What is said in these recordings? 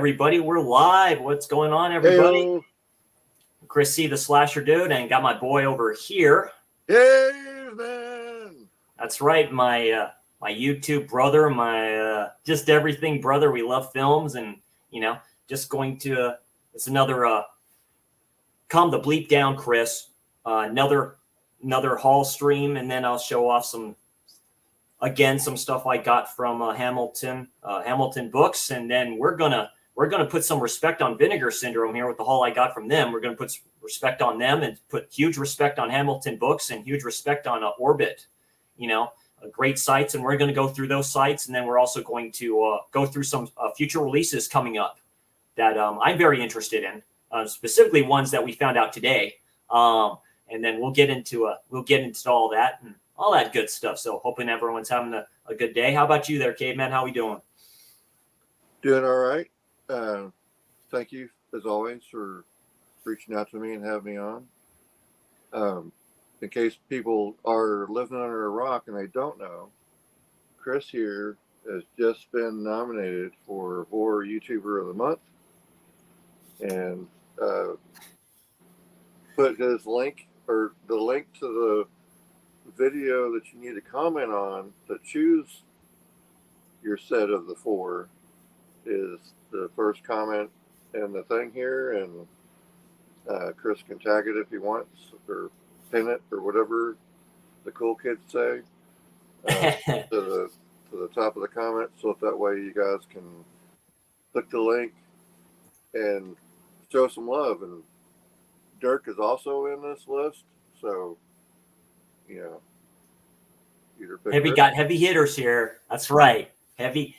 everybody. We're live. What's going on, everybody? Hey-o. Chris C, the Slasher Dude, and got my boy over here. Caveman. That's right, my YouTube brother, my just everything brother. We love films, and just going to it's another calm the bleep down, Chris. Another haul stream, and then I'll show off some stuff I got from Hamilton Books, and then we're gonna put some respect on Vinegar Syndrome here with the haul I got from them. We're gonna put respect on them and put huge respect on Hamilton Books and huge respect on Orbit, great sites, and we're going to go through those sites, and then we're also going to go through some future releases coming up that I'm very interested in, specifically ones that we found out today, and then we'll get into all that and all that good stuff. So hoping everyone's having a good day. How about you there, Caveman? How we doing? Doing all right. Thank you, as always, for reaching out to me and having me on. In case people are living under a rock and they don't know, Chris here has just been nominated for Horror YouTuber of the Month, and put his link, or the link to the video that you need to comment on to choose your set of the 4 is the first comment in the thing here, and Chris can tag it if he wants, or pin it, or whatever the cool kids say, to the top of the comment, so that way you guys can click the link and show some love. And Dirk is also in this list, so either pick we got heavy hitters here. That's right, heavy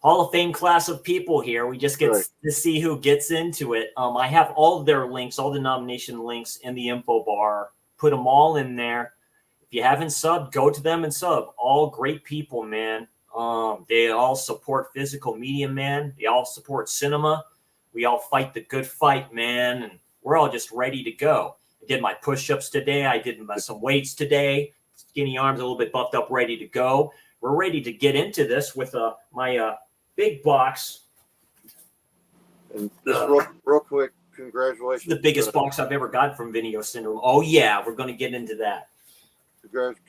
Hall of Fame class of people here. We just get to see who gets into it. I have all of their links, all the nomination links in the info bar. Put them all in there. If you haven't subbed, go to them and sub. All great people, man. They all support physical media, man. They all support cinema. We all fight the good fight, man. And we're all just ready to go. I did my push-ups today. I did some weights today. Skinny arms, a little bit buffed up, ready to go. We're ready to get into this with my big box. And just real quick, congratulations. The biggest box I've ever got from Vinegar Syndrome. Oh, yeah, we're going to get into that.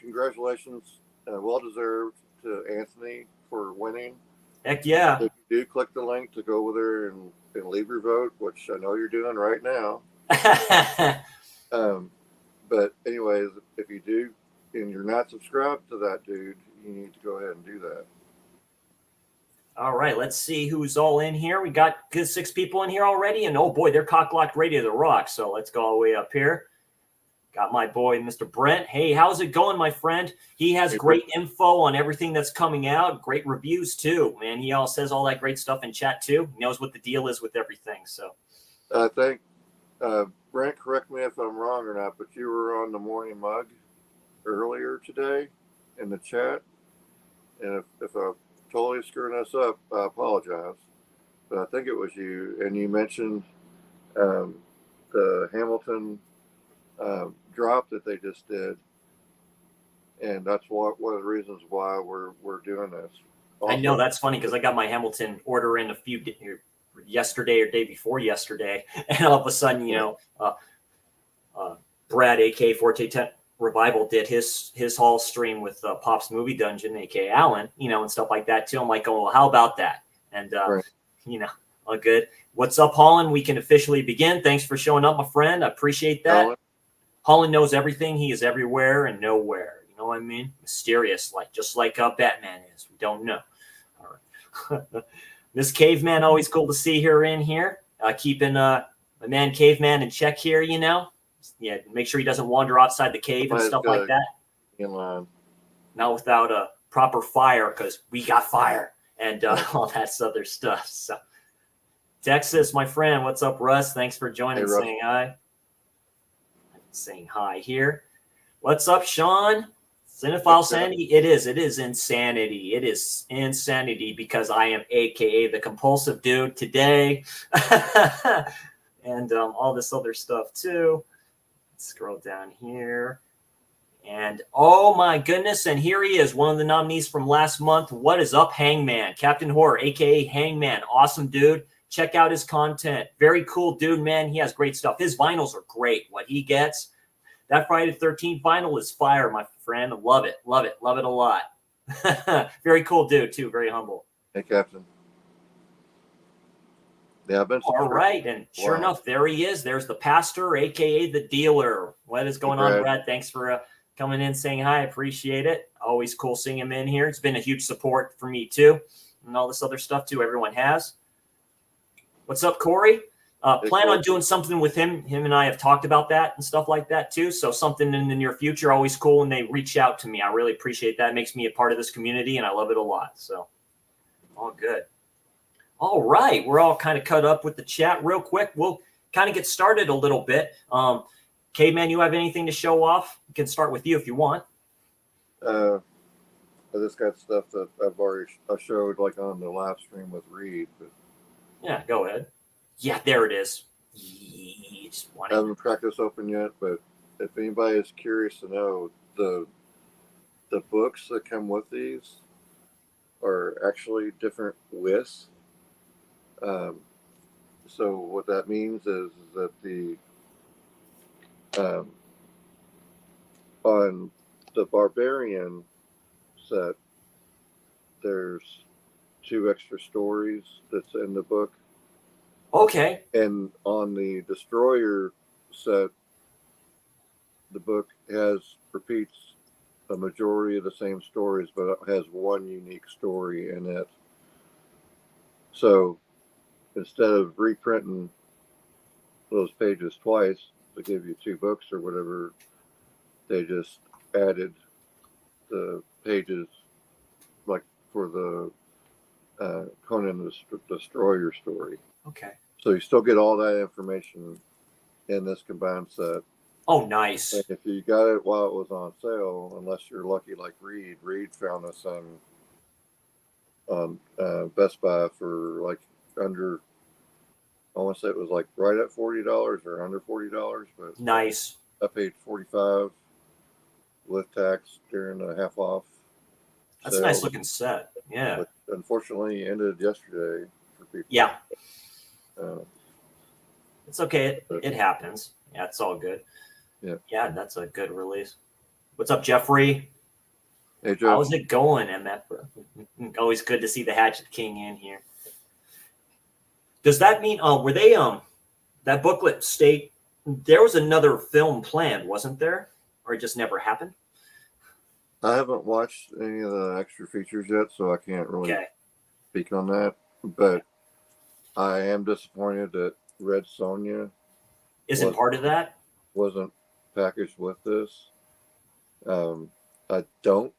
Congratulations, well-deserved, to Anthony for winning. Heck yeah. If you do click the link to go over there and leave your vote, which I know you're doing right now. But anyways, if you do and you're not subscribed to that dude, you need to go ahead and do that. All right, let's see who's all in here. We got good 6 people in here already, and oh boy, they're cock-locked ready to rock. So let's go all the way up here. Got my boy, Mr. Brent. Hey, how's it going, my friend? He has great info on everything that's coming out. Great reviews, too. Man, he all says all that great stuff in chat, too. He knows what the deal is with everything. So I think, Brent, correct me if I'm wrong or not, but you were on the Morning Mug earlier today in the chat. And if I'm totally screwing this up, I apologize. But I think it was you. And you mentioned the Hamilton drop that they just did, and that's one of the reasons why we're doing this. Also, I know that's funny because I got my Hamilton order in yesterday or day before yesterday, and all of a sudden, Brad, aka Forte 10 Revival, did his haul stream with Pop's Movie Dungeon, aka Alan, and stuff like that too. I'm like, oh, well, how about that? And all good. What's up, Holland? We can officially begin. Thanks for showing up, my friend. I appreciate that. Holland knows everything. He is everywhere and nowhere. You know what I mean? Mysterious, just like Batman is. We don't know. All right. Miss Caveman, always cool to see her in here. Keeping my man Caveman in check here, Yeah, make sure he doesn't wander outside the cave and stuff like that. In line. Not without a proper fire, because we got fire and all that other stuff. So, Texas, my friend, what's up, Russ? Thanks for joining. Hey, saying hi. Saying hi here. What's up, Sean? Cinephile Sanity? It is insanity. It is insanity because I am AKA the compulsive dude today. And all this other stuff too. Let's scroll down here. And oh my goodness, and here he is, one of the nominees from last month. What is up, Hangman? Captain Horror, aka Hangman. Awesome dude. Check out his content. Very cool dude, man. He has great stuff. His vinyls are great. What he gets, that Friday the 13th vinyl is fire, my friend. Love it. Love it. Love it a lot. Very cool dude, too. Very humble. Hey, Captain. Yeah, I've been All right. And sure enough, there he is. There's the pastor, aka the dealer. What is going on, Brad? Thanks for coming in, saying hi. I appreciate it. Always cool seeing him in here. It's been a huge support for me, too. And all this other stuff, too. Everyone has. What's up, Corey? Plan on doing something with him. Him and I have talked about that and stuff like that, too. So something in the near future, always cool when they reach out to me. I really appreciate that. It makes me a part of this community, and I love it a lot. So all good. All right. We're all kind of cut up with the chat real quick. We'll kind of get started a little bit. Caveman, you have anything to show off? We can start with you if you want. I just got stuff that I showed like on the live stream with Reed. But yeah, go ahead. Yeah, there it is. I haven't cracked this open yet, but if anybody is curious to know, the books that come with these are actually different widths. So what that means is that on the Barbarian set, there's 2 extra stories that's in the book. Okay. And on the Destroyer set, the book repeats a majority of the same stories, but it has one unique story in it. So instead of reprinting those pages twice to give you 2 books or whatever, they just added the pages like for the Conan the Destroyer story. Okay. So you still get all that information in this combined set. Oh, nice. And if you got it while it was on sale, unless you're lucky like Reed found us on Best Buy for like under, I want to say it was like right at $40 or under $40, but nice. I paid $45 with tax during the half off. That's a nice looking set. Yeah. But unfortunately, ended yesterday for people. Yeah. It's okay. It happens. Yeah, it's all good. Yeah. Yeah, that's a good release. What's up, Jeffrey? Hey, Jeff. How's it going, MF? Always good to see the Hatchet King in here. Does that mean were they that booklet state there was another film planned, wasn't there? Or it just never happened? I haven't watched any of the extra features yet, so I can't really speak on that. But I am disappointed that Red Sonja isn't part of that. Wasn't packaged with this. I don't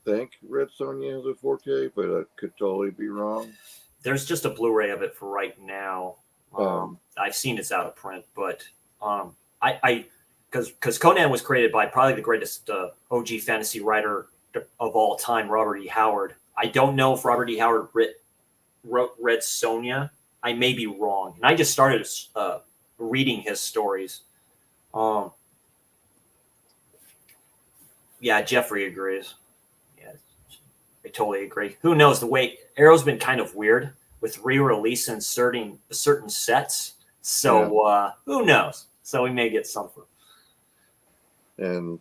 think Red Sonja has a 4K, but I could totally be wrong. There's just a Blu-ray of it for right now. I've seen it's out of print, but because Conan was created by probably the greatest OG fantasy writer of all time, Robert E. Howard. I don't know if Robert E. Howard wrote Red Sonja. I may be wrong, and I just started reading his stories. Yeah, Jeffrey agrees. Yeah, I totally agree. Who knows? The way Arrow's been kind of weird with re-release inserting certain sets. So who knows? So we may get something. And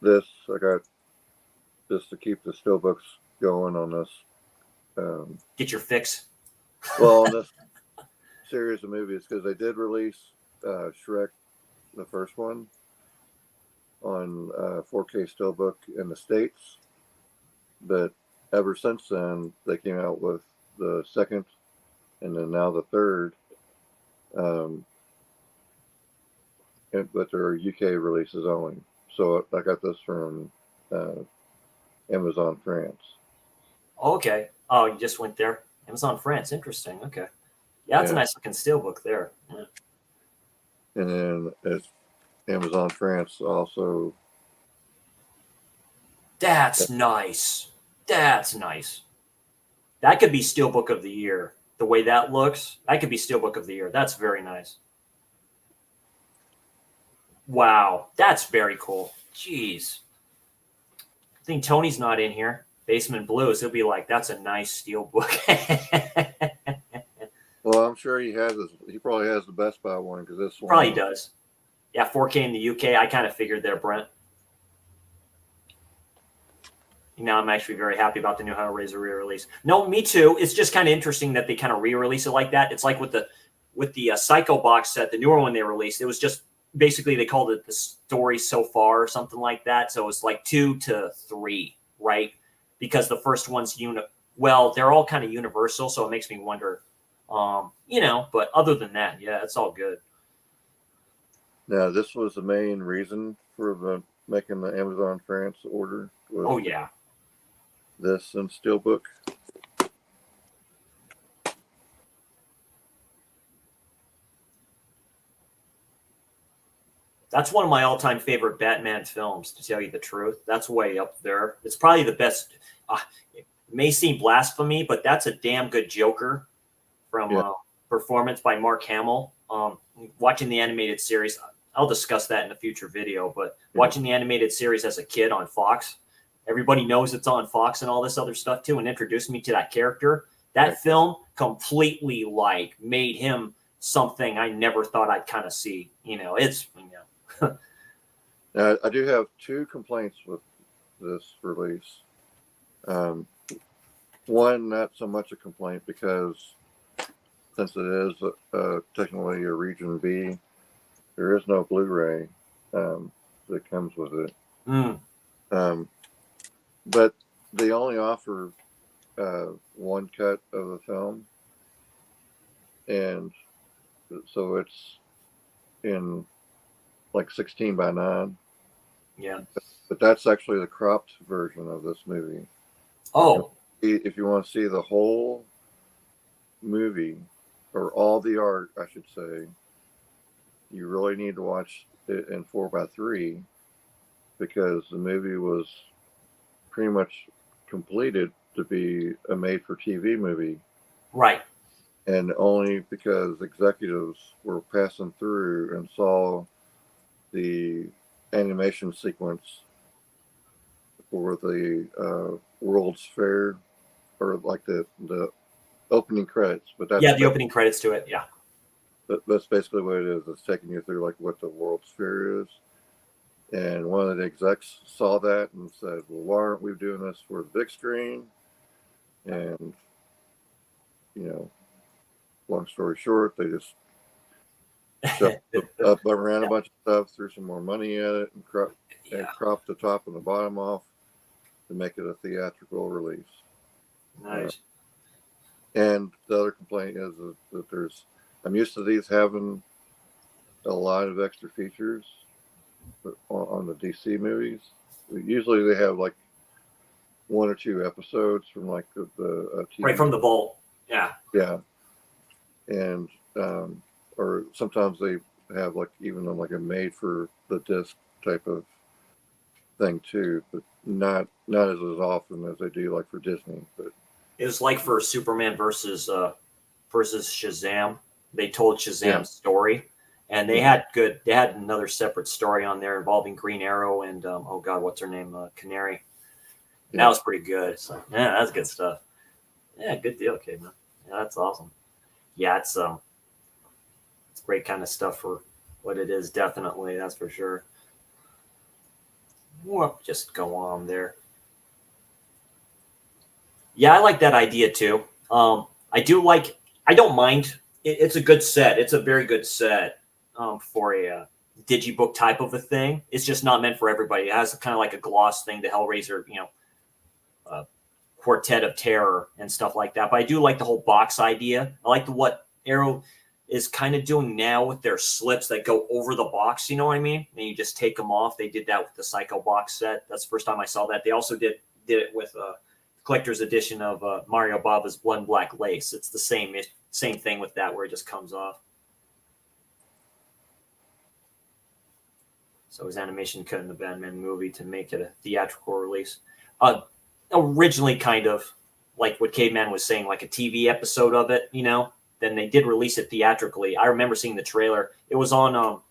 this, I got just to keep the steelbooks going on this. Get your fix. Well, on this series of movies, because they did release Shrek, the first one, on 4K steelbook in the States. But ever since then, they came out with the second and then now the third. But they're UK releases only. So I got this from Amazon France. Okay. Oh, you just went there. Amazon France. Interesting. Okay. Yeah, that's a nice looking steelbook there. Yeah. And then it's Amazon France also. That's nice. That's nice. That could be Steelbook of the Year. The way that looks, that could be Steelbook of the Year. That's very nice. Wow, that's very cool. Jeez. I think Tony's not in here. Basement Blues. He'll be like, that's a nice steel book. Well, I'm sure he has this. He probably has the Best Buy one because this one Probably does. Yeah, 4K in the UK. I kind of figured there, Brent. Now I'm actually very happy about the new Hellraiser re-release. No, me too. It's just kind of interesting that they kind of re-release it like that. It's like with the Psycho box set, the newer one they released. It was just basically they called it the story so far or something like that. So it's like 2 to 3, right? Because the first one's well, they're all kind of universal, so it makes me wonder. But other than that, yeah, it's all good. Now, this was the main reason for making the Amazon France order. Oh yeah. This and Steelbook. That's one of my all-time favorite Batman films, to tell you the truth. That's way up there. It's probably the best. It may seem blasphemy, but that's a damn good Joker from performance by Mark Hamill. Watching the animated series, I'll discuss that in a future video, but watching the animated series as a kid on Fox, everybody knows it's on Fox and all this other stuff too, and introduced me to that character. That film completely made him something I never thought I'd kind of see. Now, I do have 2 complaints with this release. One, not so much a complaint because since it is technically a Region B, there is no Blu-ray that comes with it. But they only offer one cut of the film, and so it's in like 16:9. Yeah. But that's actually the cropped version of this movie. Oh. If you want to see the whole movie, or all the art, I should say, you really need to watch it in 4:3 because the movie was pretty much completed to be a made-for-TV movie. Right. And only because executives were passing through and saw the animation sequence for the World's Fair, or like the opening credits. But that's the opening credits to it. Yeah. That's basically what it is. It's taking you through like what the World's Fair is. And one of the execs saw that and said, well, why aren't we doing this for the big screen? And, long story short, they just shoved up around a bunch of stuff, threw some more money at it, and cropped the top and the bottom off to make it a theatrical release. Nice. And the other complaint is that I'm used to these having a lot of extra features on the DC movies. Usually they have like 1 or 2 episodes from like the TV. Right from the vault. Yeah. Yeah. And or sometimes they have like even like a made for the disc type of thing too, but not as often as they do like for Disney. But it was like for Superman versus Shazam. They told Shazam's story, and they had another separate story on there involving Green Arrow and oh god, what's her name? Canary. Yeah. That was pretty good. So yeah, that's good stuff. Yeah, good deal, Caveman. Yeah, that's awesome. Yeah, it's great kind of stuff for what it is. Definitely, that's for sure. We'll just go on there. Yeah, I like that idea too. I don't mind. It's a good set. It's a very good set for a digibook type of a thing. It's just not meant for everybody. It has kind of like a gloss thing, the Hellraiser, Quartet of Terror and stuff like that. But I do like the whole box idea. I like what Arrow is kind of doing now with their slips that go over the box. You know what I mean? And you just take them off. They did that with the Psycho box set. That's the first time I saw that. They also did it with collector's edition of Mario Bava's Blood and Black Lace. It's the same thing with that, where it just comes off. So his animation cut in the Batman movie to make it a theatrical release. Originally, kind of like what Caveman was saying, like a TV episode of it, Then they did release it theatrically. I remember seeing the trailer. It was on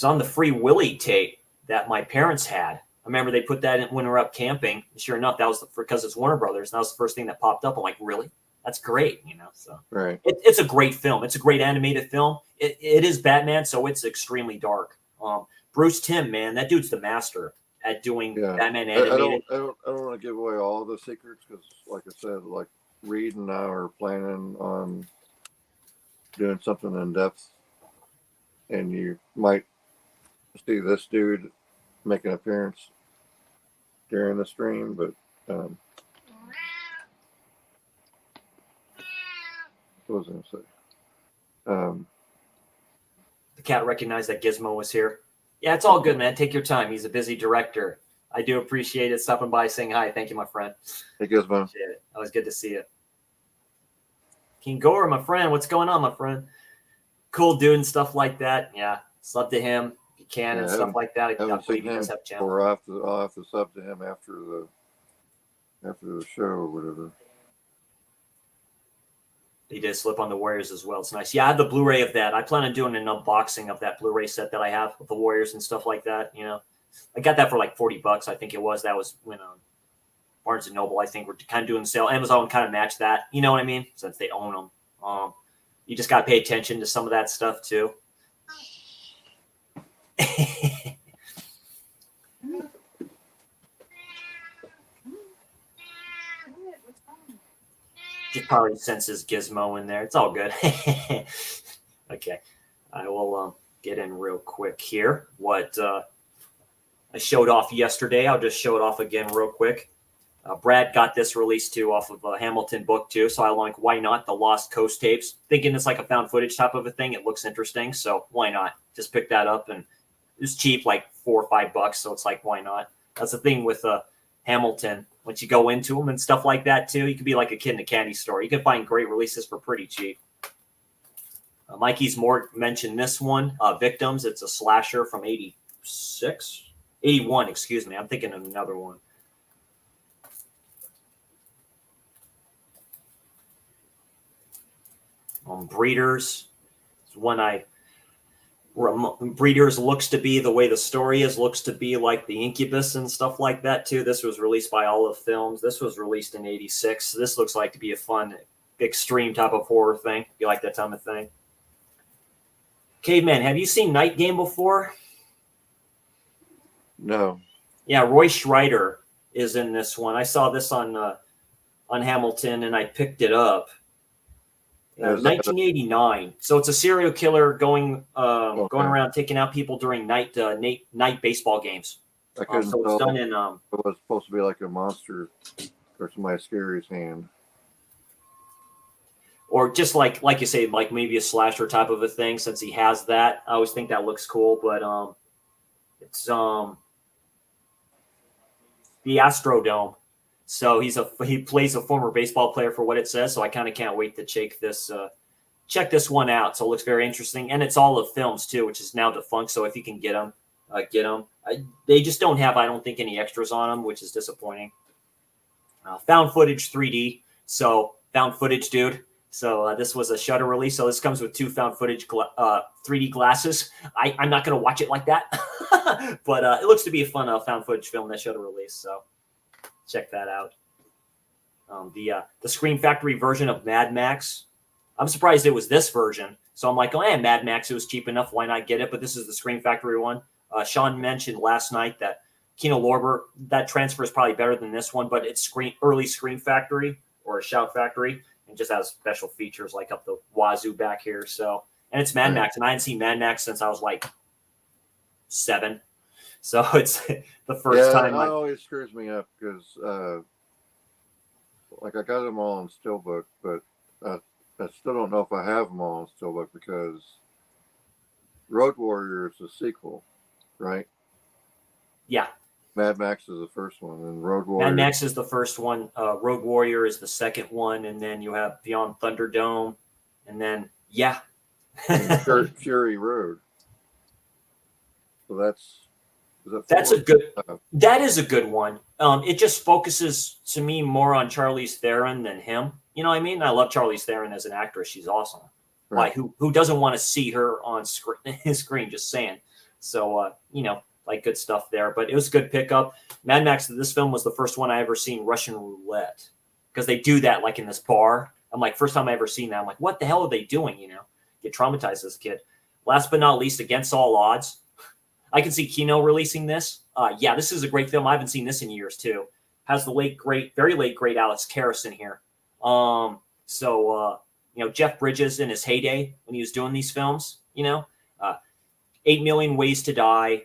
It's on the Free Willy tape that my parents had. I remember they put that in when we were up camping. Sure enough, that was because it's Warner Brothers. And that was the first thing that popped up. I'm like, really? That's great, you know. So Right. It's a great film. It's a great animated film. It is Batman, so it's extremely dark. Bruce Timm, man, that dude's the master at doing Batman animated. I don't want to give away all the secrets because, like I said, like Reed and I are planning on doing something in depth, and you might see this dude make an appearance during the stream, but what was I going to say? The cat recognized that Gizmo was here. Yeah, it's all good, man. Take your time. He's a busy director. I do appreciate it stopping by, saying hi. Thank you, my friend. Hey, Gizmo. Appreciate it. Always good to see you. King Gore, my friend. What's going on, my friend? Cool dude and stuff like that. Yeah, sub to him if you can and stuff like that. I believe he does have a channel. Or I'll have to sub to him after the show or whatever. He did slip on the Warriors as well. It's nice. Yeah, I have the Blu-ray of that. I plan on doing an unboxing of that Blu-ray set that I have with the Warriors and stuff like that. You know, I got that for like $40, I think it was. That was when Barnes and Noble, I think, were kind of doing the sale. Amazon kind of matched that. You know what I mean? Since they own them. You just got to pay attention to some of that stuff too. Just probably senses Gizmo in there. It's all good. Okay. I will get in real quick here. What I showed off yesterday, I'll just show it off again real quick. Brad got this released too off of a Hamilton book too. So I'm like, why not? The Lost Coast tapes. Thinking it's like a found footage type of a thing. It looks interesting. So why not? Just pick that up. And it's cheap, like $4 or $5. So it's like, why not? That's the thing with Hamilton. Once you go into them and stuff like that too, you can be like a kid in a candy store. You can find great releases for pretty cheap. Mikey's Morgue mentioned this one, Victims. It's a slasher from 81, excuse me. I'm thinking of another one. Breeders. It's one Breeders looks to be the way the story is, looks to be like the Incubus and stuff like that too. This was released by Olive Films. This was released in 86. This looks like to be a fun, extreme type of horror thing. You like that type of thing? Caveman, have you seen Night Game before? No. Yeah, Roy Schreider is in this one. I saw this on Hamilton and I picked it up. 1989. So it's a serial killer going around taking out people during night baseball games. I couldn't so it's tell done in it was supposed to be like a monster or somebody scary's hand. Or just like you say, like maybe a slasher type of a thing. Since he has that, I always think that looks cool. But it's the Astrodome. So he plays a former baseball player for what it says. So I kind of can't wait to check this one out. So it looks very interesting, and it's all of films too, which is now defunct. So if you can get them, get them. They just don't have, I don't think, any extras on them, which is disappointing. Found footage 3D. So found footage, dude. So this was a Shudder release. So this comes with 2 found footage 3D glasses. I'm not going to watch it like that, but it looks to be a fun found footage film that Shudder release. So check that out. The Scream Factory version of Mad Max. I'm surprised it was this version. So I'm like, oh, Mad Max, it was cheap enough. Why not get it? But this is the Scream Factory one. Sean mentioned last night that Kino Lorber, that transfer is probably better than this one, but it's early Scream Factory or a Shout Factory, and just has special features like up the wazoo back here. So, and it's Mad Max, and I hadn't seen Mad Max since I was like 7. So it's the first time. It always screws me up because, like, I got them all on Steelbook, but I still don't know if I have them all on Steelbook because Road Warrior is the sequel, right? Yeah. Mad Max is the first one, and Road Warrior. Mad Max is the first one. Road Warrior is the second one, and then you have Beyond Thunderdome, and then and Fury Road. So that's a good. That is a good one. It just focuses to me more on Charlize Theron than him. You know what I mean? I love Charlize Theron as an actress. She's awesome. Right. Who doesn't want to see her on screen? Just saying. So, like good stuff there. But it was a good pickup. Mad Max, this film was the first one I ever seen Russian roulette, because they do that like in this bar. I'm like, first time I ever seen that. I'm like, what the hell are they doing? Get traumatized as a kid. Last but not least, Against All Odds. I can see Kino releasing this. Yeah, this is a great film. I haven't seen this in years too. Has the very late great Alex Karras here. Jeff Bridges in his heyday when he was doing these films. 8 Million Ways to Die.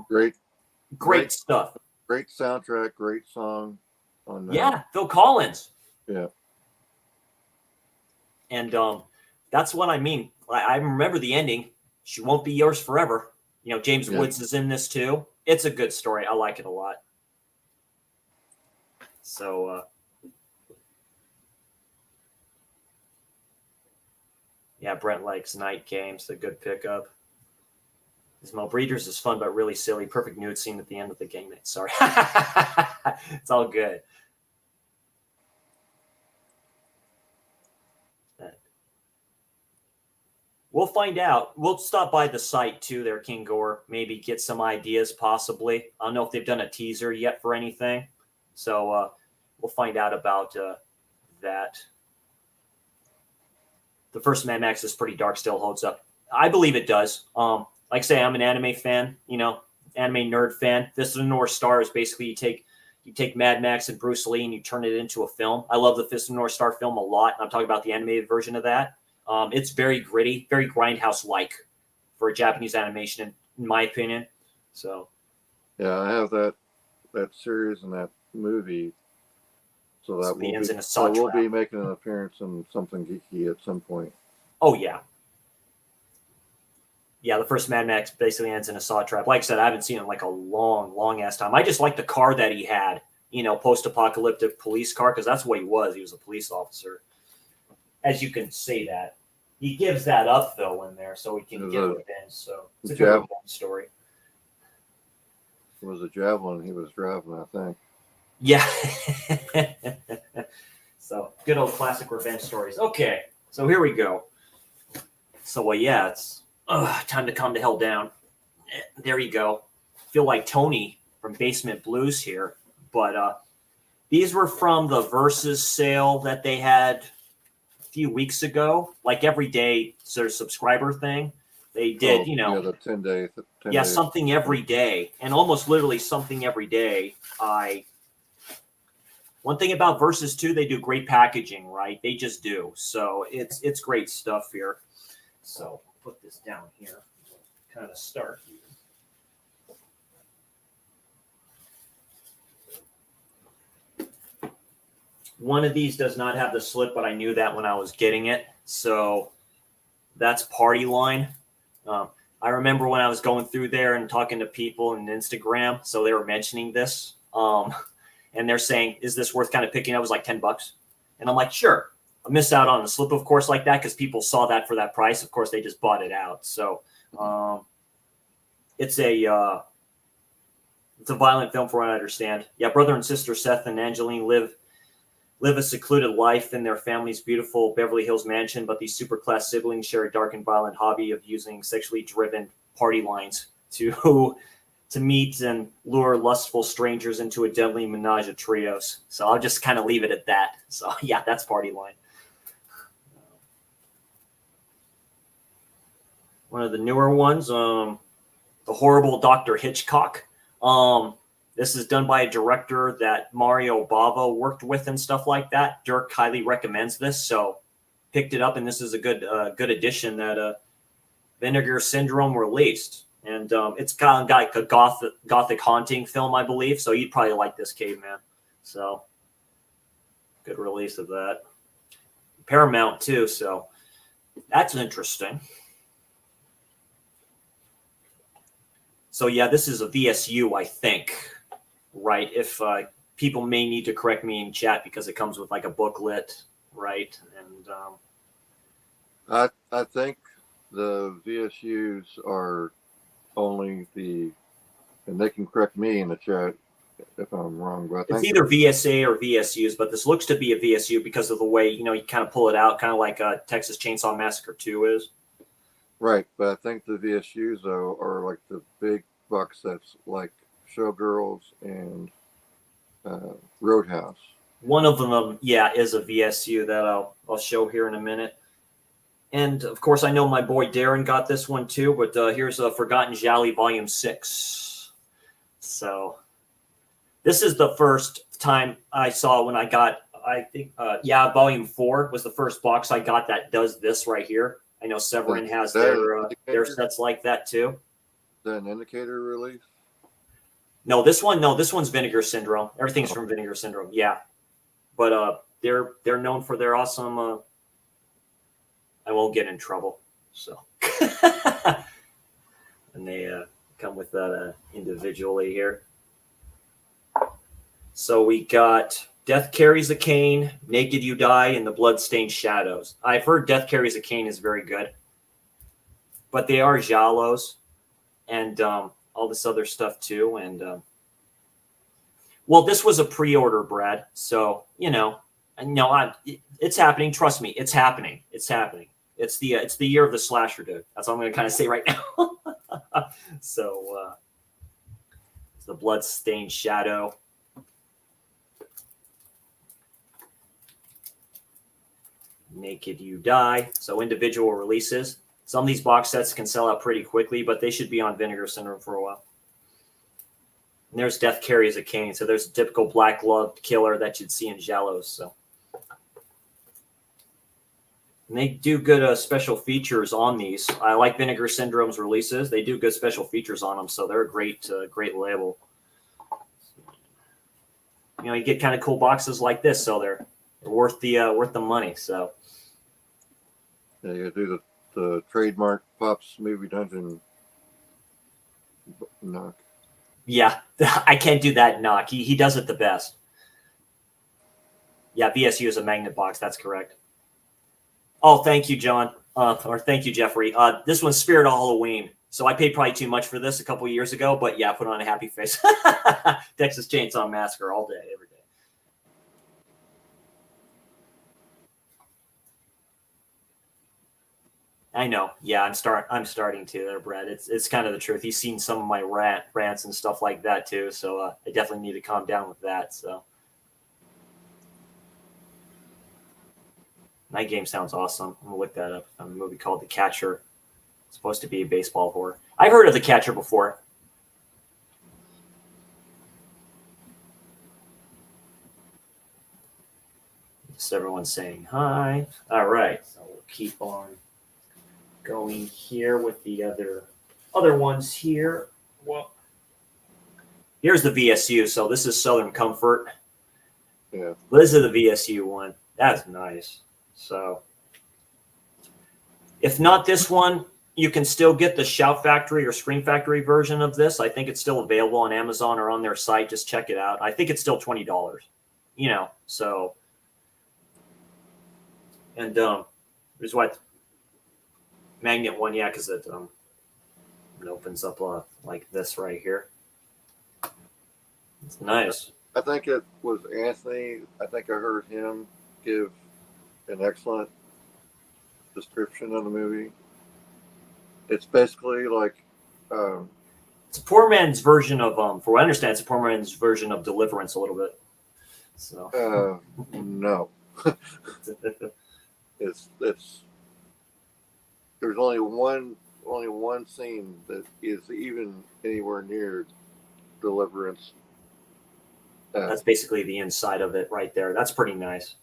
Great stuff. Great soundtrack. Great song. On that. Yeah, Phil Collins. Yeah. And that's what I mean. I remember the ending. She Won't Be Yours Forever. James Woods is in this too. It's a good story. I like it a lot. So, Brent likes Night Games. A good pickup. Ismail Breeders is fun, but really silly. Perfect nude scene at the end of the game. Sorry. It's all good. We'll find out. We'll stop by the site too there, King Gore. Maybe get some ideas possibly. I don't know if they've done a teaser yet for anything. So we'll find out about that. The first Mad Max is pretty dark, still holds up. I believe it does. Like I say, I'm an anime fan, anime nerd fan. Fist of the North Star is basically you take Mad Max and Bruce Lee and you turn it into a film. I love the Fist of the North Star film a lot. I'm talking about the animated version of that. It's very gritty, very Grindhouse-like for a Japanese animation, in my opinion. So, yeah, I have that series and that movie. So that we'll be making an appearance in something geeky at some point. Oh yeah, yeah. The first Mad Max basically ends in a saw trap. Like I said, I haven't seen it in like a long ass time. I just like the car that he had, post-apocalyptic police car, because that's what he was. He was a police officer. As you can say that. He gives that up, though, in there, so he can get revenge. So it's a good revenge story. It was a Javelin he was driving, I think. Yeah. So good old classic revenge stories. Okay, so here we go. So, it's time to calm the hell down. There you go. Feel like Tony from Basement Blues here. But these were from the Versus sale that they had few weeks ago, like every day, sort of subscriber thing. They did, the 10 day. Something every day, and almost literally something every day. One thing about Versus 2, they do great packaging, right? They just do. So it's great stuff here. So put this down here, kind of start here. One of these does not have the slip, but I knew that when I was getting it. So that's Party Line. I remember when I was going through there and talking to people on Instagram, so they were mentioning this. And they're saying, is this worth kind of picking up? It was like $10. And I'm like, sure. I missed out on a slip, of course, like that, because people saw that for that price. Of course, they just bought it out. So it's a violent film, from what I understand. Yeah, brother and sister Seth and Angeline live a secluded life in their family's beautiful Beverly Hills mansion, but these superclass siblings share a dark and violent hobby of using sexually driven party lines to meet and lure lustful strangers into a deadly menage a trios. So I'll just kind of leave it at that. So yeah, that's Party Line. One of the newer ones, The Horrible Dr. Hitchcock. This is done by a director that Mario Bava worked with and stuff like that. Dirk highly recommends this, so picked it up, and this is a good addition that Vinegar Syndrome released. And it's kind of like a gothic haunting film, I believe, so you'd probably like this, Caveman. So good release of that. Paramount, too, so that's interesting. So, yeah, this is a VSU, I think. Right, if people may need to correct me in chat because it comes with like a booklet, right? And I think the VSUs are only and they can correct me in the chat if I'm wrong, but I think it's either VSA or VSUs, but this looks to be a VSU because of the way, you kind of pull it out, kind of like Texas Chainsaw Massacre 2 is. Right, but I think the VSUs though are like the big box sets, like Showgirls and Roadhouse. One of them, yeah, is a VSU that I'll show here in a minute. And of course, I know my boy Darren got this one too. But here's a Forgotten Jolly Volume 6. So this is the first time I saw when I got. I think, Volume 4 was the first box I got that does this right here. I know Severin has their sets like that too. Is that an indicator release? No, this one's Vinegar Syndrome. Everything's from Vinegar Syndrome. Yeah, but they're known for their awesome. I won't get in trouble. So, and they come with that individually here. So we got Death Carries a Cane, Naked You Die, and The Bloodstained Shadows. I've heard Death Carries a Cane is very good, but they are Giallos and all this other stuff too. And well, this was a pre-order, Brad. So it's happening. Trust me, it's happening. It's happening. It's the year of the slasher, dude. That's what I'm going to kind of say right now. So it's The Bloodstained Shadow. Naked You Die. So individual releases. Some of these box sets can sell out pretty quickly, but they should be on Vinegar Syndrome for a while. And there's Death Carries a Cane. So there's a typical black gloved killer that you'd see in Giallos. So. And they do good special features on these. I like Vinegar Syndrome's releases. They do good special features on them, so they're a great label. You get kind of cool boxes like this, so they're worth the money. So yeah, you do the trademark Pops Movie Dungeon knock. Yeah, I can't do that knock. He does it the best. Yeah, VSU is a magnet box. That's correct. Oh, thank you, John. Or thank you, Jeffrey. This one's Spirit of Halloween. So I paid probably too much for this a couple years ago, but yeah, put on a happy face. Texas Chainsaw Massacre all day, every day. I know. Yeah, I'm starting to there, Brad. It's kind of the truth. He's seen some of my rants and stuff like that too. So I definitely need to calm down with that. So Night Game sounds awesome. I'm gonna look that up. A movie called The Catcher. It's supposed to be a baseball horror. I've heard of The Catcher before. Just everyone saying hi. All right, so we'll keep on going here with the other ones here. Well, here's the VSU. So this is Southern Comfort. Yeah. This is the VSU one. That's nice. So if not this one, you can still get the Shout Factory or Scream Factory version of this. I think it's still available on Amazon or on their site. Just check it out. I think it's still $20. So and there's what magnet one, yeah, because it opens up like this right here. It's nice. I think it was Anthony. I think I heard him give an excellent description of the movie. It's basically like it's a poor man's version of for what I understand, it's a poor man's version of Deliverance a little bit. So no. it's there's only one scene that is even anywhere near Deliverance. That's basically the inside of it right there. That's pretty nice.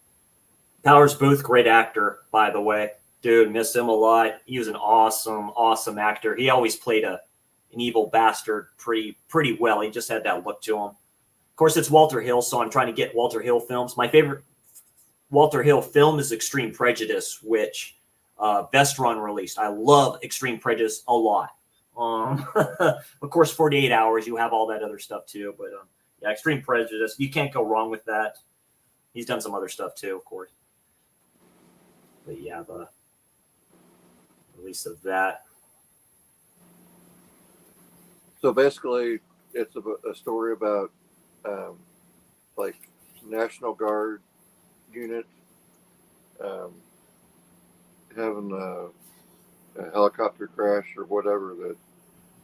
Powers Booth, great actor, by the way. Dude, miss him a lot. He was an awesome actor. He always played an evil bastard pretty well. He just had that look to him. Of course, it's Walter Hill, so I'm trying to get Walter Hill films. My favorite Walter Hill film is Extreme Prejudice, which Vestron released. I love Extreme Prejudice a lot. Of course, 48 Hours, you have all that other stuff too. But yeah, Extreme Prejudice, you can't go wrong with that. He's done some other stuff too, of course. But yeah, the release of that. So basically, it's a story about like National Guard unit having a helicopter crash or whatever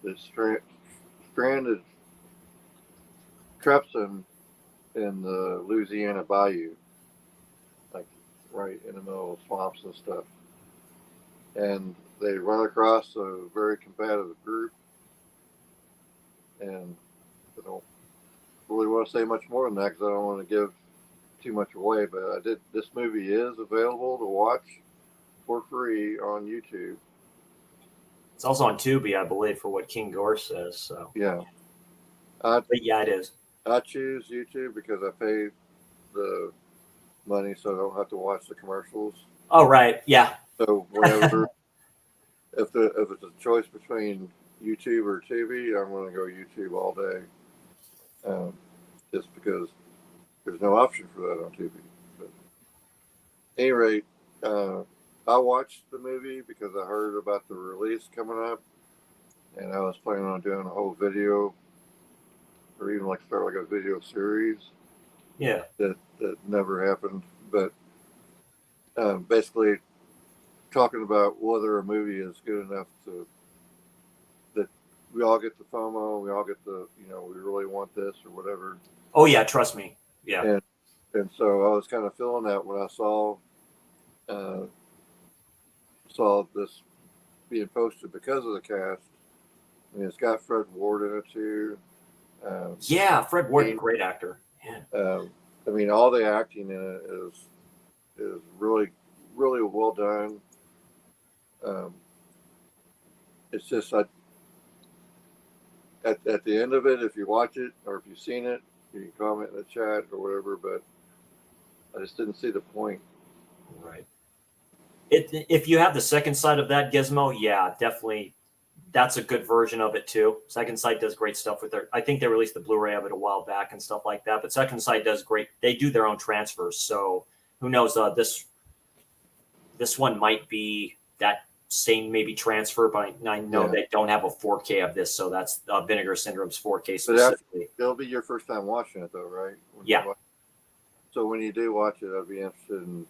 that stranded traps them in the Louisiana bayou, like right in the middle of swamps and stuff. And they run across a very combative group, and I don't really want to say much more than that because I don't want to give too much away. But I did. This movie is available to watch for free on YouTube. It's also on Tubi, I believe, for what King Gore says. So Yeah, but yeah, it is. I choose YouTube because I pay the money, so I don't have to watch the commercials. Oh, right. Yeah. So whenever, if it's a choice between YouTube or TV, I'm going to go YouTube all day, just because there's no option for that on TV. But at any rate, I watched the movie because I heard about the release coming up, and I was planning on doing a whole video, or even like start like a video series. Yeah. That never happened, but basically talking about whether a movie is good enough to that we all get the FOMO, we all get the we really want this or whatever. Oh yeah, trust me. Yeah. And so I was kind of feeling that when I saw this being posted because of the cast. I mean, it's got Fred Ward in it too. Yeah, Fred Ward, great actor. Yeah. I mean, all the acting in it is really, really well done. It's just at the end of it, if you watch it or if you've seen it, you can comment in the chat or whatever. But I just didn't see the point. Right. If you have the second side of that, Gizmo, yeah, definitely. That's a good version of it too. Second Sight does great stuff with their. I think they released the Blu-ray of it a while back and stuff like that. But Second Sight does great. They do their own transfers, so who knows? This one might be that same maybe transfer, but I know they don't have a 4K of this, so that's Vinegar Syndrome's 4K specifically. It'll be your first time watching it, though, right? Yeah. So when you do watch it, I'd be interested in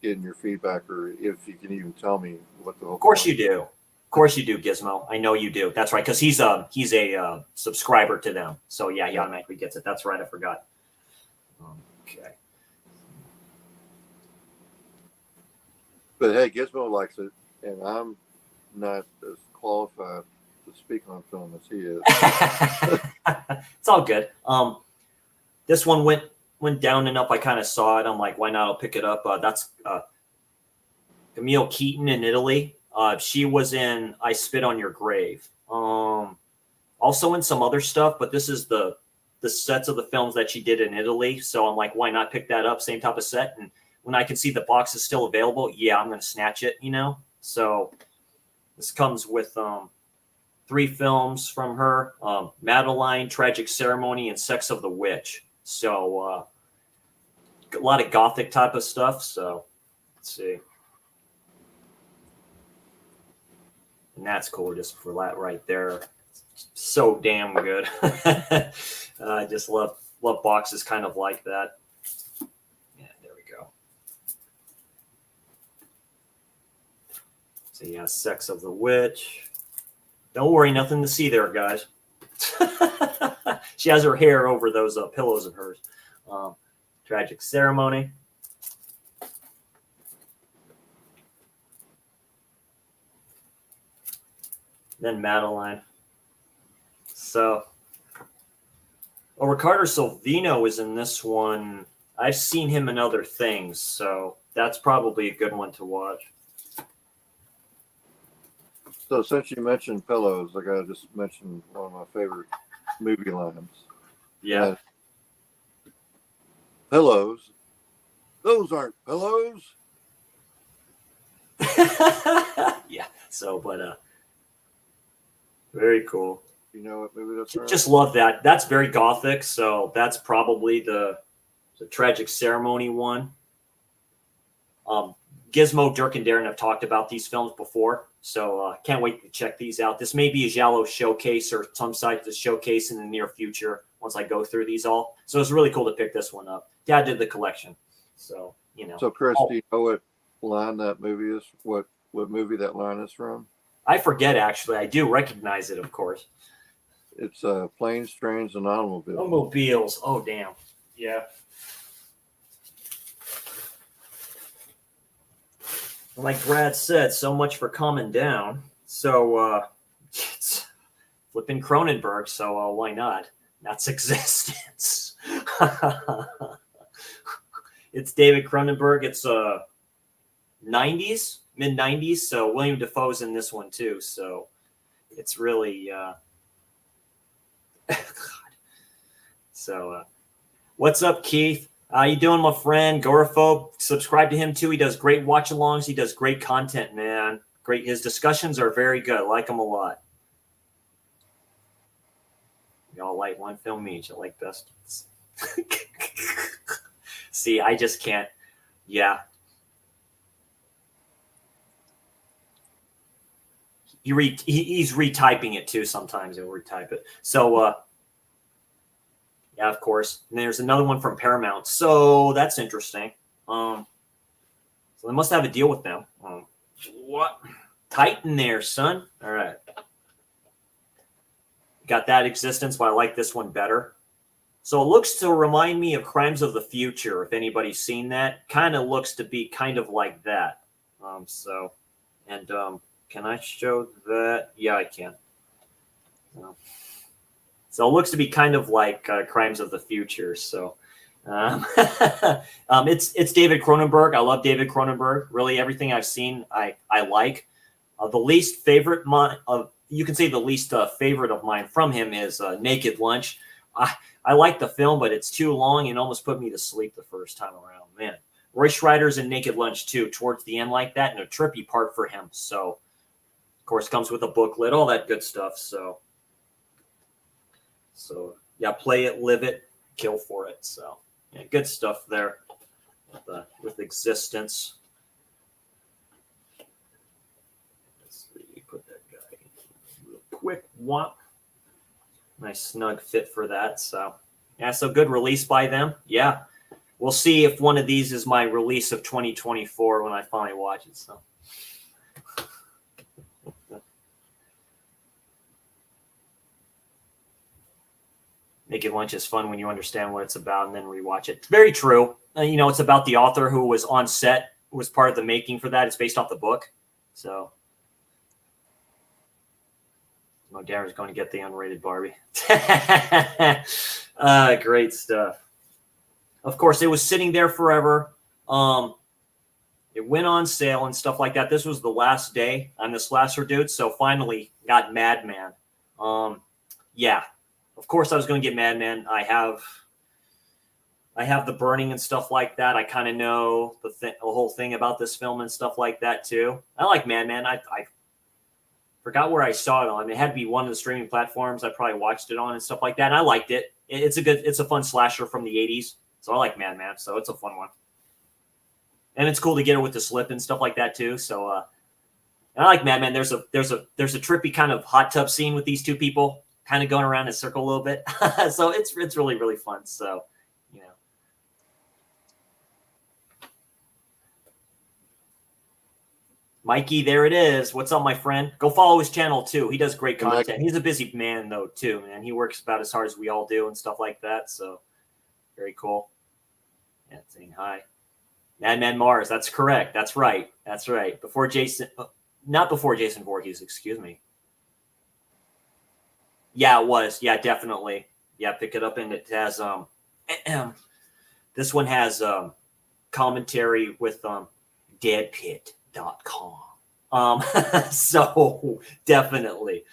getting your feedback, or if you can even tell me what the whole. Of course you do. Of course you do, Gizmo. I know you do. That's right, because he's a subscriber to them. So yeah, he automatically gets it. That's right. I forgot. Okay. But hey, Gizmo likes it, and I'm not as qualified to speak on film as he is. It's all good. This one went down enough. I kind of saw it. I'm like, why not? I'll pick it up. That's Camille Keaton in Italy. She was in I Spit on Your Grave. Also in some other stuff, but this is the sets of the films that she did in Italy. So I'm like, why not pick that up? Same type of set. And when I can see the box is still available, yeah, I'm going to snatch it, So this comes with 3 films from her, Madeline, Tragic Ceremony, and Sex of the Witch. So a lot of gothic type of stuff. So let's see. And that's cool just for that right there. So damn good. I just love boxes kind of like that. Yeah, there we go. So yeah, Sex of the Witch. Don't worry, nothing to see there, guys. She has her hair over those pillows of hers. Tragic Ceremony. Then Madeline. So, Ricardo Silvino is in this one. I've seen him in other things, so that's probably a good one to watch. So since you mentioned pillows, I gotta just mention one of my favorite movie lines. Yeah. Pillows? Those aren't pillows. Yeah. So, but very cool. You know what movie that's from? Just love that. That's very gothic. So that's probably the Tragic Ceremony one. Gizmo, Dirk, and Darren have talked about these films before, so can't wait to check these out. This may be a Giallo showcase or some site to showcase in the near future once I go through these all. So it's really cool to pick this one up. Dad did the collection, so So Chris, do you know what line that movie is? What what movie that line is from? I forget, actually. I do recognize it, of course. It's Planes, Trains, and Automobiles. Automobiles. Oh, damn. Yeah. Like Brad said, so much for calming down. So, it's flipping Cronenberg, so why not? That's existence. It's David Cronenberg. It's 90s, mid 90s. So William Dafoe's in this one too. So it's really God. So what's up, Keith? How you doing, my friend? Goraphobe, subscribe to him too. He does great watch-alongs. He does great content, man. Great. His discussions are very good. I like him a lot. Y'all like one film each. I like best. See, I just can't. Yeah. He's retyping it too. Sometimes he'll retype it. So, yeah, of course. And there's another one from Paramount. So that's interesting. So they must have a deal with them. What? Titan there, son. All right. Got that existence, but I like this one better. So it looks to remind me of Crimes of the Future. If anybody's seen that, kind of looks to be kind of like that. Can I show that? Yeah, I can. So it looks to be kind of like Crimes of the Future. So it's David Cronenberg. I love David Cronenberg. Really, everything I've seen, I like. The least favorite you can say the least favorite of mine from him is Naked Lunch. I like the film, but it's too long and almost put me to sleep the first time around. Man, Roy Schreider's in Naked Lunch too, towards the end like that, and a trippy part for him. So, of course, comes with a booklet, all that good stuff. So yeah, play it, live it, kill for it. So yeah, good stuff there with existence. Let's see, put that guy real quick. Womp. Nice snug fit for that. So yeah, so good release by them. Yeah, we'll see if one of these is my release of 2024 when I finally watch it. So. Naked Lunch is fun when you understand what it's about and then rewatch it. Very true. It's about the author who was on set, was part of the making for that. It's based off the book. So, Darren's going to get the unrated Barbie. Great stuff. Of course, it was sitting there forever. It went on sale and stuff like that. This was the last day on this Slasher dude. So finally got Madman. Yeah. Of course, I was going to get Madman. I have the burning and stuff like that. I kind of know the whole thing about this film and stuff like that too. I like Madman. I forgot where I saw it on. It had to be one of the streaming platforms I probably watched it on and stuff like that. And I liked it. It's a fun slasher from the 80s. So I like Madman. So it's a fun one. And it's cool to get it with the slip and stuff like that too. So and I like Madman. There's a trippy kind of hot tub scene with these two people kind of going around in a circle a little bit. So it's really, really fun. So, Mikey, there it is. What's up, my friend? Go follow his channel too. He does great content. He's a busy man though too, man. He works about as hard as we all do and stuff like that. So very cool. Yeah, saying hi. Madman Mars. That's correct. That's right. That's right. Not before Jason Voorhees, excuse me. Yeah, it was. Yeah, definitely. Yeah, pick it up, and it has this one has commentary with deadpit.com. So definitely.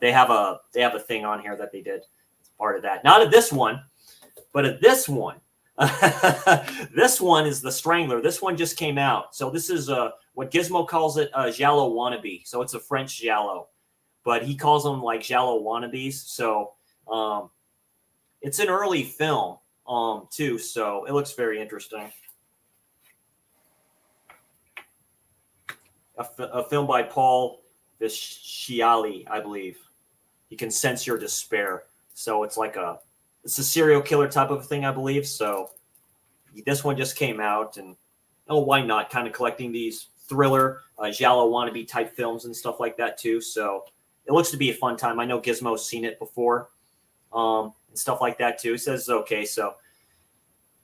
They have a thing on here that they did as part of that. Not of this one, but of this one. This one is the Strangler. This one just came out. So this is what Gizmo calls it, a giallo wannabe. So it's a French giallo. But he calls them like giallo wannabes. So it's an early film too. So it looks very interesting. A film by Paul Visciali, I believe. You can sense your despair. So it's a serial killer type of thing, I believe. So this one just came out, and why not? Kind of collecting these thriller, giallo wannabe type films and stuff like that too. So it looks to be a fun time. I know Gizmo's seen it before, and stuff like that too. He says it's okay. So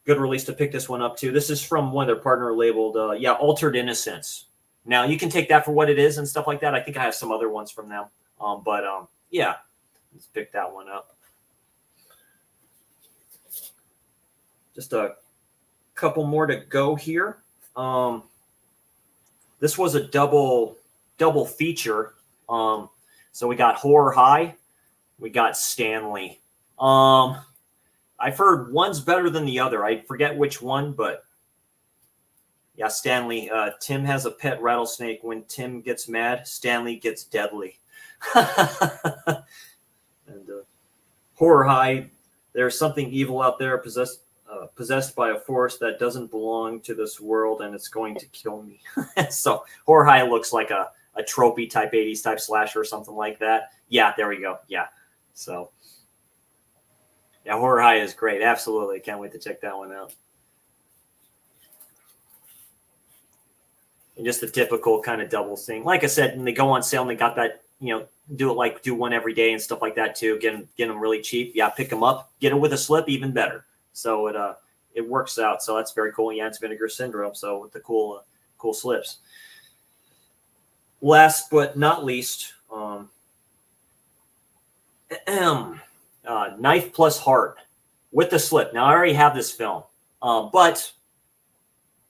good release to pick this one up too. This is from one of their partner labeled, Altered Innocence. Now you can take that for what it is and stuff like that. I think I have some other ones from them, yeah, let's pick that one up. Just a couple more to go here. This was a double feature. So we got Horror High, we got Stanley. I've heard one's better than the other. I forget which one, but yeah, Stanley. Tim has a pet rattlesnake. When Tim gets mad, Stanley gets deadly. And Horror High, there's something evil out there possessed by a force that doesn't belong to this world, and it's going to kill me. So Horror High looks like a tropey type 80s type slasher or something like that. Yeah, there we go. Yeah. So yeah, Horror High is great. Absolutely. Can't wait to check that one out. And just the typical kind of double thing. Like I said, when they go on sale and they got that, do one every day and stuff like that too. Get them really cheap. Yeah, pick them up. Get it with a slip, even better. So it works out. So that's very cool. Yeah, it's Vinegar Syndrome. So with the cool slips. Last but not least, Knife Plus Heart with the slip. Now I already have this film, but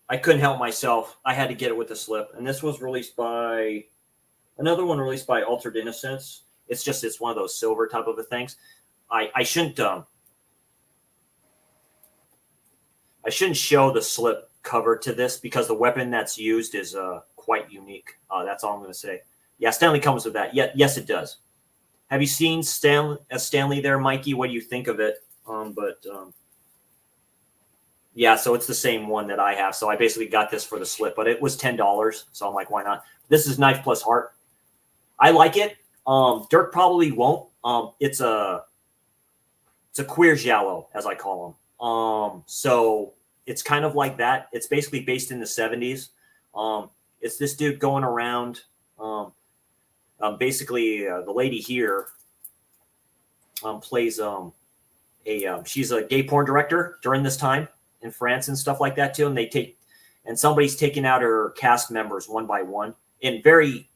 I couldn't help myself. I had to get it with the slip, and this was released by another one released by Altered Innocence. It's one of those silver type of things. I shouldn't show the slip cover to this because the weapon that's used is quite unique. That's all I'm going to say. Yeah, Stanley comes with that. Yeah, yes, it does. Have you seen Stanley there, Mikey? What do you think of it? Yeah, so it's the same one that I have. So I basically got this for the slip, but it was $10. So I'm like, why not? This is Knife Plus Heart. I like it. Dirk probably won't. It's a queer giallo, as I call them. So it's kind of like that. It's basically based in the 70s. It's this dude going around. Basically, the lady here plays she's a gay porn director during this time in France and stuff like that too. And somebody's taking out her cast members one by one in very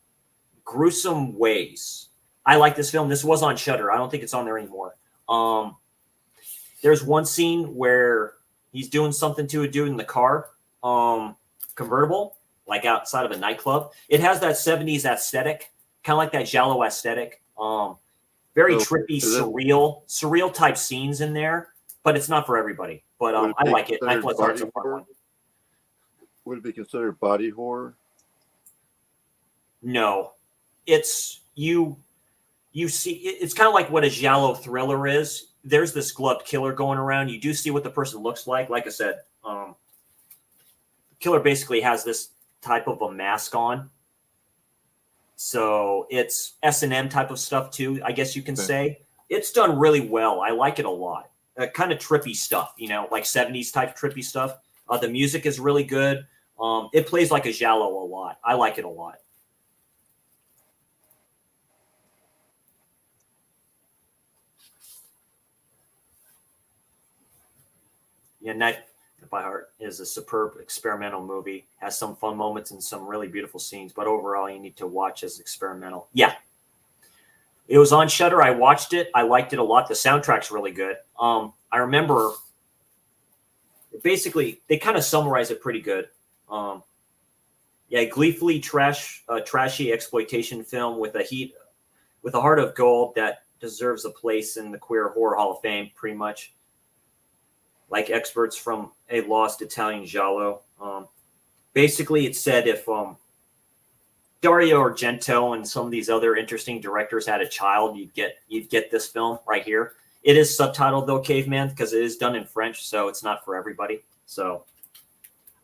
gruesome ways. I like this film. This was on Shudder. I don't think it's on there anymore. There's one scene where he's doing something to a dude in the car, convertible, like outside of a nightclub. It has that 70s aesthetic, kind of like that giallo aesthetic. Very trippy, surreal type scenes in there, but it's not for everybody. But I like it. Knife Plus Heart's a fun one. Would it be considered body horror? No, it's you see. It's kind of like what a giallo thriller is. There's this gloved killer going around. You do see what the person looks like. Like I said, the killer basically has this type of a mask on. So it's S&M type of stuff too, I guess you can say. It's done really well. I like it a lot. Kind of trippy stuff, like 70s type trippy stuff. The music is really good. It plays like a giallo a lot. I like it a lot. Yeah, Knife by Heart is a superb experimental movie. Has some fun moments and some really beautiful scenes, but overall you need to watch as experimental. Yeah. It was on Shudder. I watched it. I liked it a lot. The soundtrack's really good. I remember basically they kind of summarize it pretty good. Gleefully trashy exploitation film with a heart of gold that deserves a place in the Queer Horror Hall of Fame, pretty much. Like experts from a lost Italian giallo. Basically, it said if Dario Argento and some of these other interesting directors had a child, you'd get this film right here. It is subtitled though, Caveman, because it is done in French, so it's not for everybody. So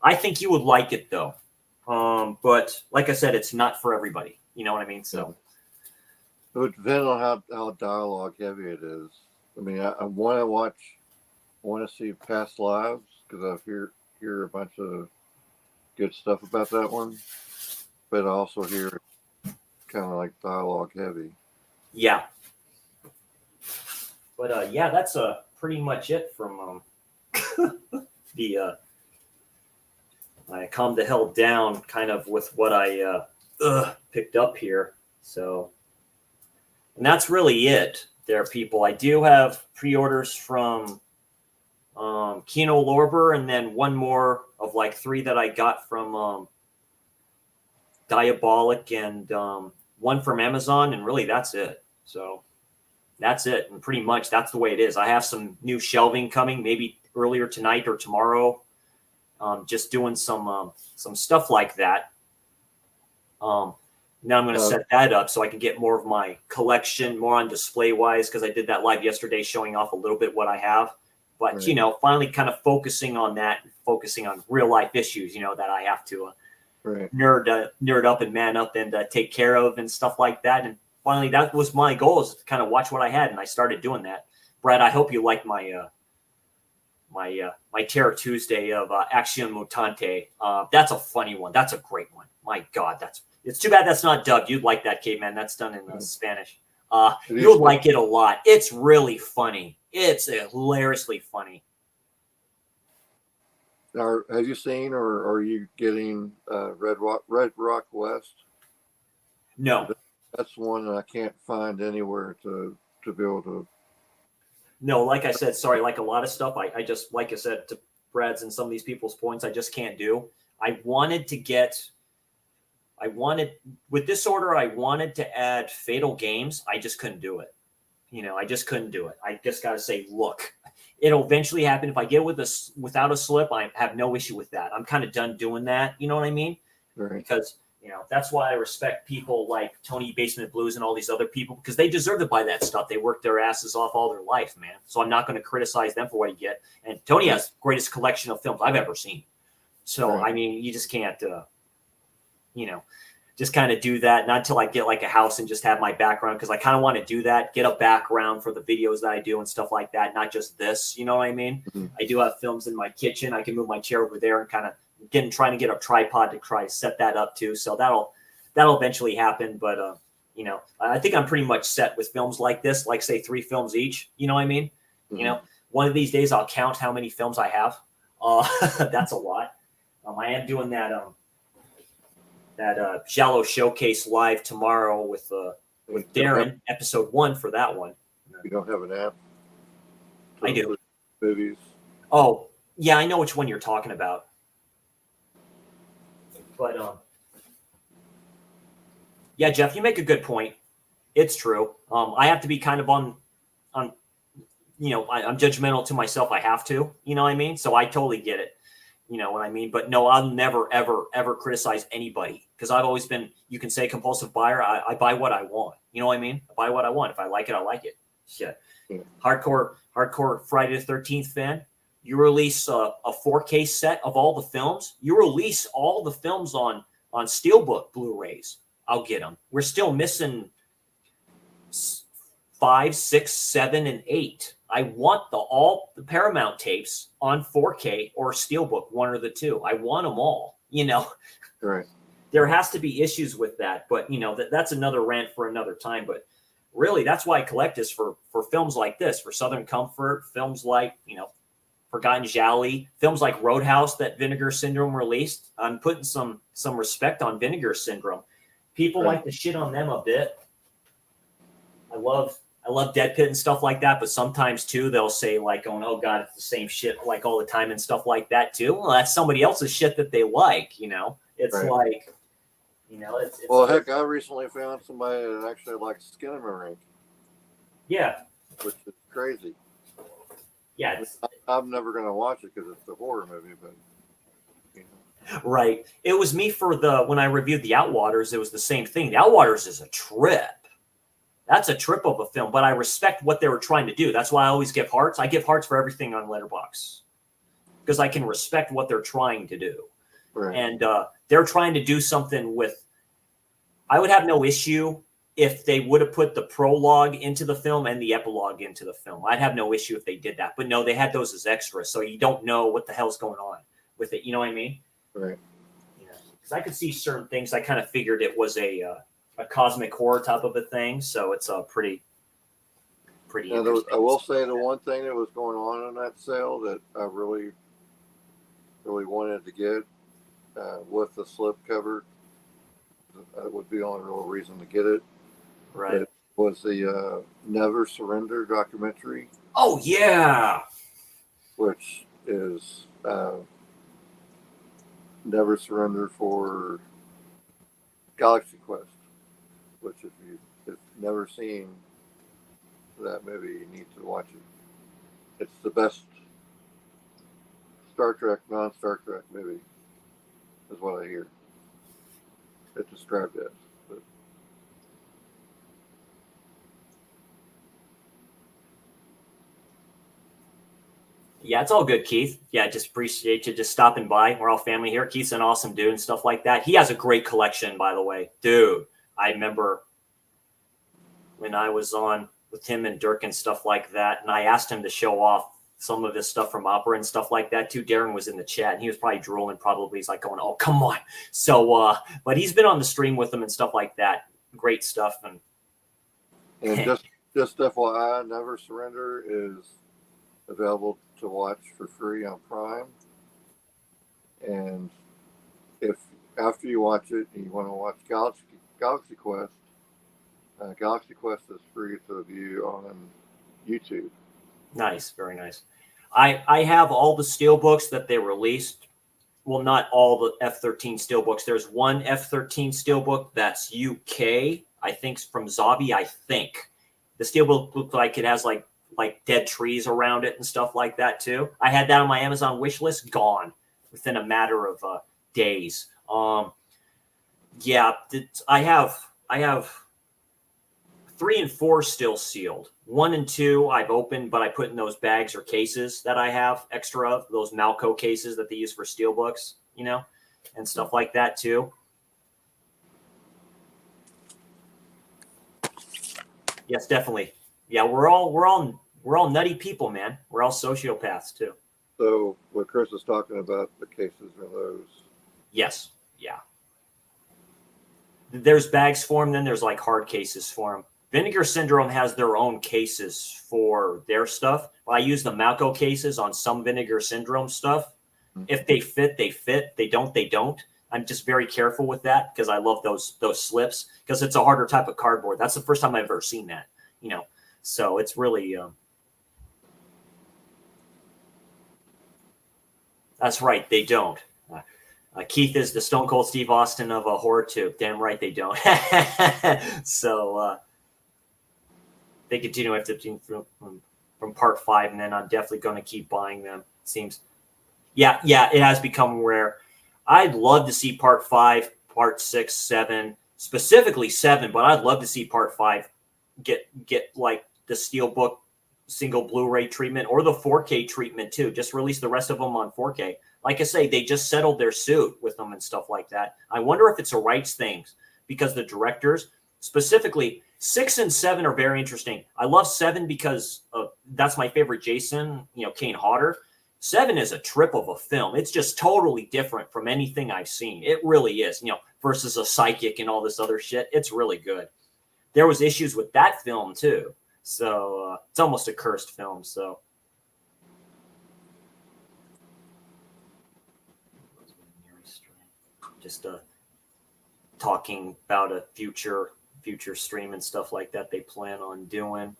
I think you would like it though. But like I said, it's not for everybody. You know what I mean? So it would depend on how dialogue heavy it is. I mean, I want to watch. I want to see Past Lives because I hear a bunch of good stuff about that one. but also here kind of like dialogue heavy. Yeah. But yeah, that's pretty much it from the I calmed the hell down kind of with what I picked up here. So, and that's really it there, people. I do have pre-orders from Kino Lorber, and then one more of like 3 that I got from Diabolic, and one from Amazon, and really that's it. So that's it, and pretty much that's the way it is. I have some new shelving coming, maybe earlier tonight or tomorrow. Just doing some stuff like that. Now I'm going to set that up so I can get more of my collection more on display wise, because I did that live yesterday showing off a little bit what I have. But, Right. you know, finally kind of focusing on that, focusing on real life issues, you know, that I have to Right. nerd up and man up and take care of and stuff like that. And finally, that was my goal, is to kind of watch what I had. And I started doing that. Brad, I hope you like my my Terror Tuesday of Action Mutante. That's a funny one. That's a great one. My God, it's too bad that's not dubbed. You'd like that, Caveman. That's done in Spanish. You'll like it a lot. It's really funny. It's hilariously funny. Have you seen, or are you getting Red Rock West? No. That's one that I can't find anywhere to be able to. No, like I said, sorry, like a lot of stuff, I just, like I said to Brad's and some of these people's points, I just can't do. With this order, I wanted to add Fatal Games. I just couldn't do it. You know, I just couldn't do it. I just got to say, look, it'll eventually happen. If I get without a slip, I have no issue with that. I'm kind of done doing that. You know what I mean? Right. Because, you know, that's why I respect people like Tony Basement Blues and all these other people, because they deserve to buy that stuff. They worked their asses off all their life, man. So I'm not going to criticize them for what you get. And Tony has the greatest collection of films I've ever seen. So, Right. I mean, you just can't, you know, just kind of do that. Not until I get like a house and just have my background, because I kind of want to do that, get a background for the videos that I do and stuff like that, not just this, you know what I mean? Mm-hmm. I do have films in my kitchen. I can move my chair over there and kind of trying to get a tripod to try to set that up too. So that'll eventually happen. But you know, I think I'm pretty much set with films like this, like say 3 films each. You know what I mean? Mm-hmm. You know, one of these days I'll count how many films I have. That's a lot. I am doing that Shallow Showcase live tomorrow with Darren, episode 1 for that one. You don't have an app? I do. Movies. Oh, yeah, I know which one you're talking about. But yeah, Jeff, you make a good point. It's true. I have to be kind of on you know, I'm judgmental to myself. I have to, you know what I mean? So I totally get it. You know what I mean? But no, I'll never, ever, ever criticize anybody, because I've always been, you can say compulsive buyer. I buy what I want. You know what I mean? I buy what I want. If I like it, I like it. Shit. Yeah. Hardcore Friday the 13th fan. You release a 4K set of all the films. You release all the films on Steelbook Blu-rays. I'll get them. We're still missing 5, 6, 7, and 8. I want all the Paramount tapes on 4K or Steelbook, one or the two. I want them all, you know. Right. There has to be issues with that, but you know, that's another rant for another time. But really, that's why I collect is for films like this, for Southern Comfort, films like, you know, Forgotten Jolly, films like Roadhouse that Vinegar Syndrome released. I'm putting some respect on Vinegar Syndrome. People like to shit on them a bit. I love Dead Pit and stuff like that, but sometimes too they'll say like, oh God, it's the same shit like all the time and stuff like that too. Well, that's somebody else's shit that they like, you know. It's right. Like, you know, it's well, heck, I recently found somebody that actually likes Skinamarink. Yeah, which is crazy. Yeah, I'm never going to watch it because it's a horror movie, but you know. Right. It was me for when I reviewed The Outwaters, it was the same thing. The Outwaters is a trip. That's a trip of a film, but I respect what they were trying to do. That's why I always give hearts. I give hearts for everything on Letterboxd because I can respect what they're trying to do. Right. And they're trying to do something with, I would have no issue if they would have put the prologue into the film and the epilogue into the film. I'd have no issue if they did that. But no, they had those as extras, so you don't know what the hell's going on with it. You know what I mean? Right. Yeah. because I could see certain things. I kind of figured it was a cosmic horror type of a thing, so it's pretty Now, interesting. I will say the one thing that was going on in that sale that I really wanted to get with the slip cover, that would be the only real reason to get it. Right. It was the Never Surrender documentary. Oh yeah. Which is Never Surrender for Galaxy Quest. Which if you've never seen that movie, you need to watch it. It's the best Star Trek, non-Star Trek movie, is what I hear. It's described as. But Yeah, it's all good, Keith. Yeah, just appreciate you just stopping by. We're all family here. Keith's an awesome dude and stuff like that. He has a great collection, by the way. Dude, I remember when I was on with him and Dirk and stuff like that, and I asked him to show off some of his stuff from opera and stuff like that too. Darren was in the chat, and he was probably drooling. Probably he's like going, "Oh, come on!" So, but he's been on the stream with them and stuff like that. Great stuff. and just FYI, Never Surrender is available to watch for free on Prime. And if after you watch it and you want to watch Galaxy Quest, Galaxy Quest is free to view on YouTube. Nice, very nice. I have all the steelbooks that they released. Well, not all the F-13 steelbooks. There's one F-13 steelbook that's UK, I think, from Zabi. I think the steelbook looks like it has like dead trees around it and stuff like that too. I had that on my Amazon wish list, gone within a matter of days. Yeah, I have 3 and 4 still sealed. 1 and 2 I've opened, but I put in those bags or cases that I have extra of, those Malco cases that they use for steelbooks, you know, and stuff like that too. Yes, definitely. Yeah, we're all nutty people, man. We're all sociopaths too. So what Chris is talking about, the cases are those. Yes. Yeah. There's bags for them, then there's like hard cases for them. Vinegar Syndrome has their own cases for their stuff. I use the Malco cases on some Vinegar Syndrome stuff. If they fit, they fit. They don't, they don't. I'm just very careful with that because I love those slips because it's a harder type of cardboard. That's the first time I've ever seen that, you know. So it's really that's right, they don't. Keith is the Stone Cold Steve Austin of a horror tube. Damn right they don't. So they continue after from part 5, and then I'm definitely going to keep buying them. It seems, yeah, it has become rare. I'd love to see part 5, part 6, 7, specifically 7, but I'd love to see part 5 get like the Steelbook single Blu-ray treatment or the 4K treatment too. Just release the rest of them on 4K. Like I say, they just settled their suit with them and stuff like that. I wonder if it's a rights thing because the directors, specifically 6 and 7, are very interesting. I love 7 because that's my favorite Jason, you know, Kane Hodder. 7 is a trip of a film. It's just totally different from anything I've seen. It really is, you know, versus a psychic and all this other shit. It's really good. There was issues with that film too. So it's almost a cursed film. So just talking about a future stream and stuff like that they plan on doing.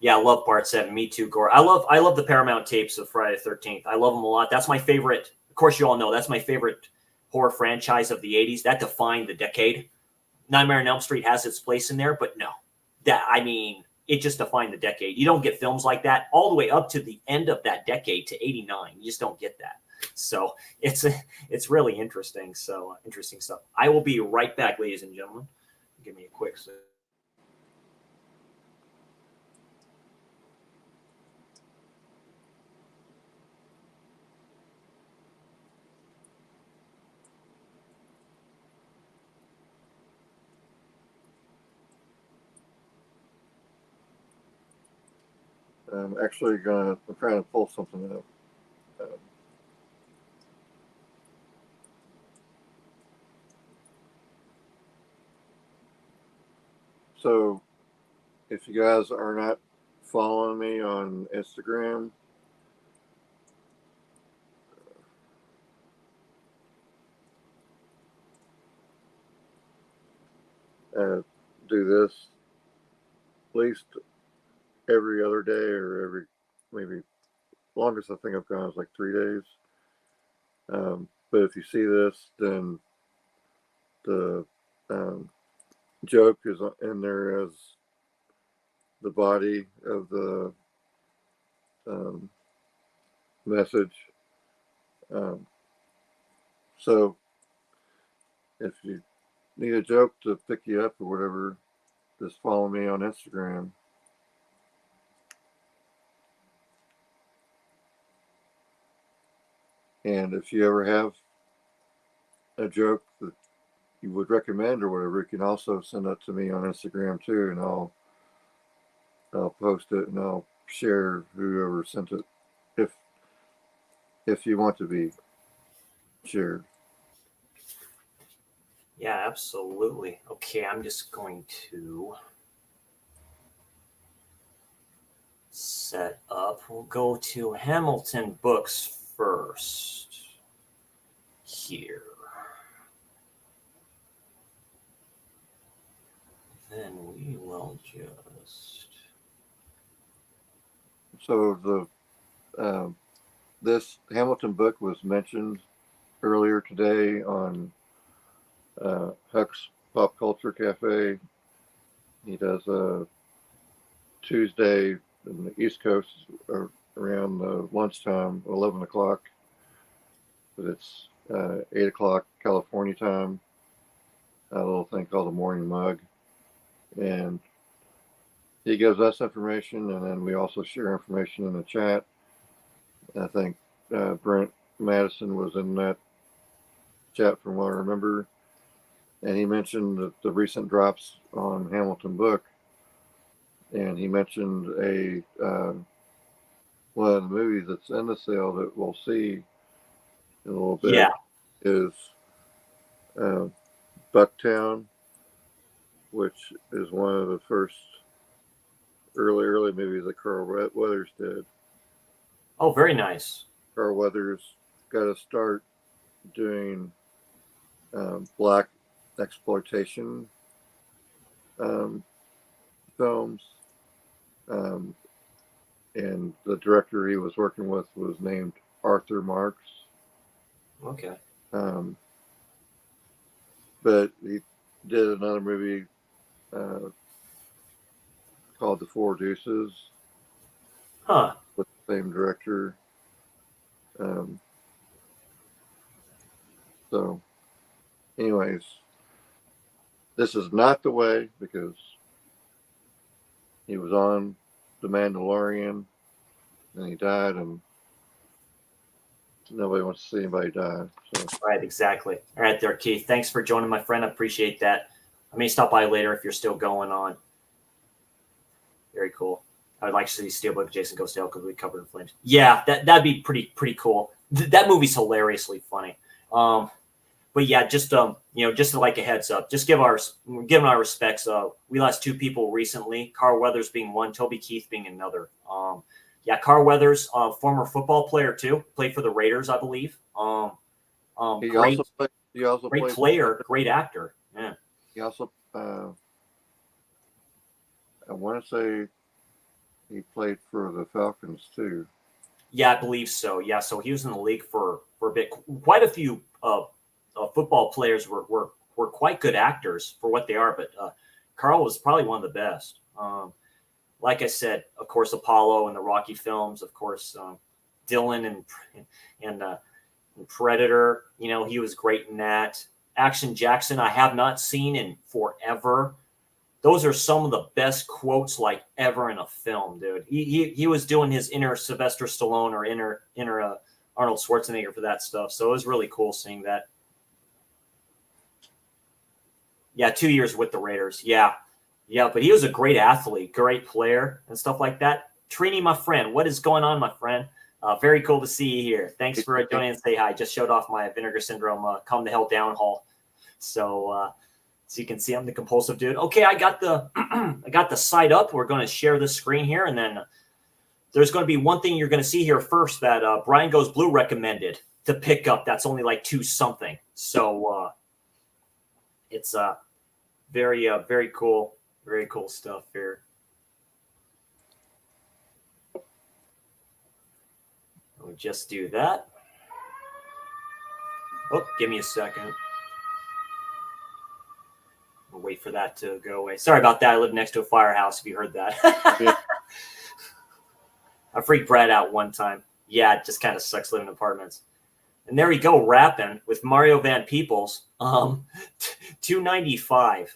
Yeah, I love part 7. Me too, Gore. I love the Paramount tapes of Friday the 13th. I love them a lot. That's my favorite. Of course, you all know that's my favorite horror franchise of the 80s. That defined the decade. Nightmare on Elm Street has its place in there, but no. It just defined the decade. You don't get films like that all the way up to the end of that decade to 89. You just don't get that. So it's really interesting. So interesting stuff. I will be right back, ladies and gentlemen. Give me a quick second. I'm trying to pull something up. So if you guys are not following me on Instagram, do this at least every other day or every maybe longest I think I've gone is like 3 days. But if you see this, then the joke is in there as the body of the message. So if you need a joke to pick you up or whatever, just follow me on Instagram. And if you ever have a joke that you would recommend or whatever, you can also send that to me on Instagram too, and I'll post it and I'll share whoever sent it if you want to be shared. Yeah, absolutely. Okay, I'm just going to set up. We'll go to Hamilton books first. Here. Then we will just. So this Hamilton book was mentioned earlier today on Huck's Pop Culture Cafe. He does a Tuesday in the East Coast around lunchtime, 11 o'clock. But it's 8 o'clock California time. A little thing called a morning mug. And he gives us information, and then we also share information in the chat. I think Brent Madison was in that chat from what I remember. And he mentioned the recent drops on Hamilton book. And he mentioned one of the movies that's in the sale that we'll see in a little bit is Bucktown, which is one of the first early movies that Carl Weathers did. Oh, very nice. Carl Weathers got to start doing black exploitation films. And the director he was working with was named Arthur Marks. Okay. But he did another movie called The Four Deuces. Huh. With the same director. So, anyways, this is not the way because he was on The Mandalorian and he died, and nobody wants to see anybody die. So. Right, exactly. All right, there, Keith. Thanks for joining, my friend. I appreciate that. I may stop by later if you're still going on. Very cool. I'd like to see Steelbook Jason Goes to Hell because we covered in flames. Yeah, that'd be pretty cool. That movie's hilariously funny. But yeah, just just like a heads up, just giving our respects. We lost 2 people recently. Carl Weathers being one, Toby Keith being another. Yeah, Carl Weathers, former football player too, played for the Raiders, I believe. Great player, great actor. Yeah. He also, I want to say, he played for the Falcons too. Yeah, I believe so. Yeah, so he was in the league for a bit. Quite a few football players were quite good actors for what they are, but Carl was probably one of the best. Like I said, of course, Apollo and the Rocky films, of course, Dylan and Predator. He was great in that. Action Jackson, I have not seen in forever. Those are some of the best quotes like ever in a film, dude. He was doing his inner Sylvester Stallone or inner Arnold Schwarzenegger for that stuff. So it was really cool seeing that. Yeah, 2 years with the Raiders. Yeah, but he was a great athlete, great player, and stuff like that. Trini, my friend, what is going on, my friend? Very cool to see you here. Thanks for joining and say hi. Just showed off my Vinegar Syndrome Calm the Hell Down haul. So, So you can see I'm the compulsive dude. Okay, I got the I got the site up. We're going to share the screen here, and then there's going to be one thing you're going to see here first that Brian Goes Blue recommended to pick up. That's only like $2 something. So it's very cool stuff here. We'll just do that. Oh, give me a second. We'll wait for that to go away. Sorry about that. I live next to a firehouse, if you heard that. Yeah. I freaked Brad out one time. Yeah, it just kind of sucks living in apartments. And there we go, rapping with Mario Van Peebles. $2.95.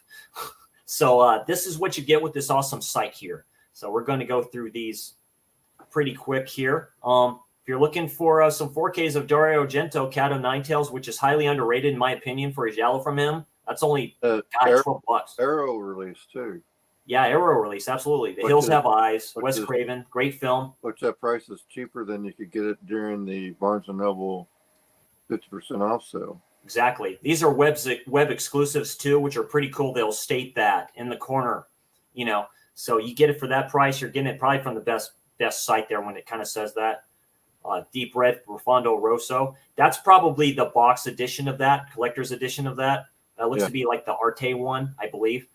So this is what you get with this awesome site here. So we're going to go through these pretty quick here. If you're looking for some 4Ks of Dario Argento, Cat o' Nine Tails, which is highly underrated in my opinion for a giallo from him, that's only $12. Arrow release too. Yeah, Arrow release, absolutely. The Hills Have Eyes, Wes Craven, great film. Which that price is cheaper than you could get it during the Barnes & Noble 50% off sale. Exactly. These are web exclusives too, which are pretty cool. They'll state that in the corner, you know. So you get it for that price. You're getting it probably from the best site there when it kind of says that. Deep Red, Profondo Rosso. That's probably the box edition of that, collector's edition of that. That looks to be like the Arte one, I believe.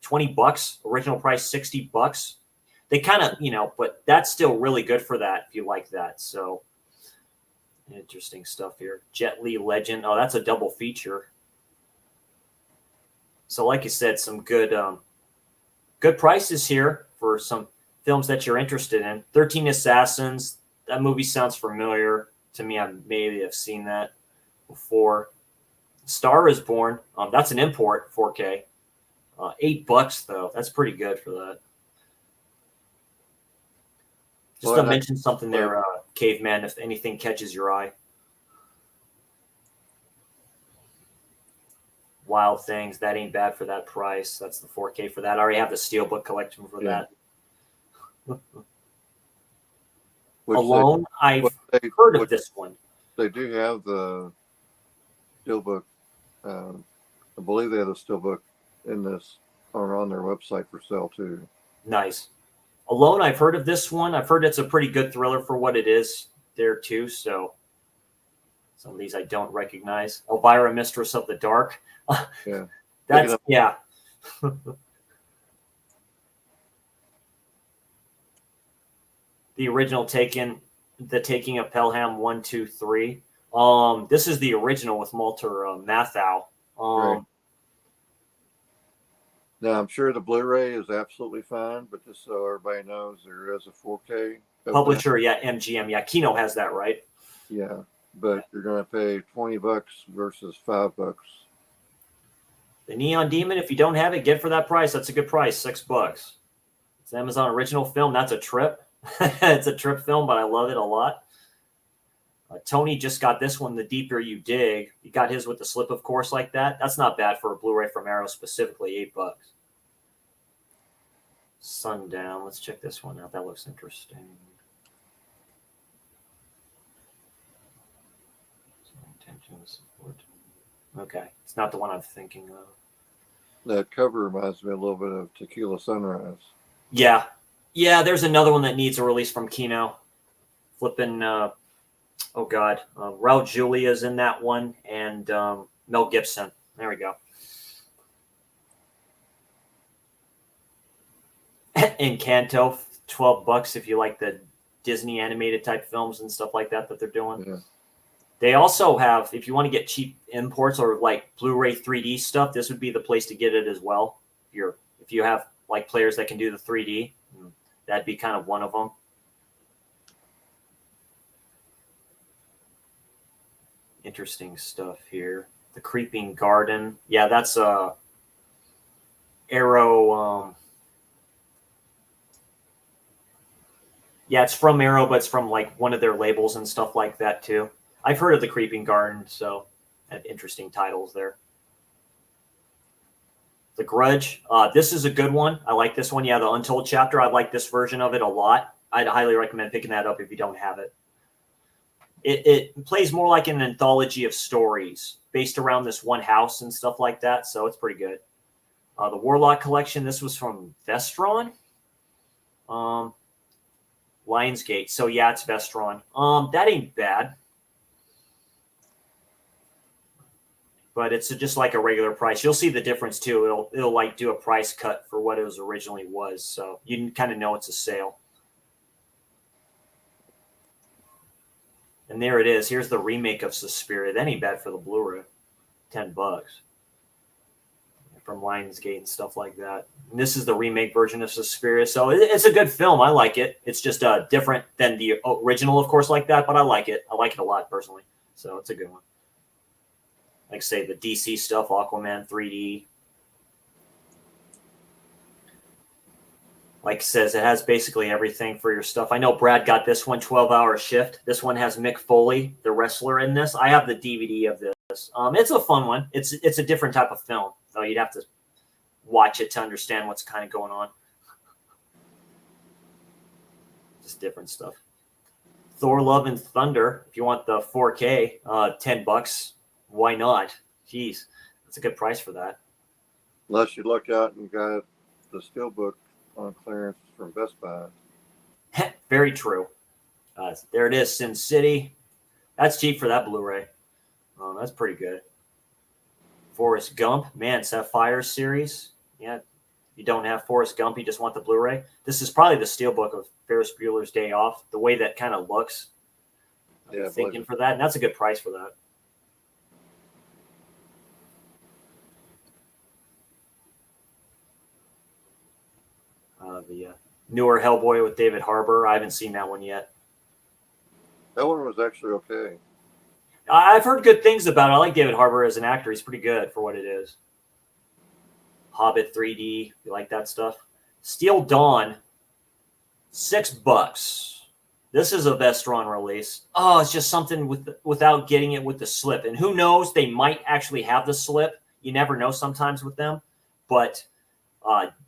$20, original price $60. They kind of, you know, but that's still really good for that if you like that. So interesting stuff here. Jet Li Legend. Oh, that's a double feature. So like you said, some good prices here for some films that you're interested in. 13 Assassins. That movie sounds familiar to me. I maybe have seen that before. Star is Born. That's an import 4K. $8 though. That's pretty good for that. Just to mention something there, Caveman, if anything catches your eye. Wild Things. That ain't bad for that price. That's the 4K for that. I already have the Steelbook collection for that. Alone, I've heard of this one. They do have the Steelbook. I believe they have the Steelbook in this or on their website for sale too. Nice. Alone, I've heard of this one. I've heard it's a pretty good thriller for what it is there too. So some of these I don't recognize. Elvira, Mistress of the Dark. Yeah. That's yeah. The original The Taking of Pelham 1, 2, 3. This is the original with Walter Matthau. Right. Now I'm sure the Blu-ray is absolutely fine, but just so everybody knows, there is a 4K. Publisher, MGM. Yeah, Kino has that, right? Yeah, but you're going to pay $20 versus $5. The Neon Demon, if you don't have it, get for that price. That's a good price, $6. It's an Amazon original film. That's a trip. It's a trip film, but I love it a lot. Tony just got this one, The Deeper You Dig. He got his with the slip, of course, like that. That's not bad for a Blu-ray from Arrow specifically, $8. Sundown. Let's check this one out. That looks interesting. Okay. It's not the one I'm thinking of. That cover reminds me a little bit of Tequila Sunrise. Yeah. Yeah, there's another one that needs a release from Kino. Flipping, Raul Julia's in that one, and Mel Gibson. There we go. Encanto, $12 if you like the Disney animated type films and stuff like that they're doing. Yeah. They also have, if you want to get cheap imports or like Blu-ray 3D stuff, this would be the place to get it as well. If you have like players that can do the 3D, that'd be kind of one of them. Interesting stuff here. The Creeping Garden. Yeah, that's Arrow. Yeah, it's from Arrow, but it's from like one of their labels and stuff like that too. I've heard of The Creeping Garden, so interesting titles there. The Grudge. This is a good one. I like this one. Yeah, the Untold Chapter. I like this version of it a lot. I'd highly recommend picking that up if you don't have it. It plays more like an anthology of stories based around this one house and stuff like that, so it's pretty good. The Warlock Collection, this was from Vestron. Lionsgate. So yeah, it's Vestron. That ain't bad. But it's just like a regular price. You'll see the difference too. It'll like do a price cut for what it was originally was. So you kind of know it's a sale. And there it is. Here's the remake of Suspiria. That ain't bad for the Blu-ray. $10 from Lionsgate and stuff like that. And this is the remake version of Suspiria. So it's a good film. I like it. It's just different than the original, of course, like that. But I like it. I like it a lot personally. So it's a good one. Like say the DC stuff, Aquaman 3D. Like it says, it has basically everything for your stuff. I know Brad got this one, 12-hour shift. This one has Mick Foley, the wrestler, in this. I have the DVD of this. It's a fun one. It's a different type of film, though. You'd have to watch it to understand what's kind of going on. Just different stuff. Thor: Love and Thunder. If you want the 4K, $10. Why not? Jeez, that's a good price for that. Unless you luck out and got the steelbook on clearance from Best Buy. Very true. There it is, Sin City. That's cheap for that Blu-ray. That's pretty good. Forrest Gump. Man, Sapphire series. Yeah, you don't have Forrest Gump. You just want the Blu-ray. This is probably the steelbook of Ferris Bueller's Day Off. The way that kind of looks. Yeah, thinking for that. And that's a good price for that. The newer Hellboy with David Harbour. I haven't seen that one yet. That one was actually okay. I've heard good things about it. I like David Harbour as an actor. He's pretty good for what it is. Hobbit 3D. You like that stuff? Steel Dawn. $6. This is a Vestron release. Oh, it's just something without getting it with the slip. And who knows? They might actually have the slip. You never know sometimes with them. But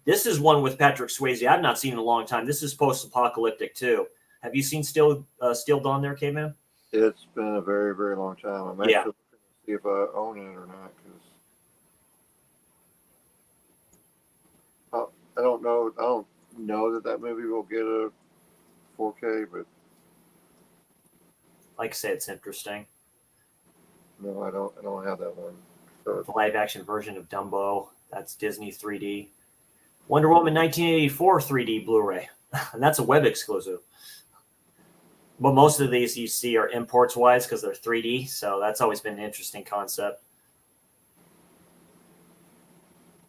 this is one with Patrick Swayze I've not seen in a long time. This is post-apocalyptic too. Have you seen Steel Dawn there, Caveman? It's been a very, very long time. I'm actually looking to see if I own it or not. Because I don't know. I don't know that movie will get a 4K, but like I say, it's interesting. No, I don't have that one. So the live-action version of Dumbo. That's Disney 3D. Wonder Woman 1984 3D Blu-ray. And that's a web exclusive. But most of these you see are imports-wise because they're 3D. So that's always been an interesting concept.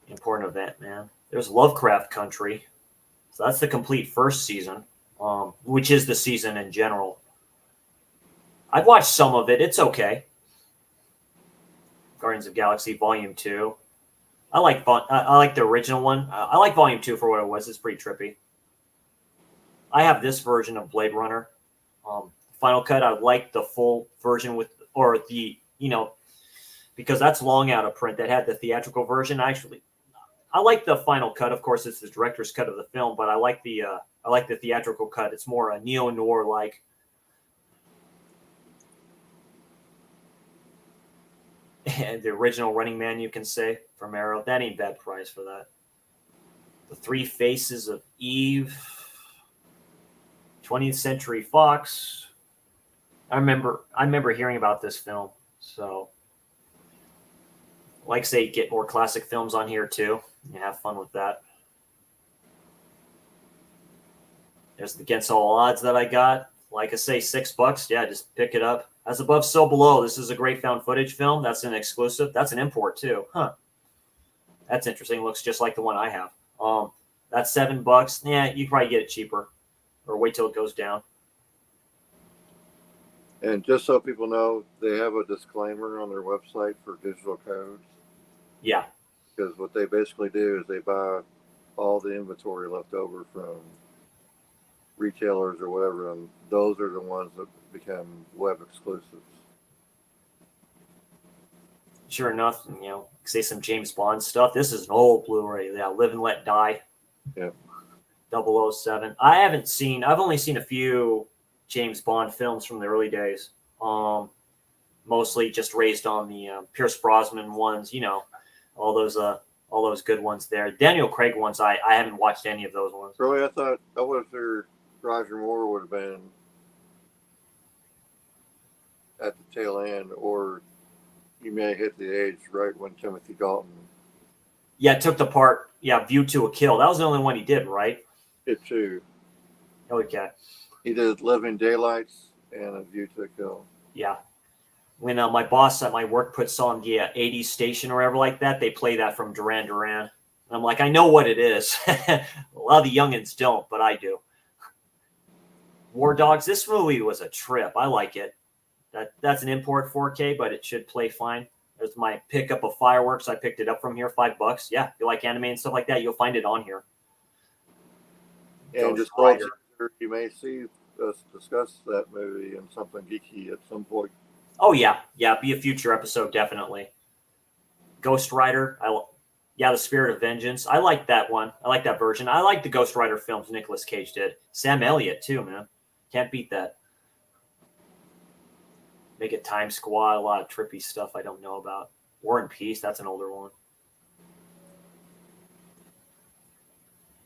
Important event, man. There's Lovecraft Country. So that's the complete first season, which is the season in general. I've watched some of it. It's okay. Guardians of the Galaxy Volume 2. I like the original one. I like Volume 2 for what it was. It's pretty trippy. I have this version of Blade Runner. Final Cut, I like the full version because that's long out of print. That had the theatrical version. I like the Final Cut. Of course, it's the director's cut of the film, but I like the theatrical cut. It's more a neo-noir like. And the original Running Man, you can say, from Arrow. That ain't bad price for that. The Three Faces of Eve. 20th Century Fox. I remember hearing about this film. So, like say, get more classic films on here too. You have fun with that. There's the Against All Odds that I got. Like I say, $6. Yeah, just pick it up. As Above, So Below. This is a great found footage film. That's an exclusive. That's an import too. Huh. That's interesting. Looks just like the one I have. That's $7. Yeah, you probably get it cheaper. Or wait till it goes down. And just so people know, they have a disclaimer on their website for digital codes. Yeah. Because what they basically do is they buy all the inventory left over from retailers or whatever, and those are the ones that become web exclusives. Sure enough, say some James Bond stuff. This is an old Blu-ray. Yeah, Live and Let Die. Yeah. 007. I've only seen a few James Bond films from the early days. Mostly just raised on the Pierce Brosnan ones, all those all those good ones there. Daniel Craig ones, I haven't watched any of those ones. Really, I would have figured Roger Moore would have been at the tail end, or you may hit the age right when Timothy Dalton. Yeah, took the part. Yeah, View to a Kill. That was the only one he did, right? It too. Okay. He did Living Daylights and A View to a Kill. Yeah. When my boss at my work puts on the 80s station or whatever like that, they play that from Duran Duran. And I'm like, I know what it is. A lot of the youngins don't, but I do. War Dogs. This movie was a trip. I like it. That's an import 4K, but it should play fine. There's my pickup of Fireworks. I picked it up from here, $5. Yeah, if you like anime and stuff like that, you'll find it on here. And Ghost just roll Rider. you may see us discuss that movie in something geeky at some point. Oh yeah, be a future episode definitely. Ghost Rider. The Spirit of Vengeance. I like that one. I like that version. I like the Ghost Rider films Nicolas Cage did. Sam Elliott too, man. Can't beat that. Make it Time Squad. A lot of trippy stuff I don't know about. War and Peace. That's an older one.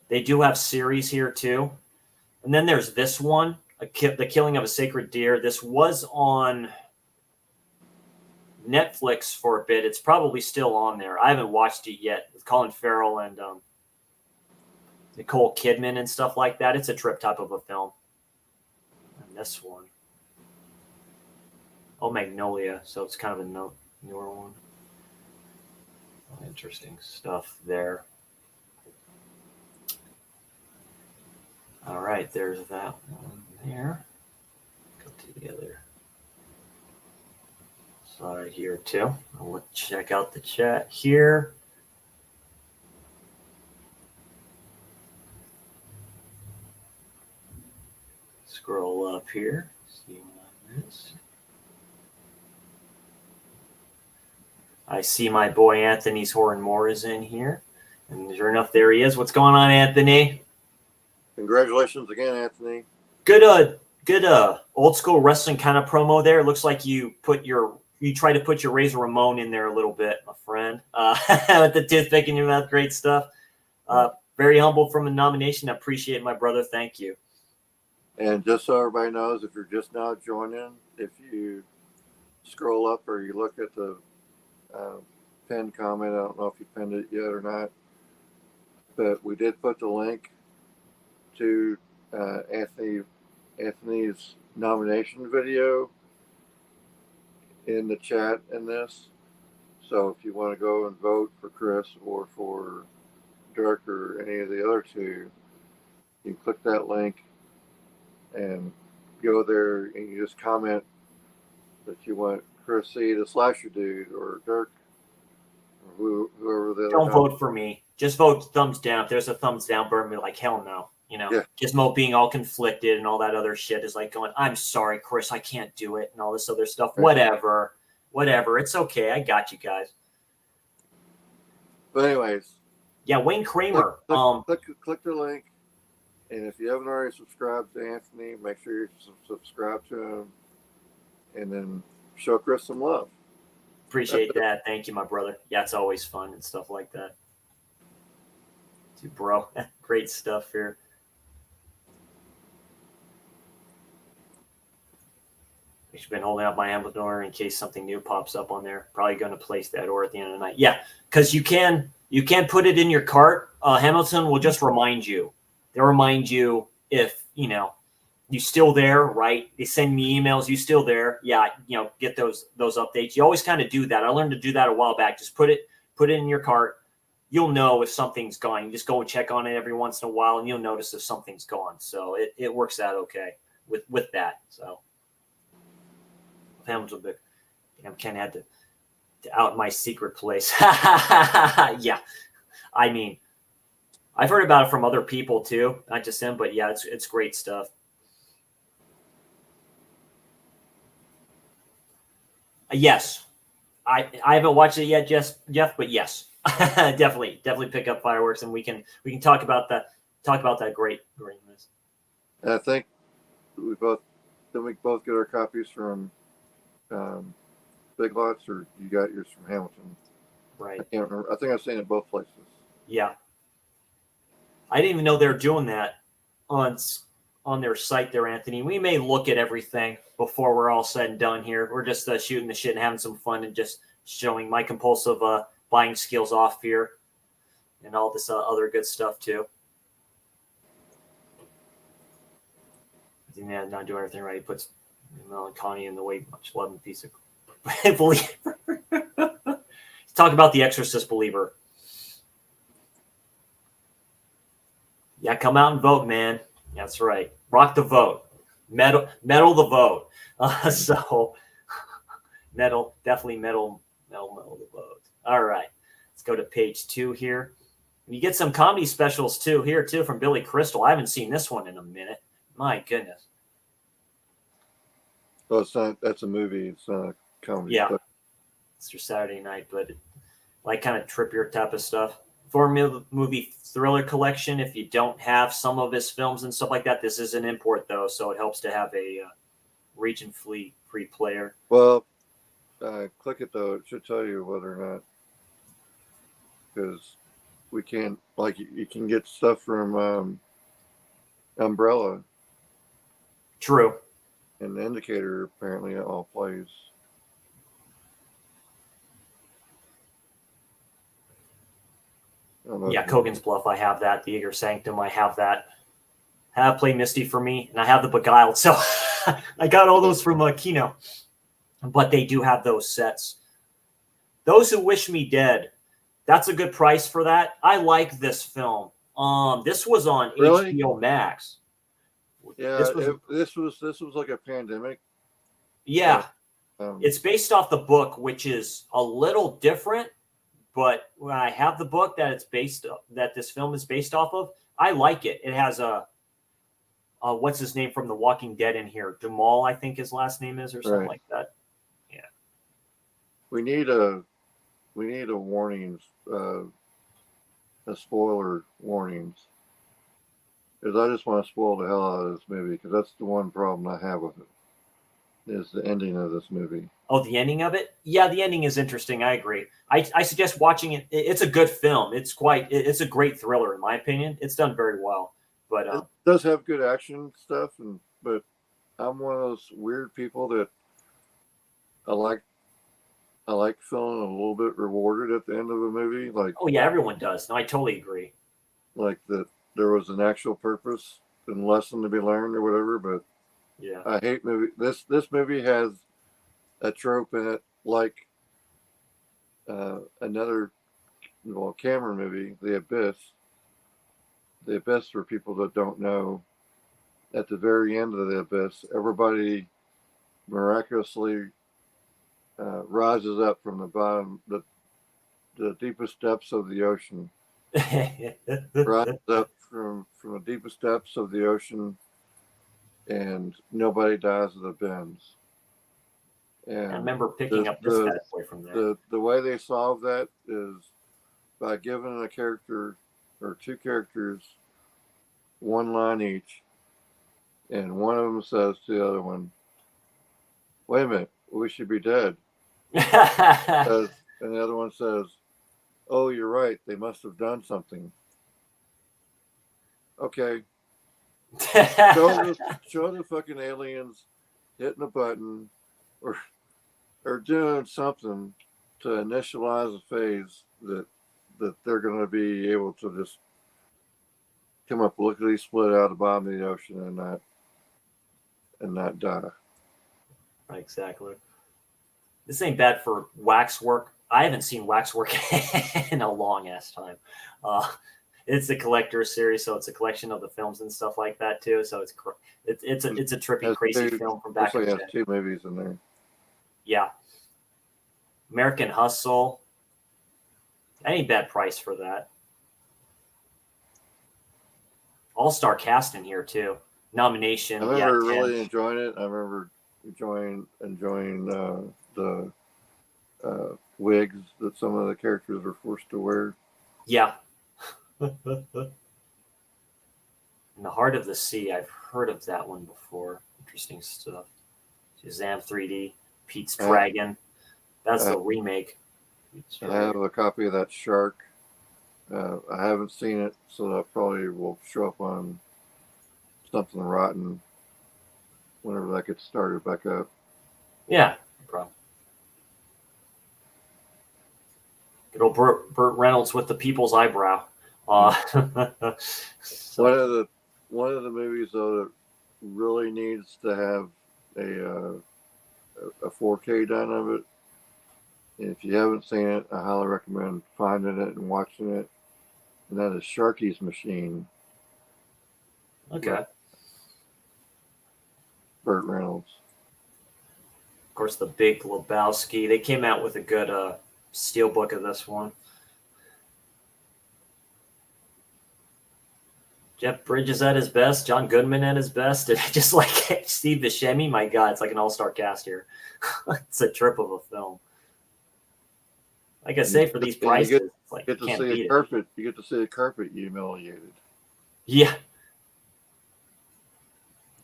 They do have series here too. And then there's this one, The Killing of a Sacred Deer. This was on Netflix for a bit. It's probably still on there. I haven't watched it yet. With Colin Farrell and Nicole Kidman and stuff like that. It's a trip type of a film. And this one. Oh, Magnolia. So it's kind of a newer one. Interesting stuff there. All right, there's that one there. Go to the other side here too. I'll check out the chat here. Scroll up here. See what I missed. I see my boy Anthony's Horn Moore is in here. And sure enough, there he is. What's going on, Anthony? Congratulations again, Anthony. Good old school wrestling kind of promo there. It looks like you try to put your Razor Ramon in there a little bit, my friend. With the toothpick in your mouth, great stuff. Very humble from a nomination. I appreciate it, my brother. Thank you. And just so everybody knows, if you're just now joining, if you scroll up or you look at the pinned comment, I don't know if you pinned it yet or not, but we did put the link to Anthony's nomination video in the chat in this. So if you want to go and vote for Chris or for Dirk or any of the other two, you can click that link and go there and you just comment that you want Chris C, the Slasher Dude, or Dirk, or whoever the other. Don't vote for me. Just vote thumbs down. If there's a thumbs down, burn me like hell no. Gizmo being all conflicted and all that other shit is like going, I'm sorry, Chris, I can't do it, and all this other stuff. Right. Whatever. It's okay. I got you guys. But anyways. Yeah, Wayne Kramer. Click the link. And if you haven't already subscribed to Anthony, make sure you subscribe to him. And then show Chris some love. Appreciate that. Thank you, my brother. Yeah, it's always fun and stuff like that. Dude, bro, great stuff here. I've been holding up my Amazon in case something new pops up on there. Probably going to place that or at the end of the night. Yeah, because you can put it in your cart. Hamilton will just remind you. They'll remind you if, you still there, right? They send me emails. You still there? Yeah, get those updates. You always kind of do that. I learned to do that a while back. Just put it in your cart. You'll know if something's gone. You just go and check on it every once in a while, and you'll notice if something's gone. So it works out okay with that. So Hamilton, but Ken had to out my secret place. Yeah, I mean, I've heard about it from other people too, not just him. But yeah, it's great stuff. Yes, I haven't watched it yet, Jeff, but yes, definitely pick up Fireworks, and we can talk about that greatness. And I think we both get our copies from Big Lots, or you got yours from Hamilton? Right. I can't remember. I think I've seen it both places. Yeah. I didn't even know they were doing that on their site there, Anthony. We may look at everything before we're all said and done here. We're just shooting the shit and having some fun and just showing my compulsive buying skills off here and all this other good stuff too. Yeah, not doing everything right. He puts melancholy in the way much love and piece of believer. Talk about the Exorcist believer. Yeah, come out and vote, man. That's right. Rock the vote. Metal the vote. So definitely metal the vote. All right. Let's go to page 2 here. You get some comedy specials too from Billy Crystal. I haven't seen this one in a minute. My goodness. Well, it's not. That's a movie. It's not a comedy. Yeah. It's your Saturday night, but like kind of trippier type of stuff. For a movie thriller collection, if you don't have some of his films and stuff like that, this is an import though, so it helps to have a region-free player. Well, click it though. It should tell you whether or not, because we can't, like, you can get stuff from Umbrella. True. And the indicator apparently it all plays. Yeah, Kogan's Bluff, I have that. The Eager Sanctum, I have that. Have Play Misty for me, and I have the Beguiled. So I got all those from Kino. But they do have those sets. Those Who Wish Me Dead, that's a good price for that. I like this film. This was on HBO Max. Yeah, this was like a pandemic. Yeah. It's based off the book, which is a little different. But when I have the book that this film is based off of, I like it. It has what's his name from The Walking Dead in here? Jamal, I think his last name is, or something like that. Yeah. We need a warnings, a spoiler warnings. Because I just want to spoil the hell out of this movie, because that's the one problem I have with it, is the ending of this movie. Oh, the ending of it? Yeah, the ending is interesting. I agree. I suggest watching it. It's a good film. It's a great thriller, in my opinion. It's done very well. But it does have good action stuff, but I'm one of those weird people that I like feeling a little bit rewarded at the end of a movie. Like, oh yeah, everyone does. No, I totally agree. Like that there was an actual purpose and lesson to be learned or whatever. But yeah, I hate movie. This movie has a trope in it, like another Cameron movie, The Abyss. The Abyss, for people that don't know, at the very end of The Abyss, everybody miraculously rises up from the bottom, the deepest depths of the ocean. Rises up from the deepest depths of the ocean, and nobody dies of the bends. And I remember picking up this bad boy from there. The way they solve that is by giving a character or two characters one line each, and one of them says to the other one, "Wait a minute, we should be dead." And the other one says, "Oh, you're right, they must have done something." Okay. show the fucking aliens hitting a button or doing something to initialize a phase that they're going to be able to just come up lickety split out of the bottom of the ocean and not die. Exactly. This ain't bad for Waxwork. I haven't seen Waxwork in a long ass time. It's a collector's series, so it's a collection of the films and stuff like that too. So it's a trippy, crazy film from back in the day. It has 2 movies in there. Yeah. American Hustle. Any bad price for that. All-star cast in here too. Nomination. I remember really enjoying it. I remember enjoying the wigs that some of the characters were forced to wear. Yeah. In the Heart of the Sea. I've heard of that one before. Interesting stuff. Shazam 3D. Pete's Dragon. That's the remake. I have a copy of that shark. I haven't seen it, so that probably will show up on Something Rotten whenever that gets started back up. Yeah, no problem. Good old Burt Reynolds with the people's eyebrow. So. One of the movies though that really needs to have a 4K done of it. If you haven't seen it, I highly recommend finding it and watching it. And that is Sharky's Machine. Okay. Burt Reynolds. Of course, the Big Lebowski. They came out with a good steelbook of this one. Jeff Bridges at his best, John Goodman at his best, and just like Steve Buscemi. My God, it's like an all-star cast here. It's a trip of a film. Like I say, for these prices, it's like you can't beat it. You get to see a carpet humiliated. Yeah.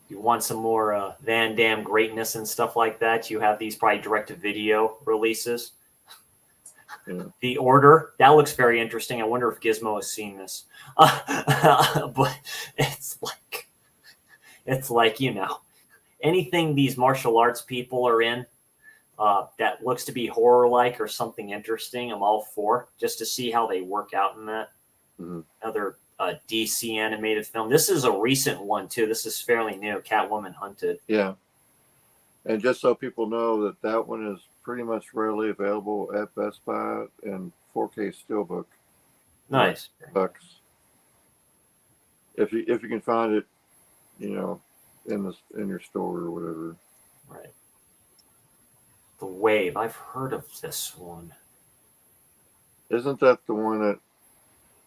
You want some more Van Damme greatness and stuff like that, you have these probably direct-to-video releases. Yeah. The Order, that looks very interesting. I wonder if Gizmo has seen this. But it's like, anything these martial arts people are in that looks to be horror-like or something interesting, I'm all for, just to see how they work out in that. Mm-hmm. Other DC animated film. This is a recent one, too. This is fairly new, Catwoman Hunted. Yeah. And just so people know that one is pretty much readily available at Best Buy in 4K Steelbook. Nice. Bucks. If you can find it, in your store or whatever. Right. The Wave. I've heard of this one. Isn't that the one that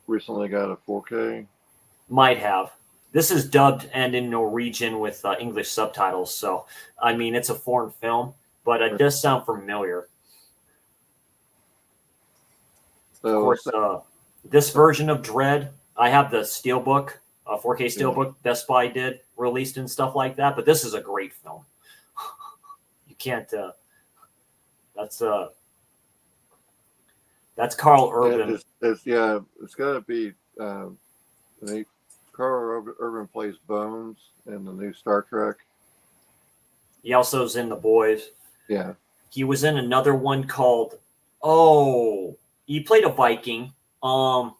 recently got a 4K? Might have. This is dubbed and in Norwegian with English subtitles. So, I mean, it's a foreign film, but it does sound familiar. So, of course, this version of Dread, I have the Steelbook, 4K Steelbook Best Buy did, released and stuff like that. But this is a great film. You can't. That's Carl Urban. It's got to be. Carl Urban plays Bones in the new Star Trek. He also is in The Boys. Yeah. He was in another one called. He played a Viking. Oh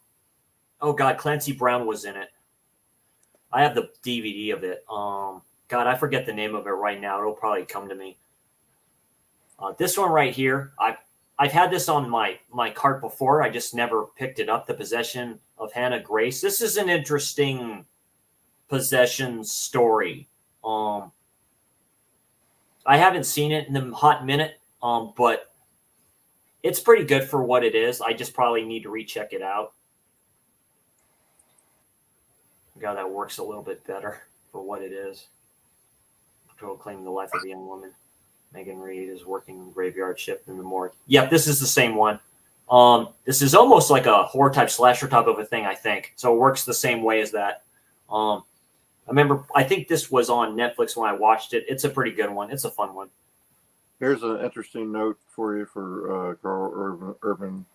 God, Clancy Brown was in it. I have the DVD of it. God, I forget the name of it right now. It'll probably come to me. This one right here, I've had this on my cart before. I just never picked it up. The Possession of Hannah Grace. This is an interesting possession story. I haven't seen it in a hot minute, but it's pretty good for what it is. I just probably need to recheck it out. God, that works a little bit better for what it is. To claim the life of a young woman. Megan Reed is working graveyard shift in the morgue. Yep, this is the same one. This is almost like a horror type slasher type of a thing, I think. So it works the same way as that. I think this was on Netflix when I watched it. It's a pretty good one. It's a fun one. Here's an interesting note for you for Carl Urban.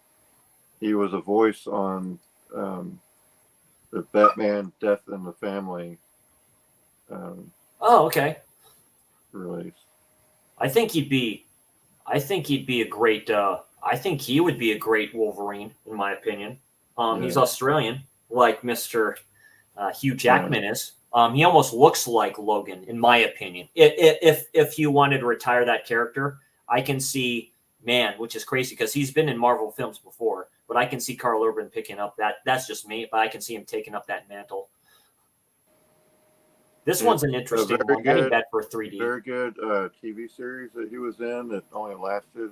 He was a voice on the Batman Death in the Family. Okay. Release. I think he'd be a great. I think he would be a great Wolverine, in my opinion. He's Australian, like Mr. Hugh Jackman is. He almost looks like Logan, in my opinion. If you wanted to retire that character, I can see which is crazy because he's been in Marvel films before, but I can see Carl Urban picking up that. That's just me, but I can see him taking up that mantle. This one's an interesting one. I need that for 3D. Very good TV series that he was in that only lasted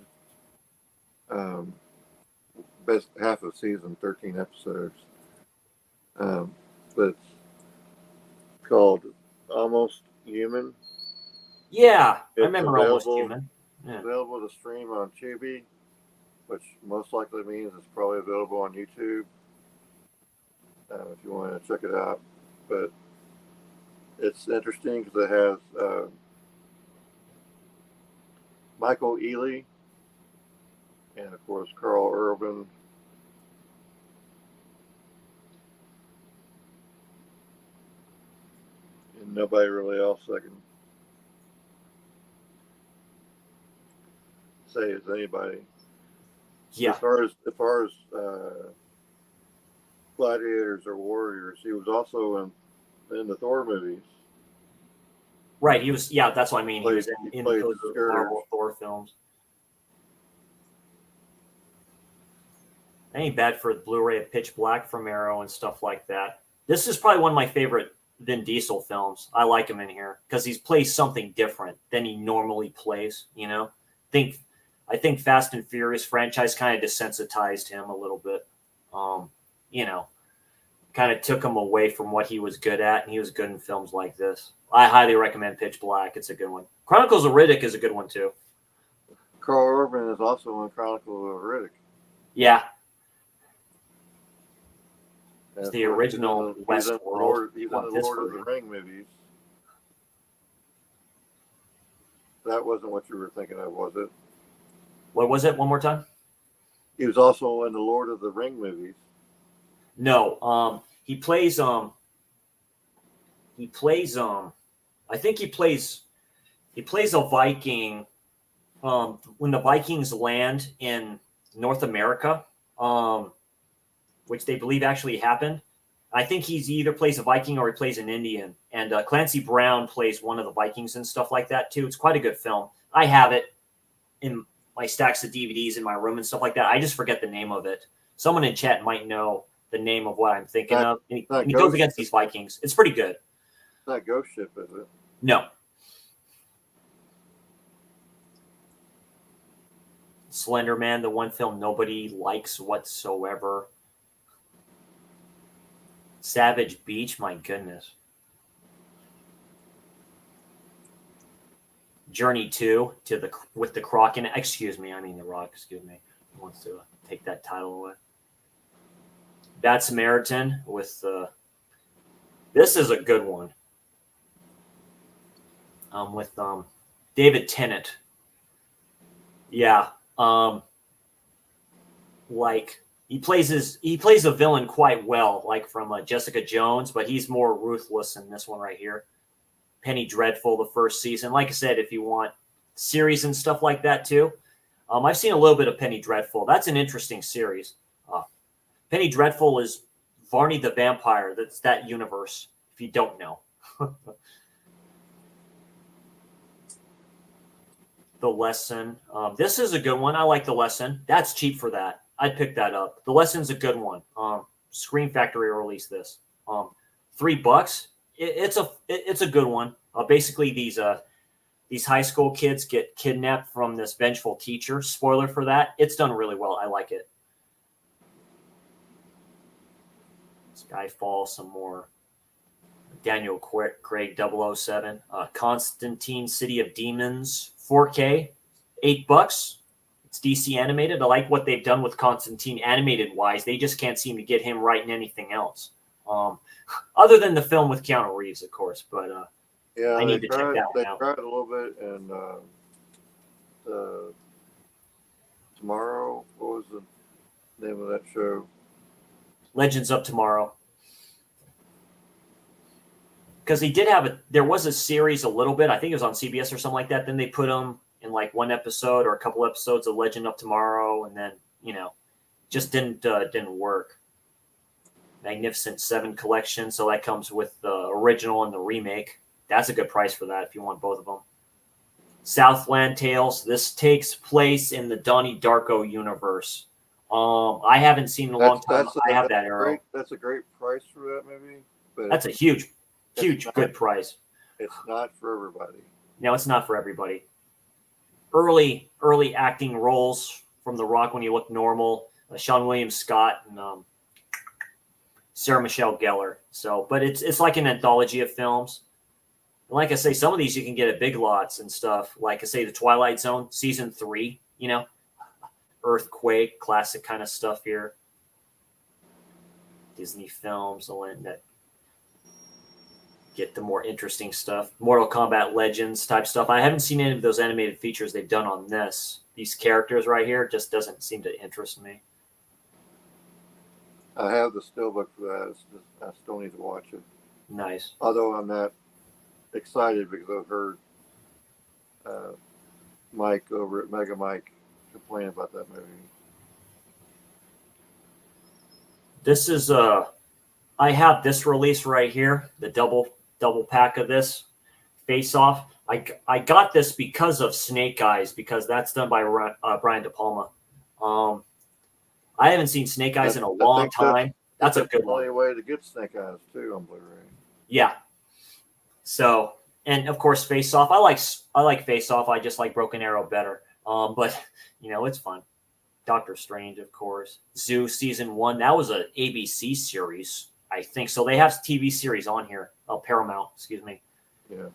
best half of season, 13 episodes. But it's called Almost Human. Yeah, I remember Almost Human. Yeah. Available to stream on Tubi, which most likely means it's probably available on YouTube if you want to check it out. But it's interesting because it has Michael Ealy and of course Carl Urban. And nobody really else I can say is anybody. Yeah. As far as gladiators or warriors, he was also in the Thor movies. Right. He was. Yeah, that's what I mean. He was He in played those Scourge. Marvel Thor films. Ain't bad for the Blu-ray of Pitch Black from Arrow and stuff like that. This is probably one of my favorite Vin Diesel films. I like him in here because he plays something different than he normally plays. You know, I think Fast and Furious franchise kind of desensitized him a little bit. You know, kind of took him away from what he was good at, and he was good in films like this. I highly recommend Pitch Black. It's a good one. Chronicles of Riddick is a good one too. Carl Urban is also in Chronicles of Riddick. Yeah. It's the original Westworld. He's in the Lord of the Ring movies. That wasn't what you were thinking of, was it? What was it? One more time. He was also in the Lord of the Ring movies. No, he plays I think he plays a Viking when the Vikings land in North America, which they believe actually happened. I think he either plays a Viking or he plays an Indian. And Clancy Brown plays one of the Vikings and stuff like that too. It's quite a good film. I have it in my stacks of DVDs in my room and stuff like that. I just forget the name of it. Someone in chat might know the name of what I'm thinking of. And he goes against these Vikings. It's pretty good. It's not Ghost Ship, is it? No. Slender Man, the one film nobody likes whatsoever. Savage Beach, my goodness. Journey 2 with the Croc in it. Excuse me, I mean the Rock. Excuse me. He wants to take that title away. Bad Samaritan with this is a good one. With David Tennant. Yeah. Like he plays a villain quite well, like from Jessica Jones, but he's more ruthless in this one right here. Penny Dreadful, the first season. Like I said, if you want series and stuff like that too, I've seen a little bit of Penny Dreadful. That's an interesting series. Penny Dreadful is Varney the Vampire. That's that universe, if you don't know. The Lesson. This is a good one. I like The Lesson. That's cheap for that. I'd pick that up. The Lesson's a good one. Scream Factory released this. $3. It's a good one. Basically, these high school kids get kidnapped from this vengeful teacher. Spoiler for that. It's done really well. I like it. Skyfall, some more. Daniel Craig 007. Constantine City of Demons 4K, $8. It's DC animated. I like what they've done with Constantine animated wise. They just can't seem to get him right in anything else. Other than the film with Keanu Reeves, of course. But yeah, I need to check that one out. They tried a little bit, and Tomorrow, what was the name of that show? Legends of Tomorrow. Because there was a series a little bit. I think it was on CBS or something like that. Then they put them in like one episode or a couple episodes of Legend of Tomorrow, and then just didn't work. Magnificent Seven collection, so that comes with the original and the remake. That's a good price for that if you want both of them. Southland Tales. This takes place in the Donnie Darko universe. I haven't seen in a long time. I have that Arrow. That's a great price for that movie. But that's a huge good price. It's not for everybody. No, it's not for everybody. Early acting roles from The Rock when you look normal. Sean William Scott and Sarah Michelle Gellar. So, but it's like an anthology of films. And like I say, some of these you can get at Big Lots and stuff. Like I say, The Twilight Zone season 3. Earthquake, classic kind of stuff here. Disney films, that get the more interesting stuff. Mortal Kombat Legends type stuff. I haven't seen any of those animated features they've done on this. these characters right here just doesn't seem to interest me. I have the steelbook for that. It's just, I still need to watch it. Nice. Although I'm not excited because I've heard Mike over at Mega Mike complain about that movie. This is I have this release right here, the double pack of this Face Off. I got this because of Snake Eyes, because that's done by Brian De Palma. I haven't seen Snake Eyes in a long time. That's a good one. Only way to get Snake Eyes too on Blu-ray. Yeah. So, and of course, Face Off. I like Face Off. I just like Broken Arrow better. But you know, it's fun. Doctor Strange, of course. Zoo season 1. That was an ABC series, I think. So they have TV series on here. Paramount, excuse me. Yeah.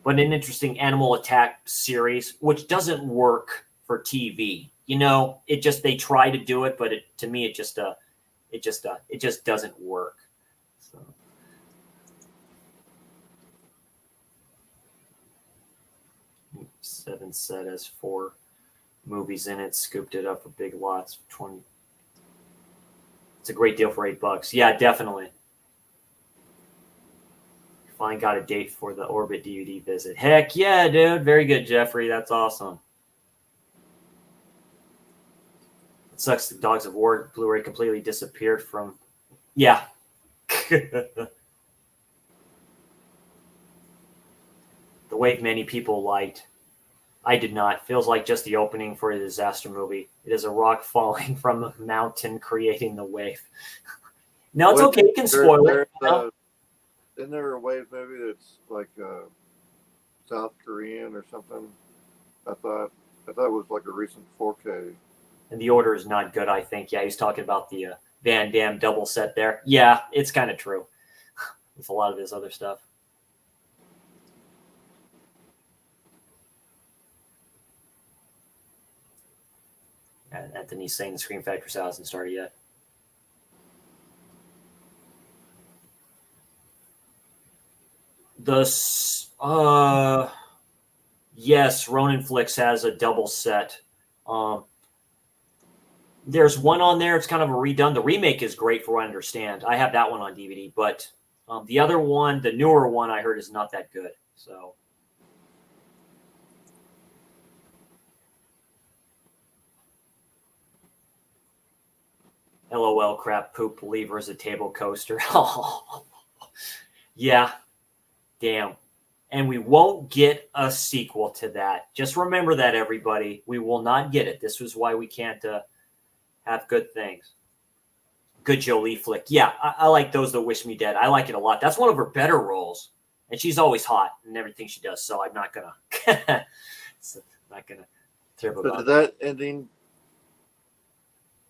But an interesting Animal Attack series, which doesn't work for TV. You know, it just, they try to do it, but to me, it just doesn't work. So. Seven set has 4 movies in it, scooped it up for big lots. 20. It's a great deal for $8. Yeah, definitely. Finally got a date for the Orbit DVD visit. Heck yeah, dude. Very good, Jeffrey. That's awesome. It sucks the Dogs of War Blu-ray completely disappeared from. Yeah. The wave many people liked. I did not. Feels like just the opening for a disaster movie. It is a rock falling from a mountain, creating the wave. No, it's okay. You can spoil it. Isn't there a wave movie that's like South Korean or something? I thought it was like a recent 4K. And the order is not good, I think. Yeah, he's talking about the Van Damme double set there. Yeah, it's kind of true with a lot of his other stuff. And Anthony's saying the Scream Factory sale hasn't started yet. Yes, Ronin Flicks has a double set. There's one on there. It's kind of a redone. The remake is great, for what I understand. I have that one on DVD, but the other one, the newer one, I heard is not that good. So. LOL, crap, poop, lever as a table coaster. Yeah, damn. And we won't get a sequel to that. Just remember that, everybody. We will not get it. This is why we can't have good things. Good Jolie flick. Yeah, I like Those That Wish Me Dead. I like it a lot. That's one of her better roles. And she's always hot in everything she does, so I'm not going to trip about that.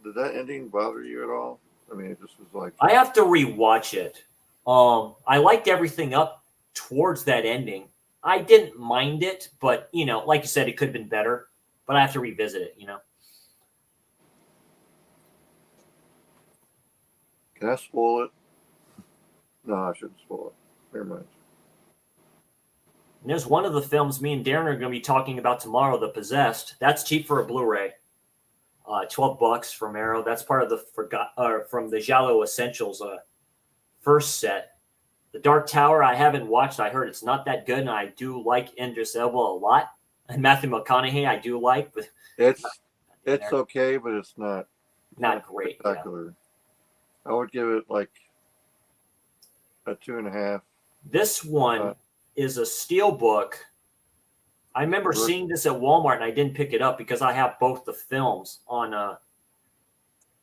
Did that ending bother you at all? I mean, it just was like... I have to rewatch it. I liked everything up towards that ending. I didn't mind it, but, you know, like you said, it could have been better. But I have to revisit it, you know? Can I spoil it? No, I shouldn't spoil it. Never mind. And there's one of the films me and Darren are going to be talking about tomorrow, The Possessed. That's cheap for a Blu-ray. $12 from Arrow. That's part of the from the Giallo Essentials first set. The Dark Tower I haven't watched. I heard it's not that good, and I do like Idris Elba a lot. And Matthew McConaughey I do like, but it's okay, but it's not great. Spectacular. Yeah. I would give it like a 2.5. This one is a steelbook. I remember seeing this at Walmart, and I didn't pick it up because I have both the films on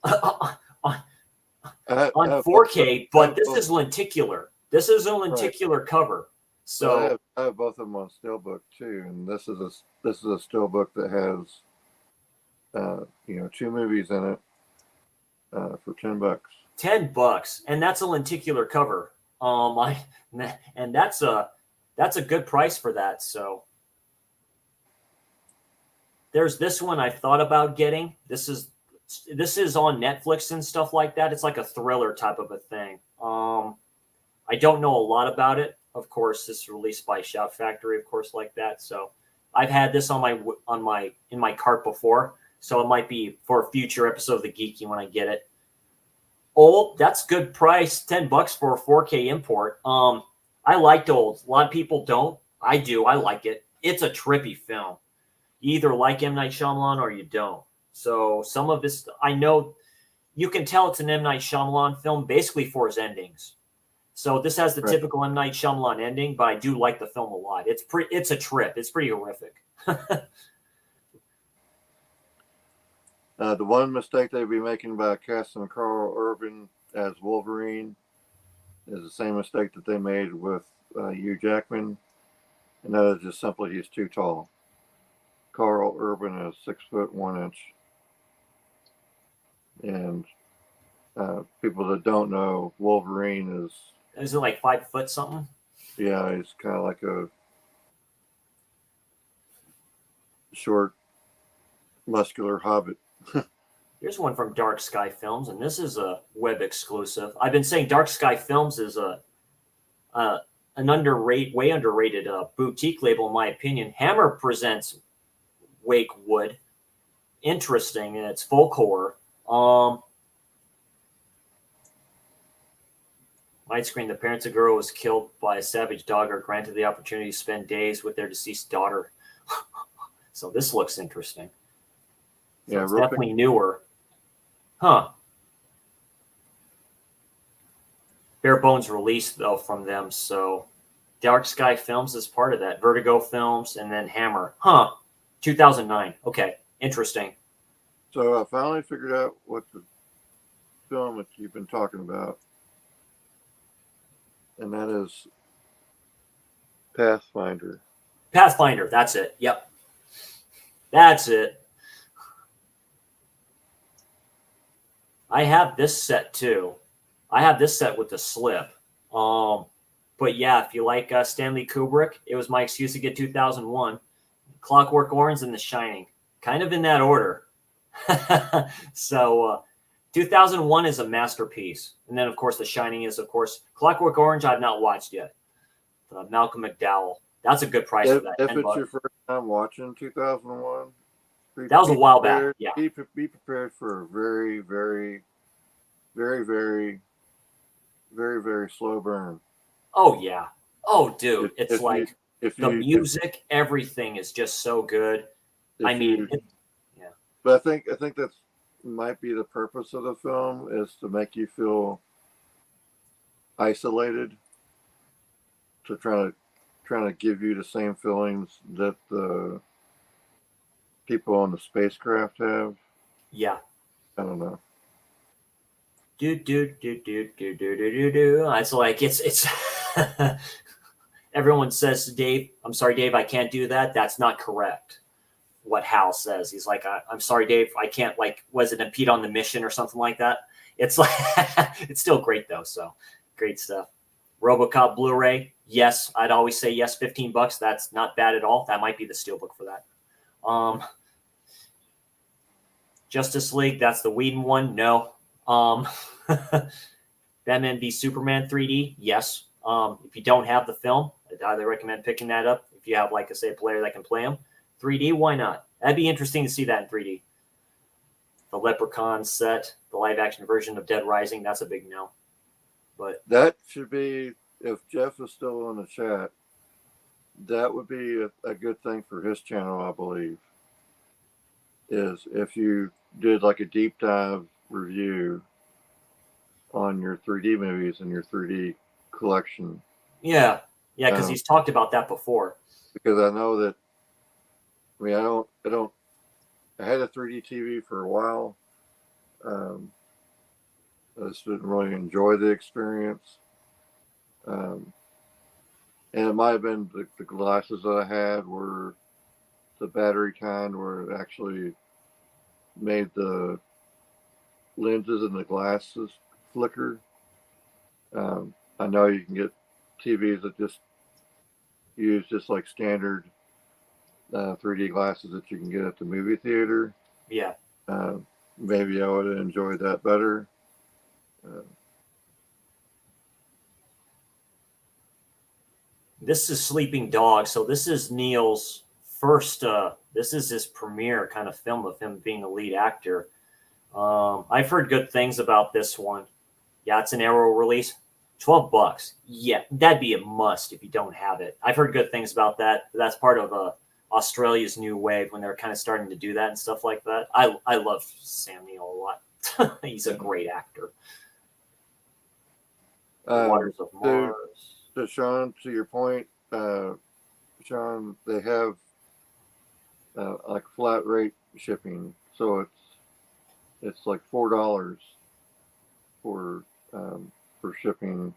4K. But this is lenticular. This is a lenticular cover. So I have both of them on steelbook too, and this is a steelbook that has 2 movies in it for $10. $10, and that's a lenticular cover. And that's a good price for that. So. There's this one I thought about getting. This is on Netflix and stuff like that. It's like a thriller type of a thing. I don't know a lot about it. Of course, this is released by Shout Factory, of course, like that. So I've had this on my in my cart before, so it might be for a future episode of the Geeky when I get it. Old, that's good price, $10 for a 4K import. I liked Old. A lot of people don't. I do. I like it. It's a trippy film. You either like M. Night Shyamalan or you don't. So some of this, I know you can tell it's an M. Night Shyamalan film basically for his endings. So this has the typical M. Night Shyamalan ending, but I do like the film a lot. It's a trip. It's pretty horrific. The one mistake they'd be making by casting Carl Urban as Wolverine is the same mistake that they made with Hugh Jackman, and that is just simply he's too tall. Carl Urban is 6'1", and people that don't know, Wolverine is it like 5 foot something? Yeah, he's kind of like a short, muscular hobbit. Here's one from Dark Sky Films, and this is a web exclusive. I've been saying Dark Sky Films is an way underrated boutique label, in my opinion. Hammer presents Wake Wood. Interesting, and it's folk horror. Widescreen, the parents of a girl was killed by a savage dog are granted the opportunity to spend days with their deceased daughter. So this looks interesting. So yeah, it's definitely newer. Huh. Bare Bones released, though, from them. So Dark Sky Films is part of that. Vertigo Films and then Hammer. Huh. 2009. Okay. Interesting. So I finally figured out what the film that you've been talking about. And that is Pathfinder. Pathfinder. That's it. Yep. That's it. I have this set too. I have this set with the slip. But yeah, if you like Stanley Kubrick, it was my excuse to get 2001. Clockwork Orange and The Shining. Kind of in that order. So 2001 is a masterpiece. And then, of course, The Shining is, of course, Clockwork Orange I've not watched yet. Malcolm McDowell. That's a good price for that. If it's your first time watching 2001, that was a while back. Yeah. Be prepared for a very, very, very, very, very, very slow burn. Oh, yeah. Oh, dude. It's like the music, everything is just so good. I mean, yeah. But I think that's might be the purpose of the film, is to make you feel isolated, to trying to give you the same feelings that the people on the spacecraft have. Yeah. I don't know. It's like it's everyone says, Dave, I'm sorry, Dave, I can't do that. That's not correct. What Hal says. He's like, I'm sorry, Dave, I can't, like, was it impede on the mission or something like that? It's like it's still great though. So great stuff. RoboCop Blu-ray. Yes, I'd always say yes, $15. That's not bad at all. That might be the steelbook for that. Justice League, that's the Whedon one. No. Batman v Superman 3D. Yes. If you don't have the film, I'd highly recommend picking that up. If you have, like I say, a player that can play them 3D, why not? That'd be interesting to see that in 3D. The Leprechaun set, the live action version of Dead Rising, that's a big no. But that should be, if Jeff is still in the chat, that would be a good thing for his channel, I believe, is if you did like a deep dive review on your 3D movies and your 3D collection. Yeah, because he's talked about that before. Because I know that, I mean, I had a 3D TV for a while. I just didn't really enjoy the experience. And it might have been the glasses that I had were the battery kind, where it actually made the lenses and the glasses flicker. I know you can get TVs that just use just like standard 3D glasses that you can get at the movie theater. Yeah. Maybe I would have enjoyed that better. This is Sleeping Dog. So this is Neil's first. This is his premiere kind of film of him being a lead actor. I've heard good things about this one. Yeah, it's an Arrow release. $12. Yeah, that'd be a must if you don't have it. I've heard good things about that. That's part of Australia's new wave when they're kind of starting to do that and stuff like that. I love Sam Neill a lot. He's a great actor. Waters of Mars. So Sean, to your point, Sean, they have like flat rate shipping, so it's like $4 for shipping.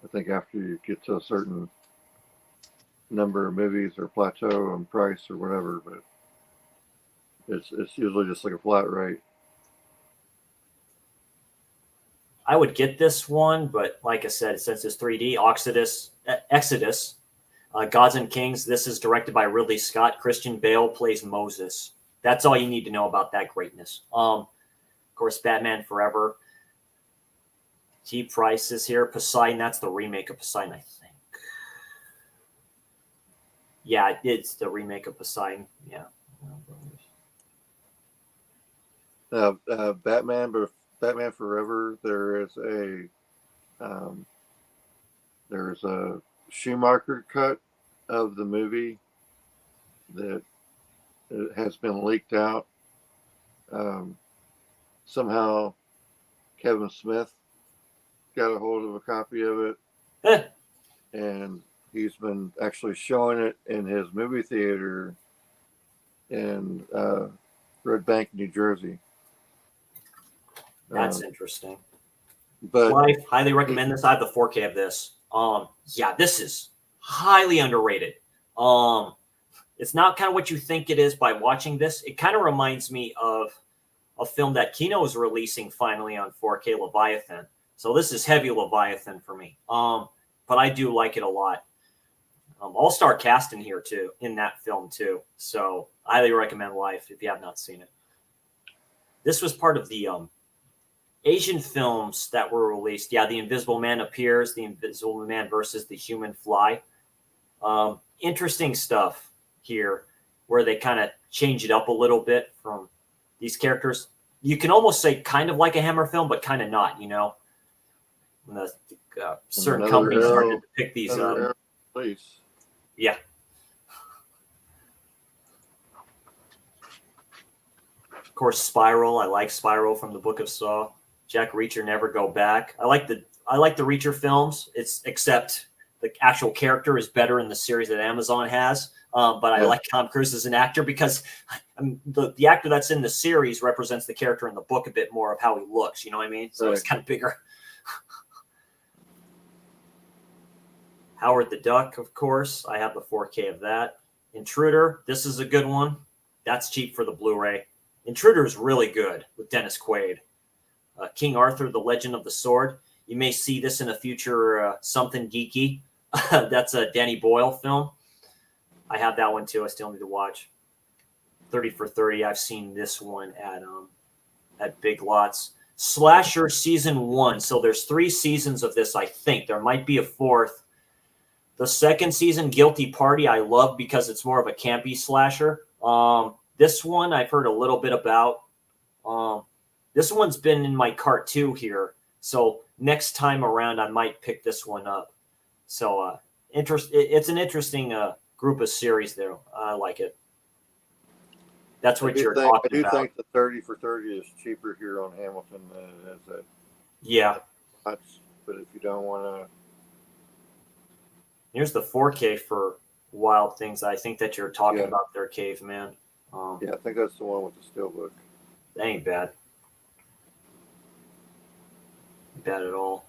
I think after you get to a certain number of movies or plateau and price or whatever, but it's usually just like a flat rate. I would get this one, but like I said, since it's 3D, Exodus, Gods and Kings. This is directed by Ridley Scott. Christian Bale plays Moses. That's all you need to know about that greatness. Of course, Batman Forever. Cheap prices here. Poseidon, that's the remake of Poseidon, I think. Yeah, it's the remake of Poseidon. Yeah. Batman Forever. There's a Schumacher cut of the movie that has been leaked out. Somehow, Kevin Smith got a hold of a copy of it, and he's been actually showing it in his movie theater in Red Bank, New Jersey. That's interesting. But Life, highly recommend this. I have the 4K of this. Yeah, this is highly underrated. It's not kind of what you think it is by watching this. It kind of reminds me of a film that Kino is releasing finally on 4K, Leviathan. So this is heavy Leviathan for me. But I do like it a lot. All-star cast in here too, in that film too. So I highly recommend Life if you have not seen it. This was part of the Asian films that were released. Yeah, The Invisible Man appears, The Invisible Man versus the Human Fly. Interesting stuff here where they kind of change it up a little bit from these characters. You can almost say kind of like a Hammer film, but kind of not, you know. When the certain companies started to pick these up. Yeah. Of course, Spiral. I like Spiral from the Book of Saw. Jack Reacher, Never Go Back. I like the Reacher films. Except the actual character is better in the series that Amazon has. But I like Tom Cruise as an actor because the actor that's in the series represents the character in the book a bit more of how he looks. You know what I mean? So it's kind of bigger. Howard the Duck, of course. I have the 4K of that. Intruder. This is a good one. That's cheap for the Blu-ray. Intruder is really good with Dennis Quaid. King Arthur, The Legend of the Sword. You may see this in a future Something Geeky. That's a Danny Boyle film. I have that one too. I still need to watch. 30 for 30. I've seen this one at Big Lots. Slasher Season 1. So there's 3 seasons of this, I think. There might be a 4th. The second season, Guilty Party, I love because it's more of a campy slasher. This one I've heard a little bit about. This one's been in my cart too here. So next time around, I might pick this one up. So it's an interesting group of series there. I like it. That's what you're talking about. I do think the 30 for 30 is cheaper here on Hamilton than it is at. Yeah. But if you don't want to. Here's the 4K for Wild Things. I think that you're talking about there, Caveman. Yeah, I think that's the one with the steelbook. That ain't bad. Bad at all.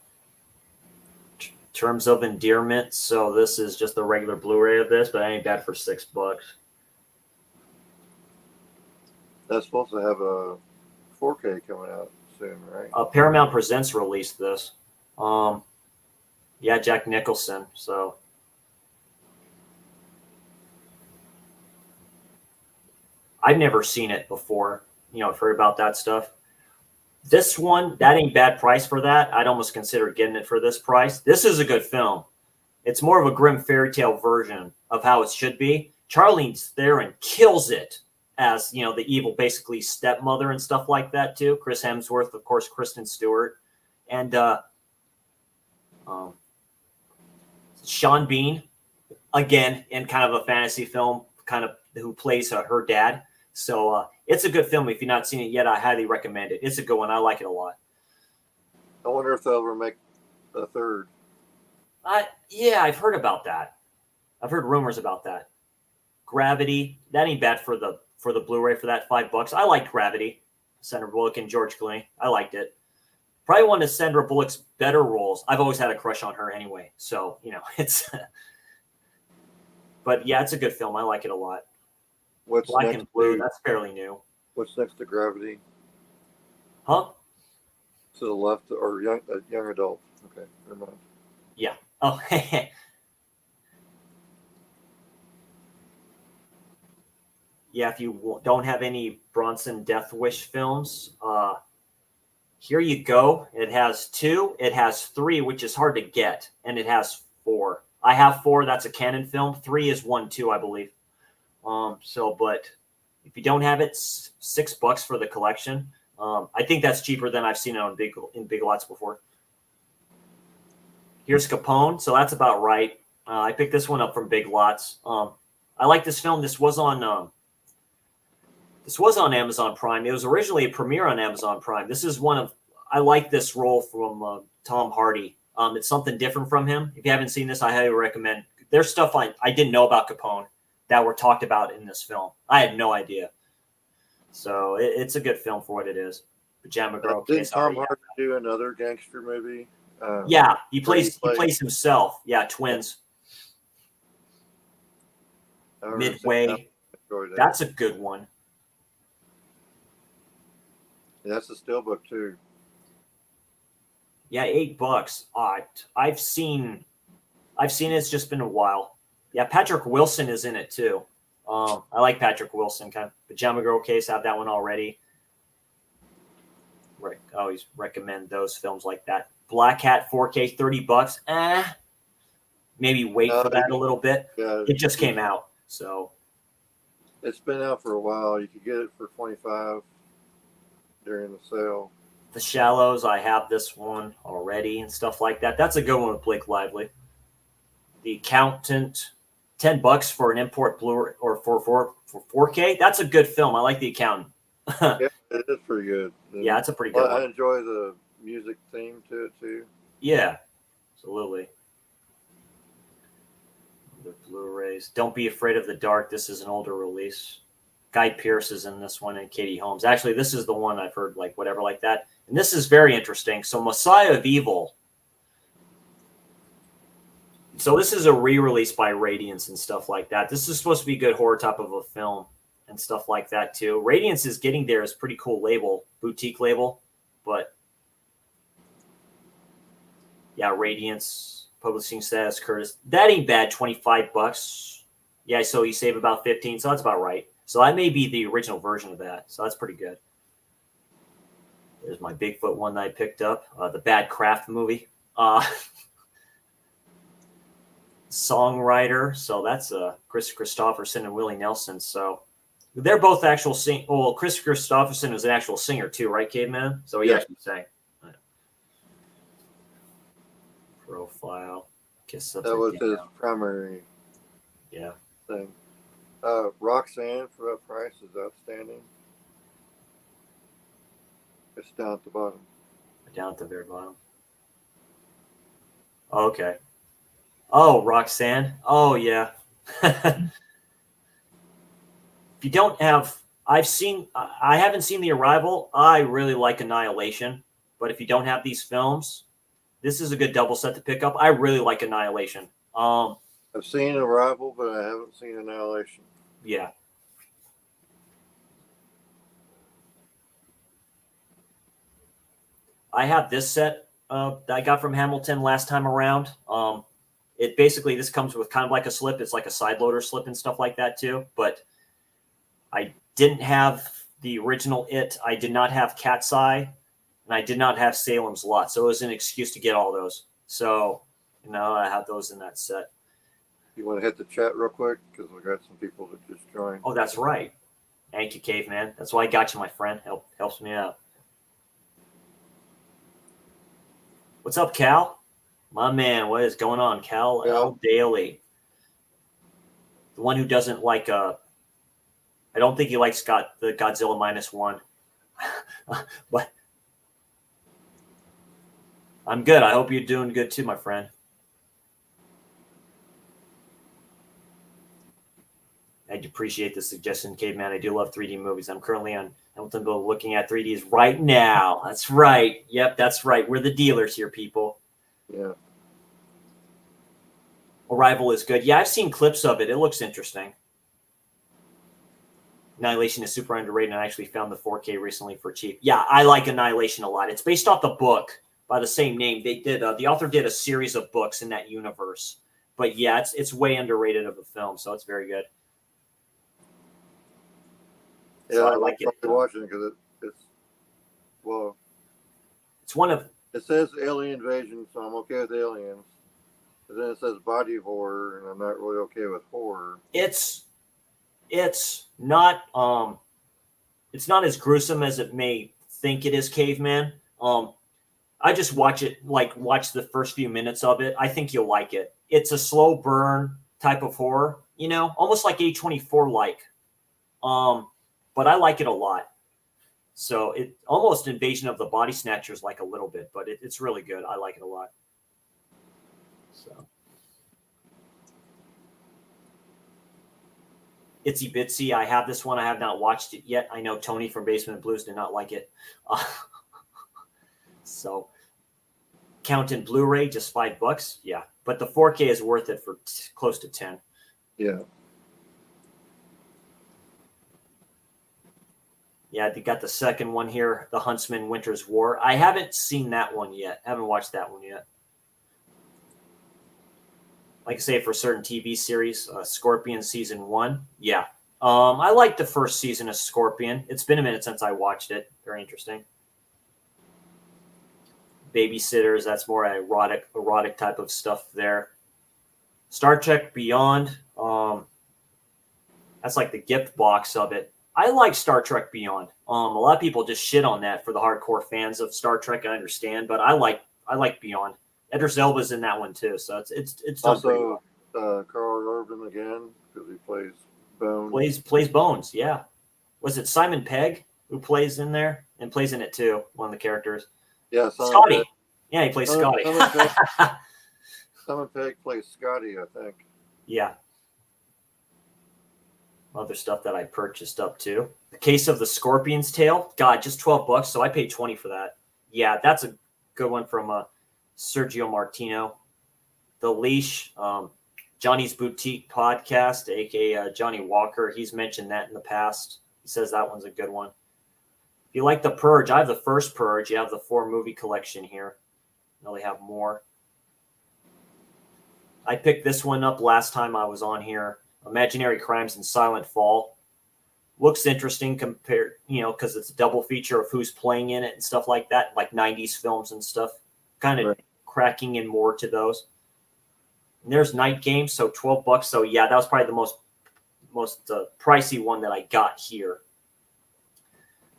Terms of Endearment. So this is just the regular Blu-ray of this, but that ain't bad for $6. That's supposed to have a 4K coming out soon, right? Paramount Presents released this. Yeah, Jack Nicholson. So I've never seen it before. You know, I've heard about that stuff. This one, that ain't bad price for that. I'd almost consider getting it for this price. This is a good film. It's more of a grim fairy tale version of how it should be. Charlene's there and kills it as, you know, the evil basically stepmother and stuff like that too. Chris Hemsworth, of course, Kristen Stewart, and Sean Bean, again in kind of a fantasy film, kind of who plays her dad. So it's a good film. If you've not seen it yet, I highly recommend it. It's a good one. I like it a lot. I wonder if they'll ever make a third. Yeah, I've heard about that. I've heard rumors about that. Gravity, that ain't bad for the Blu-ray for that $5. I liked Gravity, Sandra Bullock and George Clooney. I liked it. Probably one of Sandra Bullock's better roles. I've always had a crush on her anyway, so you know it's. But yeah, it's a good film. I like it a lot. What's Black next and Blue, to, that's fairly new. what's next to Gravity? Huh? To the left, or young adult? Okay, never mind. Yeah. Oh. Yeah, if you don't have any Bronson Death Wish films, here you go. It has 2. It has 3, which is hard to get, and it has 4. I have 4. That's a Canon film. 3 is 1 too, I believe. But if you don't have it, $6 for the collection. I think that's cheaper than I've seen it in Big Lots before. Here's Capone, so that's about right. I picked this one up from Big Lots. I like this film. This was on Amazon Prime. It was originally a premiere on Amazon Prime. This is I like this role from Tom Hardy. It's something different from him. If you haven't seen this, I highly recommend. There's stuff I didn't know about Capone that were talked about in this film. I had no idea. So it's a good film for what it is. Pajama Girl. Didn't Tom Hardy do another gangster movie? Yeah, he plays himself. Yeah, Twins. Midway. That's a good one. Yeah, that's a steelbook too. Yeah, $8. I've seen it. It's just been a while. Yeah, Patrick Wilson is in it too. I like Patrick Wilson. Kind of Pajama Girl Case. I have that one already. Right. I always recommend those films like that. Black Hat 4K, $30. Maybe wait for that a little bit. Yeah, it just came out, so it's been out for a while. You could get it for $25 during the sale. The Shallows, I have this one already and stuff like that. That's a good one with Blake Lively. The Accountant, $10 for an import Blu-ray or for 4K. That's a good film. I like The Accountant. Yeah, it is pretty good. Yeah, it's a pretty good one. I enjoy the music theme to it too. Yeah, absolutely. The Blu-rays. Don't Be Afraid of the Dark. This is an older release. Guy Pearce is in this one and Katie Holmes. Actually, this is the one I've heard like whatever like that. And this is very interesting. So Messiah of Evil. So this is a re-release by Radiance and stuff like that. This is supposed to be a good horror type of a film and stuff like that too. Radiance is getting there. It's a pretty cool label, boutique label. But yeah, Radiance, publishing status, Curtis. That ain't bad, $25. Yeah, so you save about 15, so that's about right. So that may be the original version of that. So that's pretty good. There's my Bigfoot one that I picked up. The Bad Craft movie. Songwriter. So that's Chris Christopherson and Willie Nelson. So they're both actual sing. Well, Chris Christopherson was an actual singer too, right, Caveman? So he actually sang. Profile. That was his primary thing. Roxanne for that price is outstanding. It's down at the bottom. Down at the very bottom. Okay. Oh, Roxanne. Oh, yeah. If you don't have, I haven't seen The Arrival. I really like Annihilation. But if you don't have these films, this is a good double set to pick up. I really like Annihilation. I've seen Arrival, but I haven't seen Annihilation. Yeah. I have this set that I got from Hamilton last time around. It basically, this comes with kind of like a slip. It's like a side loader slip and stuff like that too. But I didn't have the original It. I did not have Cat's Eye. And I did not have Salem's Lot. So it was an excuse to get all those. So, I have those in that set. You want to hit the chat real quick because we got some people that just joined. Oh, that's right. Thank you, Caveman. That's why I got you, my friend. Helps me out. What's up, Cal? My man, what is going on, Cal L. Daly? The one who doesn't like I don't think he likes the Godzilla -1. But I'm good. I hope you're doing good too, my friend. I appreciate the suggestion, Caveman. I do love 3D movies. I'm currently on Hamilton Bill looking at 3Ds right now. That's right. Yep, that's right. We're the dealers here, people. Yeah. Arrival is good. Yeah, I've seen clips of it. It looks interesting. Annihilation is super underrated, and I actually found the 4K recently for cheap. Yeah, I like Annihilation a lot. It's based off the book by the same name. They did the author did a series of books in that universe. But yeah, it's way underrated of a film, so it's very good. Yeah, so I like it. Watching because it's one of. It says alien invasion, so I'm okay with aliens. But then it says body horror, and I'm not really okay with horror. It's not as gruesome as it may think it is, Caveman. I just watch the first few minutes of it. I think you'll like it. It's a slow burn type of horror, almost like A24 like. But I like it a lot. So it almost Invasion of the Body Snatchers like a little bit, but it's really good. I like it a lot. So Itsy Bitsy, I have this one. I have not watched it yet. I know Tony from Basement Blues did not like it. So count in Blu-ray, just $5. Yeah. But the 4K is worth it for close to 10. Yeah. Yeah, they got the second one here, The Huntsman Winter's War. I haven't seen that one yet. I haven't watched that one yet. Like I say, for certain TV series, Scorpion Season 1. Yeah. I like the first season of Scorpion. It's been a minute since I watched it. Very interesting. Babysitters, that's more erotic type of stuff there. Star Trek Beyond. That's like the gift box of it. I like Star Trek Beyond. A lot of people just shit on that for the hardcore fans of Star Trek. I understand, but I like Beyond. Idris Elba's in that one too, so it's also Carl Urban again because he plays Bones. Plays Bones. Yeah, was it Simon Pegg who plays in there and plays in it too? One of the characters. Yeah, Scotty. Pegg. Yeah, he plays Scotty. Simon Pegg plays Scotty, I think. Yeah. Other stuff that I purchased up too. The Case of the Scorpion's Tail. God, just $12, so I paid $20 for that. Yeah, that's a good one from Sergio Martino. The Leash, Johnny's Boutique Podcast, aka Johnny Walker. He's mentioned that in the past. He says that one's a good one. If you like The Purge, I have the first Purge. You have the 4 movie collection here. I know they have more. I picked this one up last time I was on here. Imaginary Crimes and Silent Fall. Looks interesting compared, because it's a double feature of who's playing in it and stuff like that, like 90s films and stuff. Kind of cracking in more to those. And there's Night Game, so $12. So yeah, that was probably the most pricey one that I got here.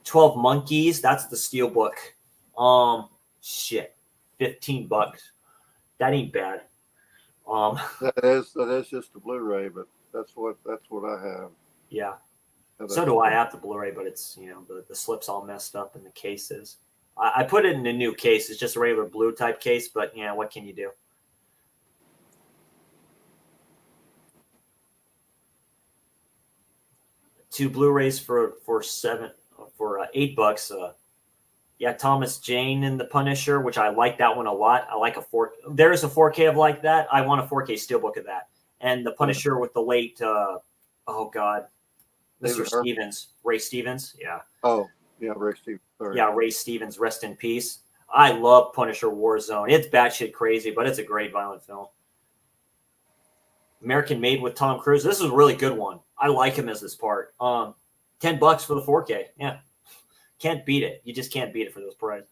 12 Monkeys, that's the steelbook. Shit, $15. That ain't bad. That is just the Blu-ray, but that's what I have. Yeah. So do I have the Blu-ray, but it's the slip's all messed up in the cases. I put it in a new case. It's just a regular blue type case, but what can you do? Two Blu-rays for $8. Yeah, Thomas Jane and the Punisher, which I like that one a lot. I like there is a 4K of like that. I want a 4K steelbook of that. And the Punisher with the late, Mr. Stevens, Ray Stevens. Yeah. Oh, yeah, Ray Stevens. Sorry. Yeah, Ray Stevens, rest in peace. I love Punisher Warzone. It's batshit crazy, but it's a great violent film. American Made with Tom Cruise. This is a really good one. I like him as this part. $10 for the 4K. Yeah. Can't beat it. You just can't beat it for those prices.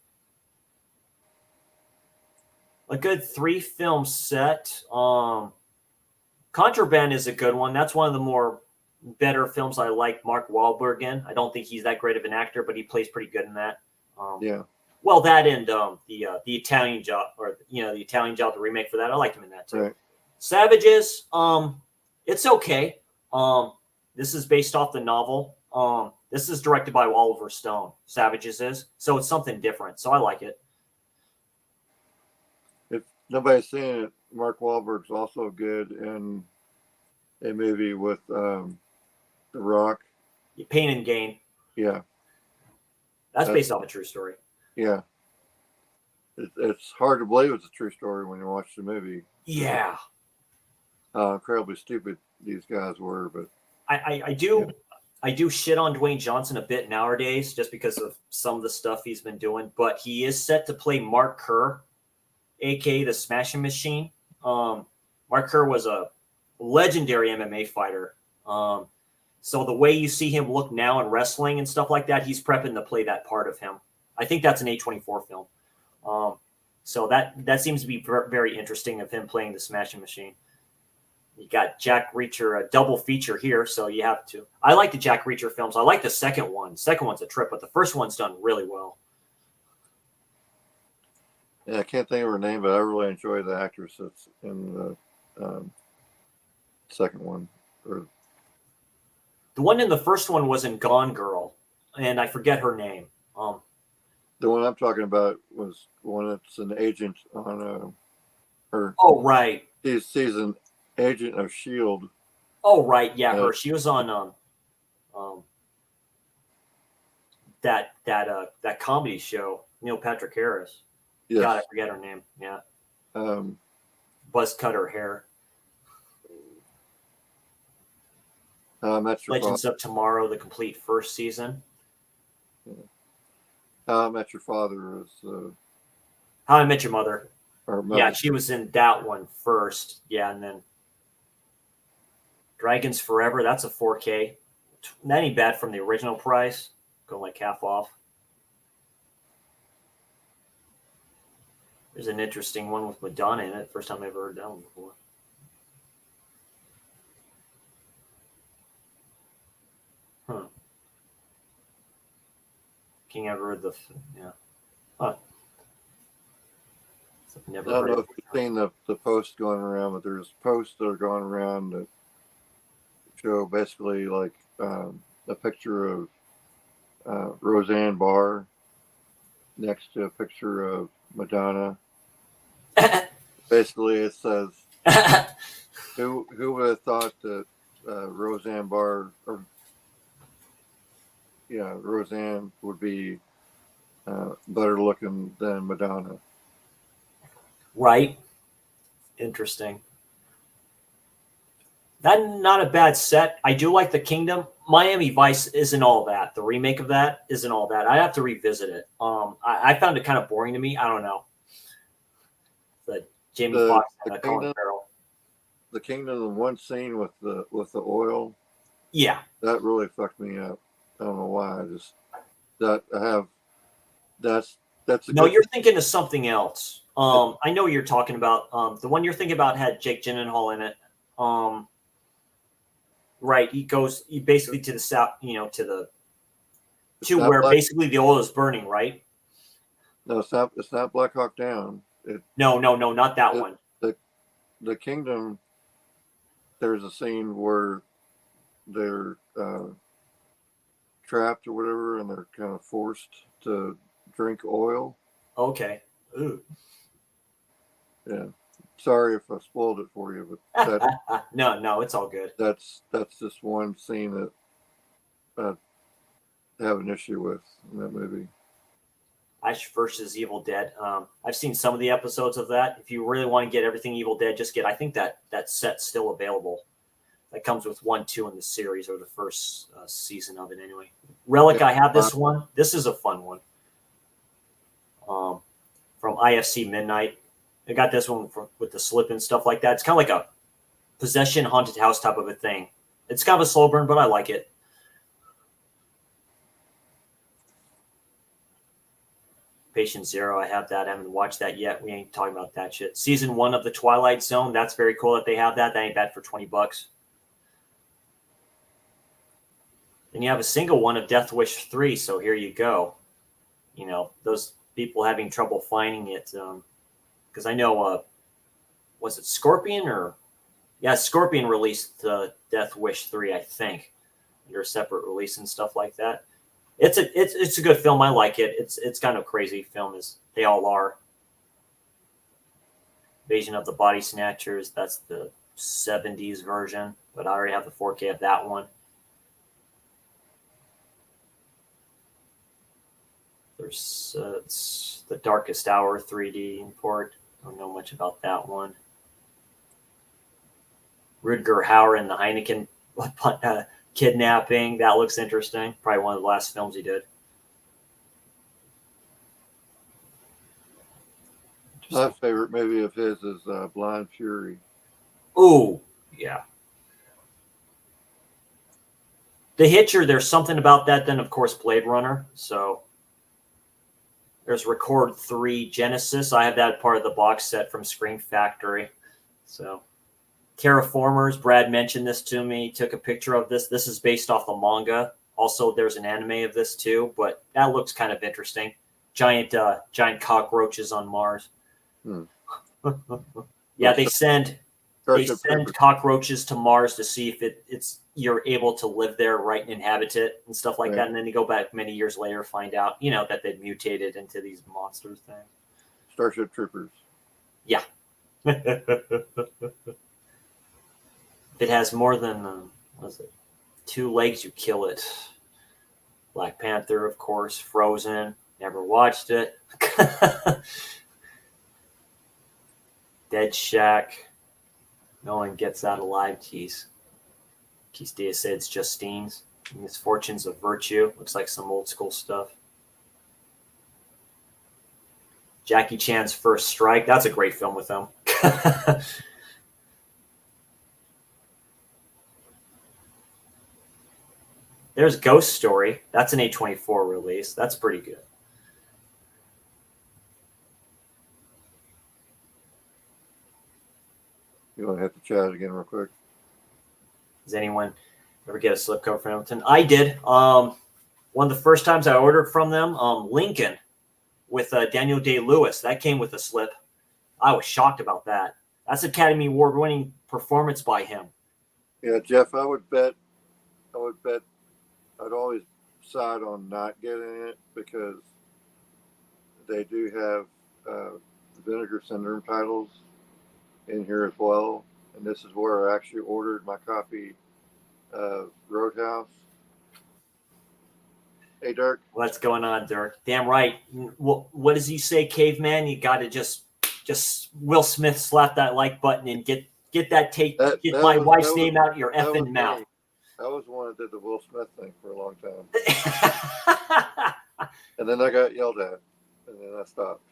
A good 3-film set. Contraband is a good one. That's one of the more better films I like Mark Wahlberg in. I don't think he's that great of an actor, but he plays pretty good in that. Yeah. Well, that and the Italian Job, or the Italian Job, the remake for that. I liked him in that too. Right. Savages, it's okay. This is based off the novel. This is directed by Oliver Stone. Savages is, so it's something different. So I like it. If nobody's seen it, Mark Wahlberg's also good in a movie with The Rock. Pain and Gain. Yeah. That's based off a true story. Yeah. It's hard to believe it's a true story when you watch the movie. Yeah. Incredibly stupid these guys were, but I do shit on Dwayne Johnson a bit nowadays just because of some of the stuff he's been doing, but he is set to play Mark Kerr, aka the Smashing Machine. Mark Kerr was a legendary MMA fighter. So the way you see him look now in wrestling and stuff like that, he's prepping to play that part of him. I think that's an A24 film. So that seems to be very interesting of him playing the Smashing Machine. You got Jack Reacher, a double feature here, so you have to. I like the Jack Reacher films. I like the second one. The second one's a trip, but the first one's done really well. yeah, I can't think of her name, but I really enjoy the actress that's in the second one. Or The one in the first one was in Gone Girl, and I forget her name. the one I'm talking about was one that's an agent on her. Oh, right. She's an agent of S.H.I.E.L.D. Oh, right. Yeah, her. She was on that comedy show, Neil Patrick Harris. Yes. God, I forget her name. Yeah. Buzz cut her hair. Met Your Legends Father. of Tomorrow, the complete first season. Met Your Father is How I Met Your Mother. our mother. Yeah, she was in that one first. Yeah, and then Dragons Forever. That's a 4K. Not any bad from the original price. Go like half off. There's an interesting one with Madonna in it. First time I ever heard that one before. Huh. King ever heard the Huh. Never I don't heard know of if you've seen the posts going around, but there's posts that are going around that show basically like a picture of Roseanne Barr next to a picture of Madonna. Basically, it says, "Who would have thought that Roseanne Barr or Roseanne would be better looking than Madonna?" Right. Interesting. Not a bad set. I do like The Kingdom. Miami Vice isn't all that. The remake of that isn't all that. I have to revisit it. I found it kind of boring to me. I don't know. The Jamie Foxx and Colin Farrell. The Kingdom, the one scene with the oil. Yeah. That really fucked me up. I don't know why. That's No, you're thinking of something else. I know what you're talking about. The one you're thinking about had Jake Gyllenhaal in it. Right, he basically to the south, to where basically the oil is burning, right? No, it's not Black Hawk Down. No, not that one. The Kingdom, there's a scene where they're trapped or whatever, and they're kind of forced to drink oil. Okay. Ooh. Yeah. Sorry if I spoiled it for you, but no, it's all good. That's just one scene that I have an issue with in that movie. Ash versus Evil Dead. I've seen some of the episodes of that. If you really want to get everything Evil Dead, just get. I think that set's still available. That comes with 1, 2 in the series, or the first season of it anyway. Relic, yeah, I have this one. This is a fun one. From IFC Midnight. I got this one with the slip and stuff like that. It's kind of like a possession haunted house type of a thing. It's kind of a slow burn, but I like it. Patient Zero, I have that. I haven't watched that yet. We ain't talking about that shit. Season 1 of The Twilight Zone, that's very cool that they have that. That ain't bad for $20. Then you have a single one of Death Wish 3, so here you go. You know, those people having trouble finding it. Because I know, was it Scorpion or... Yeah, Scorpion released Death Wish 3, I think, under a separate release and stuff like that. It's a good film. I like it. It's kind of crazy film, as they all are. Invasion of the Body Snatchers, that's the 70s version, but I already have the 4K of that one. There's it's the Darkest Hour 3D import. Don't know much about that one. Rutger Hauer and the Heineken kidnapping. That looks interesting. Probably one of the last films he did. My favorite movie of his is Blind Fury. Ooh, yeah. The Hitcher, there's something about that. Then, of course, Blade Runner. So there's Record 3 Genesis. I have that part of the box set from Scream Factory. So Terraformers, Brad mentioned this to me. Took a picture of this. This is based off the manga. Also, there's an anime of this too, but that looks kind of interesting. Giant cockroaches on Mars. Yeah, they send cockroaches to Mars to see if you're able to live there, right, and inhabit it and stuff like that. And then they go back many years later, find out, that they've mutated into these monsters things. Starship Troopers. Yeah. If it has more than, 2 legs, you kill it. Black Panther, of course. Frozen. Never watched it. Dead Shack. No one gets out alive. Jeez. Keith said it's Justine's. Misfortunes of Virtue. Looks like some old school stuff. Jackie Chan's First Strike. That's a great film with him. There's Ghost Story. That's an A24 release. That's pretty good. You want to hit the chat again real quick? Does anyone ever get a slipcover from Hamilton? I did. One of the first times I ordered from them, Lincoln with Daniel Day-Lewis. That came with a slip. I was shocked about that. That's Academy Award-winning performance by him. Yeah, Jeff, I would bet I'd always side on not getting it because they do have Vinegar Syndrome titles in here as well. And this is where I actually ordered my copy of Roadhouse. Hey, Dirk. What's going on, Dirk? Damn right. What does he say, Caveman? You got to just Will Smith slap that like button and get that tape. Get my wife's name out of your effing mouth. Me. I was the one that did the Will Smith thing for a long time. And then I got yelled at, and then I stopped.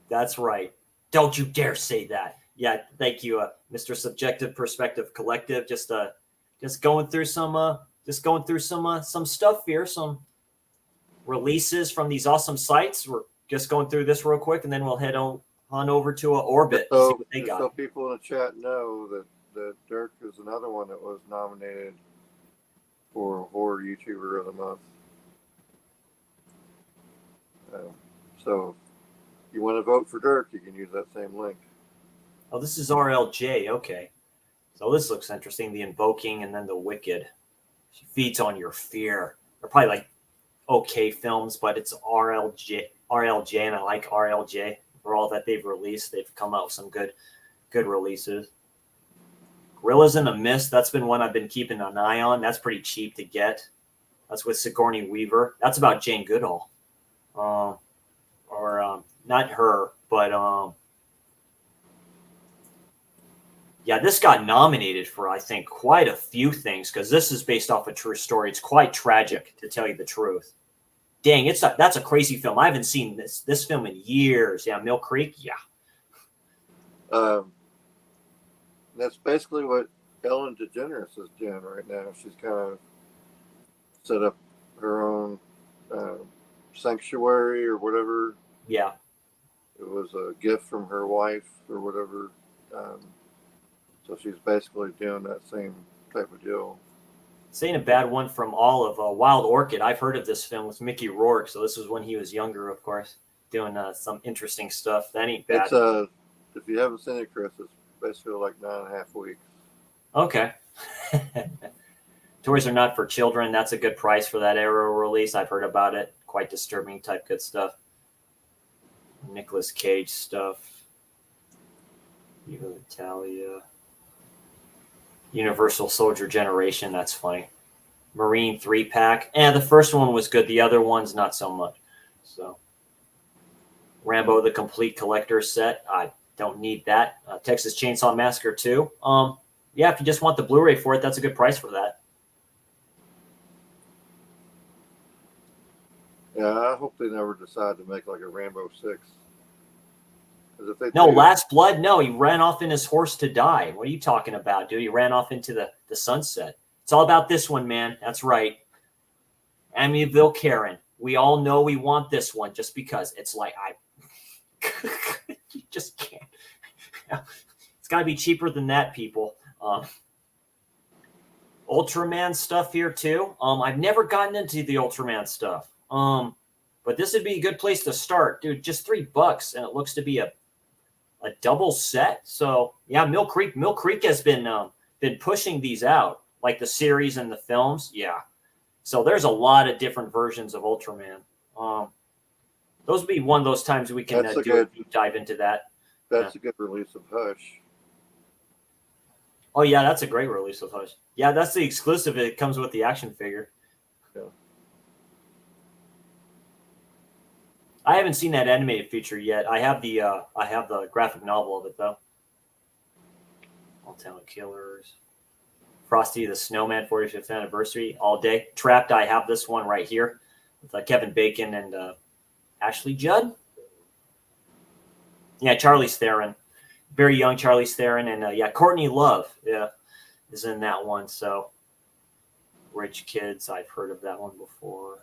That's right. Don't you dare say that. Yeah, thank you, Mr. Subjective Perspective Collective. Just going through some stuff here, some releases from these awesome sites. We're just going through this real quick, and then we'll head on over to Orbit. So, see what they got. So people in the chat know that Dirk is another one that was nominated for Horror YouTuber of the Month. So if you want to vote for Dirk, you can use that same link. Oh, this is RLJ. Okay. So this looks interesting. The Invoking and then The Wicked. She feeds on your fear. They're probably like okay films, but it's RLJ, and I like RLJ for all that they've released. They've come out with some good releases. Gorillas in the Mist. That's been one I've been keeping an eye on. That's pretty cheap to get. That's with Sigourney Weaver. That's about Jane Goodall. Not her, but yeah, this got nominated for, I think, quite a few things because this is based off a true story. It's quite tragic, to tell you the truth. Dang, that's a crazy film. I haven't seen this film in years. Yeah, Mill Creek. Yeah. That's basically what Ellen DeGeneres is doing right now. She's kind of set up her own sanctuary or whatever Yeah. It was a gift from her wife or whatever. Um, so she's basically doing that same type of deal. Saying a bad one from all of Wild Orchid. I've heard of this film with Mickey Rourke. So this was when he was younger, of course, doing some interesting stuff. That ain't bad. It's if you haven't seen it, Chris, it's basically like 9.5 weeks. Okay. Toys Are Not for Children. That's a good price for that Arrow release. I've heard about it. Quite disturbing type good stuff. Nicolas Cage stuff. Viva Italia. Universal Soldier Generation. That's funny. Marine 3-pack. The first one was good. The other ones, not so much. So, Rambo the Complete Collector set. I don't need that. Texas Chainsaw Massacre 2. Yeah, if you just want the Blu-ray for it, that's a good price for that. Yeah, I hope they never decide to make like a Rambo 6. If they No, do, Last Blood, no. He ran off in his horse to die. What are you talking about, dude? He ran off into the sunset. It's all about this one, man. That's right. Amityville Karen. We all know we want this one just because it's like, you just can't. It's got to be cheaper than that, people. Ultraman stuff here, too. I've never gotten into the Ultraman stuff. But this would be a good place to start. Dude, just $3, and it looks to be a double set. So yeah, Mill Creek has been pushing these out, like the series and the films. Yeah. So there's a lot of different versions of Ultraman. Those would be one of those times we can do a deep dive into that. That's a good release of Hush. Oh yeah, that's a great release of Hush. Yeah, that's the exclusive. It comes with the action figure. Yeah. I haven't seen that animated feature yet. I have the graphic novel of it though. All Talent Killers. Frosty the Snowman 45th anniversary all day. Trapped. I have this one right here with Kevin Bacon and Ashley Judd. Yeah, Charlize Theron, very young Charlize Theron, and Courtney Love, is in that one. So, Rich Kids, I've heard of that one before.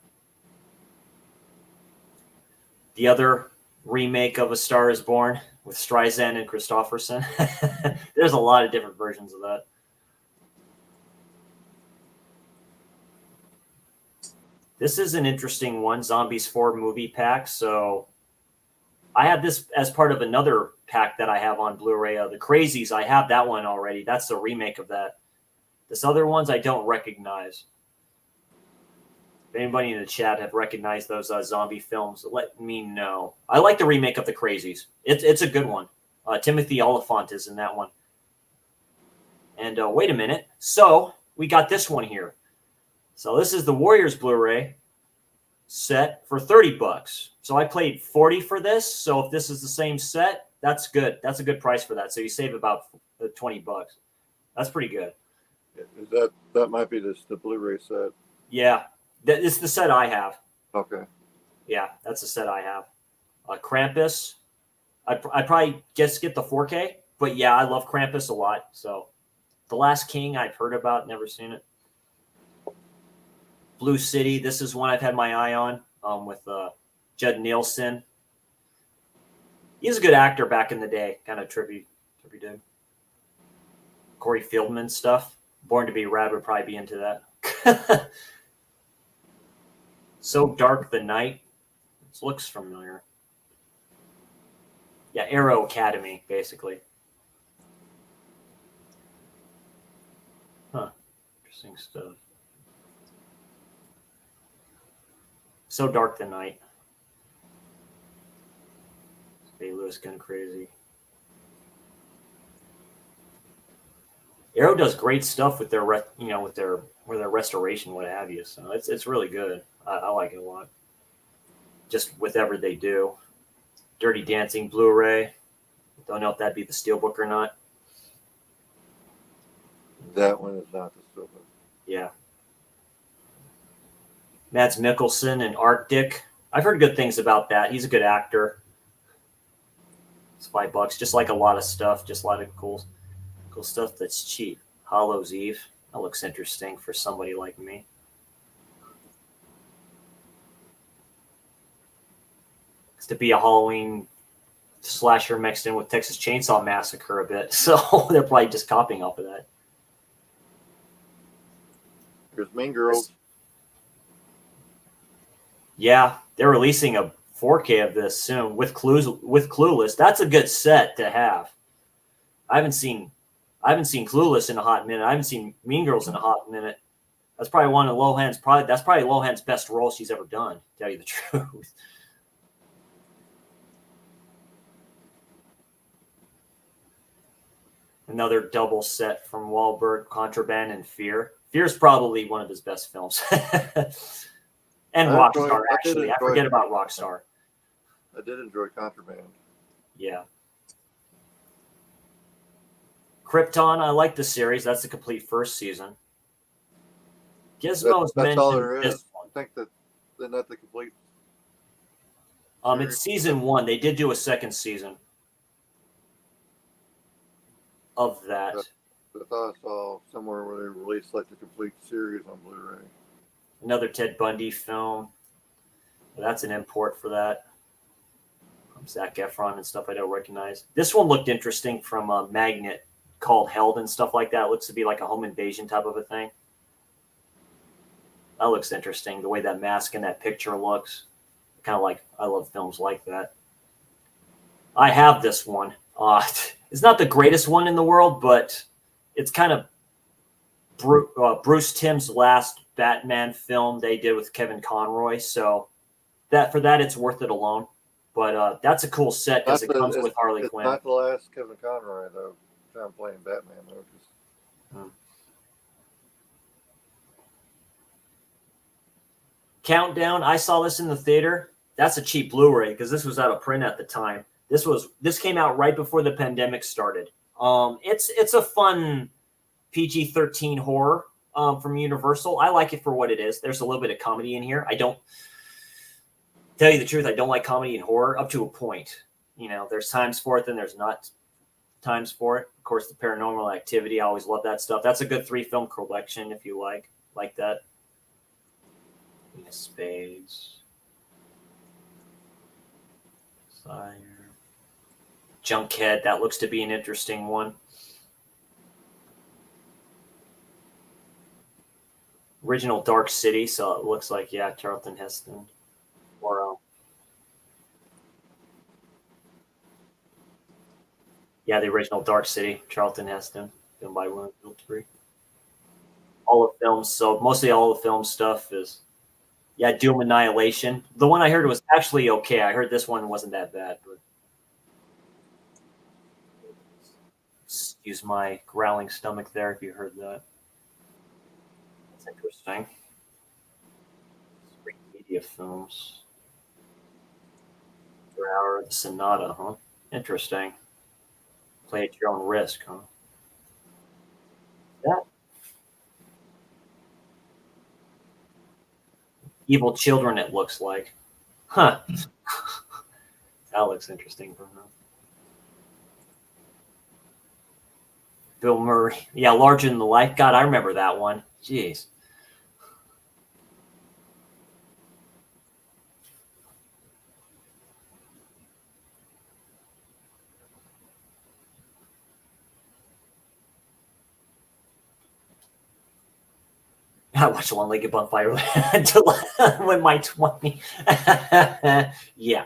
The other remake of A Star Is Born with Streisand and Christopherson. There's a lot of different versions of that. This is an interesting one, Zombies 4 movie pack. So I have this as part of another pack that I have on Blu-ray. The Crazies, I have that one already. That's the remake of that. This other ones I don't recognize. If anybody in the chat have recognized those zombie films, let me know. I like the remake of The Crazies. It's a good one. Timothy Oliphant is in that one. And wait a minute. So we got this one here. So this is the Warriors Blu-ray set for $30. So I paid $40 for this. So if this is the same set, that's good. That's a good price for that. So you save about $20. That's pretty good. That might be the Blu-ray set. Yeah, it's the set I have. Okay. Yeah, that's the set I have. Krampus. I probably get the 4K, but yeah, I love Krampus a lot. So The Last King, I've heard about, never seen it. Blue City, this is one I've had my eye on with Judd Nielsen. He's a good actor back in the day, kind of trippy dude. Corey Feldman stuff. Born to be Rad would probably be into that. So Dark the Night. This looks familiar. Yeah, Arrow Academy, basically. Huh. Interesting stuff. So Dark the Night. Bay Lewis Gun Crazy. Arrow does great stuff with their restoration, what have you. So it's really good. I like it a lot. Just with whatever they do. Dirty Dancing Blu-ray. Don't know if that'd be the Steelbook or not. That one is not the Steelbook. Yeah. Mads Mikkelsen and Arctic. I've heard good things about that. He's a good actor. It's $5, just like a lot of stuff, just a lot of cool stuff that's cheap. Hollow's Eve. That looks interesting for somebody like me. to be a Halloween slasher mixed in with Texas Chainsaw Massacre a bit. So they're probably just copying off of that. There's Mean Girls. Yeah, they're releasing a 4K of this soon with Clueless. That's a good set to have. I haven't seen Clueless in a hot minute. I haven't seen Mean Girls in a hot minute. That's probably one of Lohan's best role she's ever done, to tell you the truth. Another double set from Wahlberg, Contraband and Fear. Fear is probably one of his best films. And Rockstar, actually. I forget about Rockstar. I did enjoy Contraband. Yeah. Krypton, I like the series. That's the complete first season. Gizmo's that's all mentioned there this is. one. I think they're not the complete. It's season 1. They did do a second season of that. I thought I saw somewhere where they released like the complete series on Blu-ray. Another Ted Bundy film. That's an import for that. Zac Efron and stuff I don't recognize. This one looked interesting from Magnet, called Held and stuff like that. It looks to be like a home invasion type of a thing. That looks interesting. The way that mask and that picture looks. Kind of like, I love films like that. I have this one. It's not the greatest one in the world, but it's kind of Bruce Timm's last Batman film they did with Kevin Conroy. So for that, it's worth it alone. But that's a cool set because it comes with Harley Quinn. It's not the last Kevin Conroy, though. I'm playing Batman, though. Countdown. I saw this in the theater. That's a cheap Blu-ray because this was out of print at the time. This came out right before the pandemic started. It's a fun PG-13 horror from Universal. I like it for what it is. There's a little bit of comedy in here. I don't tell you the truth. I don't like comedy and horror up to a point. There's times for it, then there's not times for it. Of course, the Paranormal Activity. I always love that stuff. That's a good 3-film collection if you like that. Spades. Sire. Junkhead. That looks to be an interesting one. Original Dark City. So it looks like, yeah, Charlton Heston. Or the original Dark City, Charlton Heston, filmed by William Wiltshire. All the films, so mostly all the film stuff is, Doom Annihilation. The one I heard was actually okay. I heard this one wasn't that bad. But excuse my growling stomach there if you heard that. That's interesting. Spring media films. Hour the Sonata, huh? Interesting. Play at your own risk, huh? Yeah. Evil Children, it looks like. Huh. That looks interesting for him. Bill Murray. Yeah, Larger Than the Life. God, I remember that one. Jeez. I watched One Legged Bonfire until when my 20. Yeah.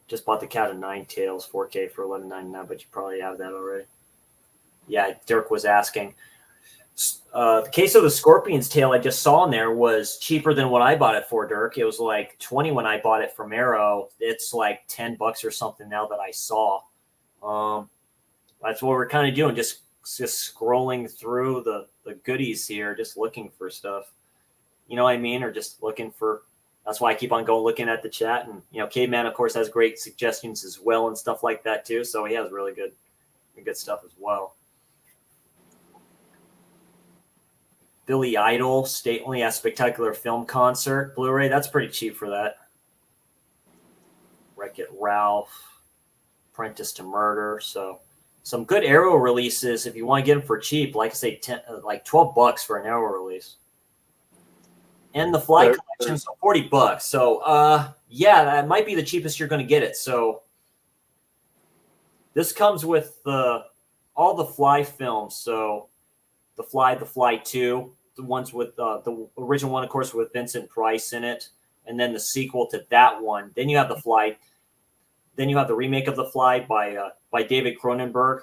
Just bought The Cat of Nine Tails 4K for $11.99, but you probably have that already. Yeah, Dirk was asking. The Case of the Scorpion's Tail I just saw in there was cheaper than what I bought it for, Dirk. It was like 20 when I bought it from Arrow. It's like $10 or something now that I saw. That's what we're kind of doing, just scrolling through the goodies here, just looking for stuff. You know what I mean? Or just looking for. That's why I keep on going looking at the chat. And Caveman, of course, has great suggestions as well and stuff like that too. So he has really good stuff as well. Billy Idol, Stately, A Spectacular Film Concert, Blu-ray. That's pretty cheap for that. Wreck-It Ralph, Apprentice to Murder. So some good Arrow releases if you want to get them for cheap. Like I say, like $12 for an Arrow release. And the Fly collection, so $40. So yeah, that might be the cheapest you're going to get it. So this comes with all the Fly films. So the Fly 2, the ones with the original one, of course, with Vincent Price in it, and then the sequel to that one. Then you have the Fly. Then you have the remake of The Fly by David Cronenberg.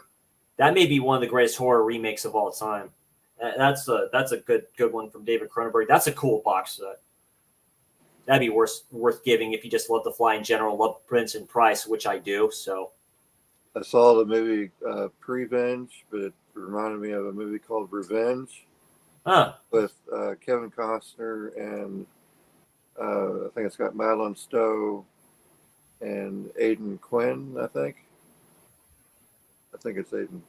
That may be one of the greatest horror remakes of all time. That's a good one from David Cronenberg. That's a cool box set. That'd be worth giving if you just love The Fly in general, love Vincent Price, which I do. So I saw the movie Prevenge, but it reminded me of a movie called Revenge with Kevin Costner and I think it's got Madeline Stowe and Aidan Quinn. I think it's Aidan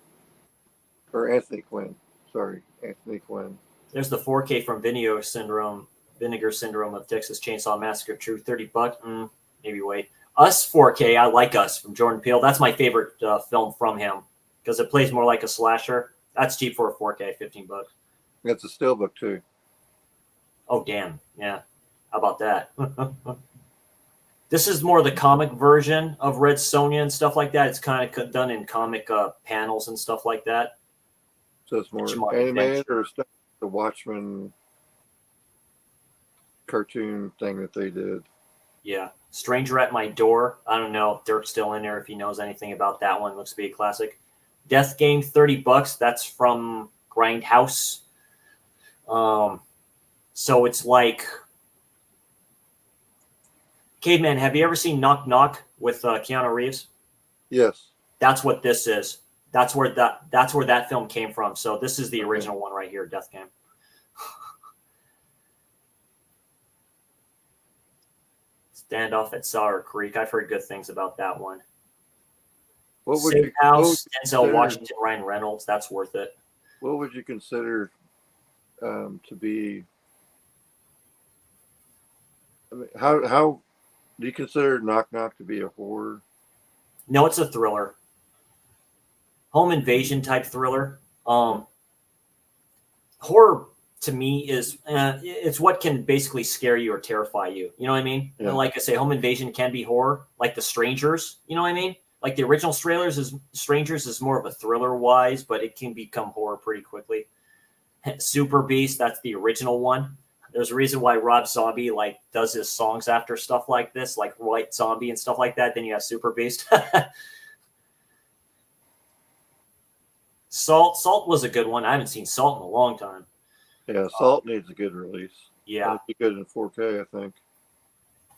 or Anthony Quinn. Sorry, Anthony Quinn. There's the 4K from Vinegar Syndrome of Texas Chainsaw Massacre. True, $30. Maybe wait. Us 4K. I like Us from Jordan Peele. That's my favorite film from him because it plays more like a slasher. That's cheap for a 4K, $15. That's a steelbook too. Oh damn! Yeah, how about that? This is more the comic version of Red Sonja and stuff like that. It's kind of done in comic panels and stuff like that. So it's more animated or stuff, the Watchmen cartoon thing that they did. Yeah. Stranger at My Door. I don't know if Dirk's still in there, if he knows anything about that one. Looks to be a classic. Death Game, $30. That's from Grindhouse. So it's like Caveman. Have you ever seen Knock Knock with Keanu Reeves? Yes. That's what this is. That's where that film came from. So this is the original one right here, Death Game. Standoff at Sour Creek. I've heard good things about that one. Safe House, Denzel Washington, Ryan Reynolds. That's worth it. What would you consider to be? I mean, how do you consider Knock Knock to be a horror? No, it's a thriller. Home invasion type thriller. Horror to me is it's what can basically scare you or terrify you. You know what I mean? Yeah. And like I say, home invasion can be horror, like The Strangers. You know what I mean? Like the original Strangers is more of a thriller wise, but it can become horror pretty quickly. Super Beast, that's the original one. There's a reason why Rob Zombie like does his songs after stuff like this, like White Zombie and stuff like that. Then you have Super Beast. Salt was a good one. I haven't seen Salt in a long time. Yeah, Salt needs a good release. Yeah. It'd be good in 4K, I think.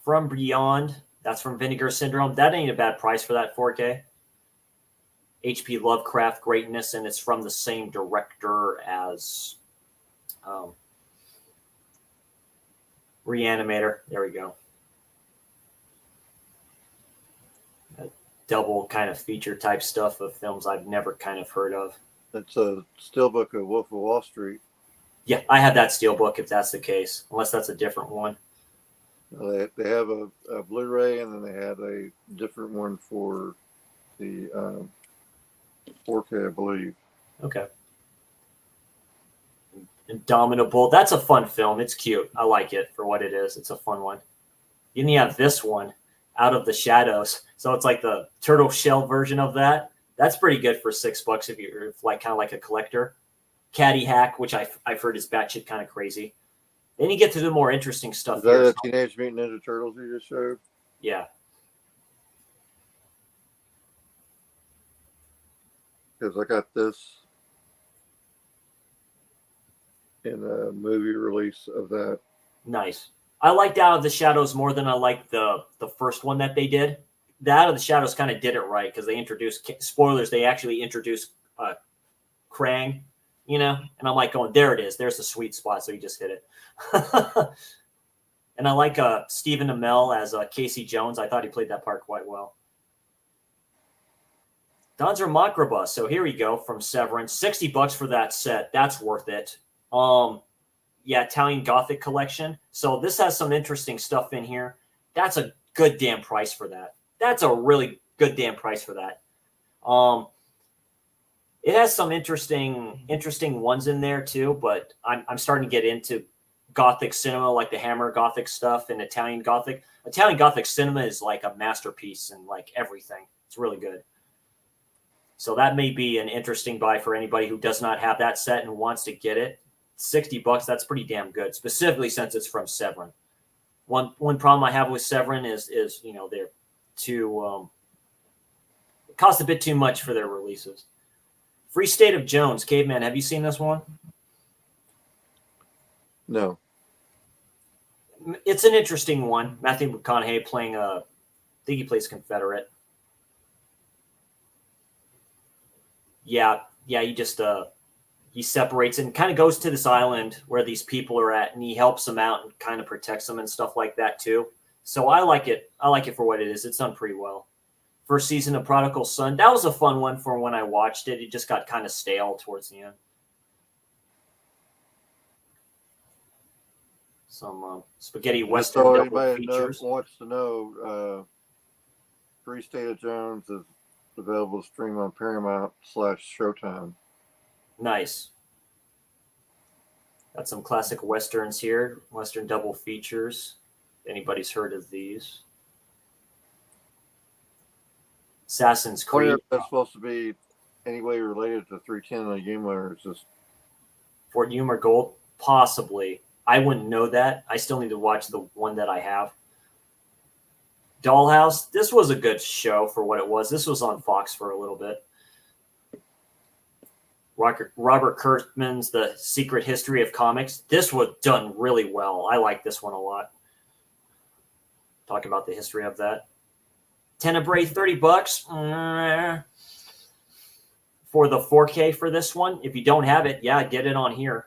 From Beyond, that's from Vinegar Syndrome. That ain't a bad price for that 4K. H.P. Lovecraft greatness, and it's from the same director as Reanimator. There we go. A double kind of feature type stuff of films I've never kind of heard of. It's a steelbook of Wolf of Wall Street. Yeah, I have that steelbook if that's the case, unless that's a different one. They have a Blu-ray, and then they had a different one for the 4K, I believe. Okay. Indomitable. That's a fun film. It's cute. I like it for what it is. It's a fun one. Then you have this one, Out of the Shadows. So it's like the turtle shell version of that. That's pretty good for $6 if you're like kind of like a collector. Caddy Hack, which I've heard is batshit kind of crazy. Then you get to the more interesting stuff. Is that the Teenage Mutant Ninja Turtles you just showed? Yeah. Because I got this in a movie release of that. Nice. I liked Out of the Shadows more than I liked the first one that they did. The Out of the Shadows kind of did it right because they introduced, spoilers, they actually introduced Krang, you know? And I'm like going, there it is. There's the sweet spot. So you just hit it. And I like Stephen Amell as Casey Jones. I thought he played that part quite well. Donzer Makraba. So here we go from Severance. $60 for that set. That's worth it. Yeah, Italian Gothic collection. So this has some interesting stuff in here. That's a good damn price for that. That's a really good damn price for that. It has some interesting ones in there too, but I'm starting to get into Gothic cinema, like the Hammer Gothic stuff and Italian Gothic. Italian Gothic cinema is like a masterpiece and like everything. It's really good. So that may be an interesting buy for anybody who does not have that set and wants to get it. $60, that's pretty damn good, specifically since it's from Severin. One problem I have with Severin is they're too it costs a bit too much for their releases. Free State of Jones, Caveman. Have you seen this one? No. It's an interesting one. Matthew McConaughey playing I think he plays Confederate. Yeah, he just he separates and kind of goes to this island where these people are at, and he helps them out and kind of protects them and stuff like that too. So I like it. I like it for what it is. It's done pretty well. First season of Prodigal Son. That was a fun one for when I watched it. It just got kind of stale towards the end. Some spaghetti western So double anybody features. wants to know, Free State of Jones is available to stream on Paramount/Showtime. Nice. Got some classic westerns here. Western double features. If anybody's heard of these. Assassin's I wonder Creed. if that's supposed to be any way related to 310 and Yuma, or is just Fort Yuma Gold? Possibly. I wouldn't know that. I still need to watch the one that I have. Dollhouse. This was a good show for what it was. This was on Fox for a little bit. Robert Kirkman's The Secret History of Comics. This was done really well. I like this one a lot. Talk about the history of that. Tenebrae, $30 for the 4K for this one. If you don't have it, yeah, get it on here.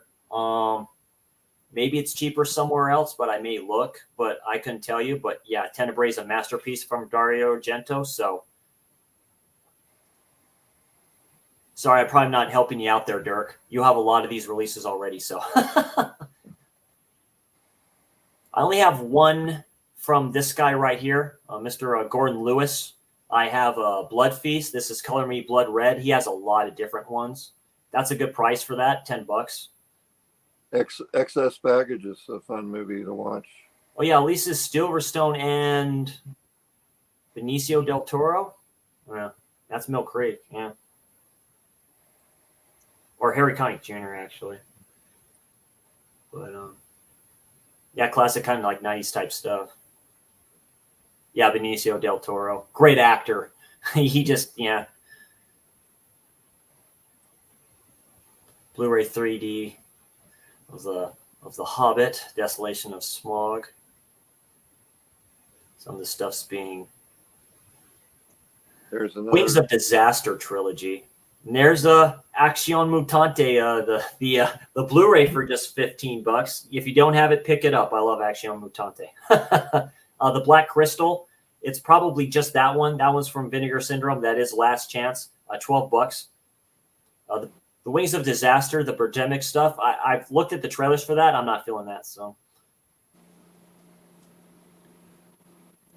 Maybe it's cheaper somewhere else, but I may look, but I couldn't tell you. But yeah, Tenebrae is a masterpiece from Dario Argento. So sorry, I'm probably not helping you out there, Dirk. You have a lot of these releases already. So I only have one from this guy right here, Mr. Gordon Lewis. I have a Blood Feast. This is Color Me Blood Red. He has a lot of different ones. That's a good price for that, $10. Excess Baggage is a fun movie to watch. Oh yeah, Lisa Silverstone and Benicio del Toro. Yeah, that's Mill Creek. Yeah, or Harry Connick Jr. actually. But yeah, classic kind of like 90s type stuff. Yeah, Benicio del Toro, great actor. He just Blu-ray 3D of the Hobbit, Desolation of Smaug. Some of the stuff's being. There's another Wings of Disaster trilogy. And there's Action Mutante, the Blu-ray for just $15. If you don't have it, pick it up. I love Action Mutante. The Black Crystal, it's probably just that one. That one's from Vinegar Syndrome. That is Last Chance, $12. The Wings of Disaster, the Birdemic stuff. I've looked at the trailers for that. I'm not feeling that. So,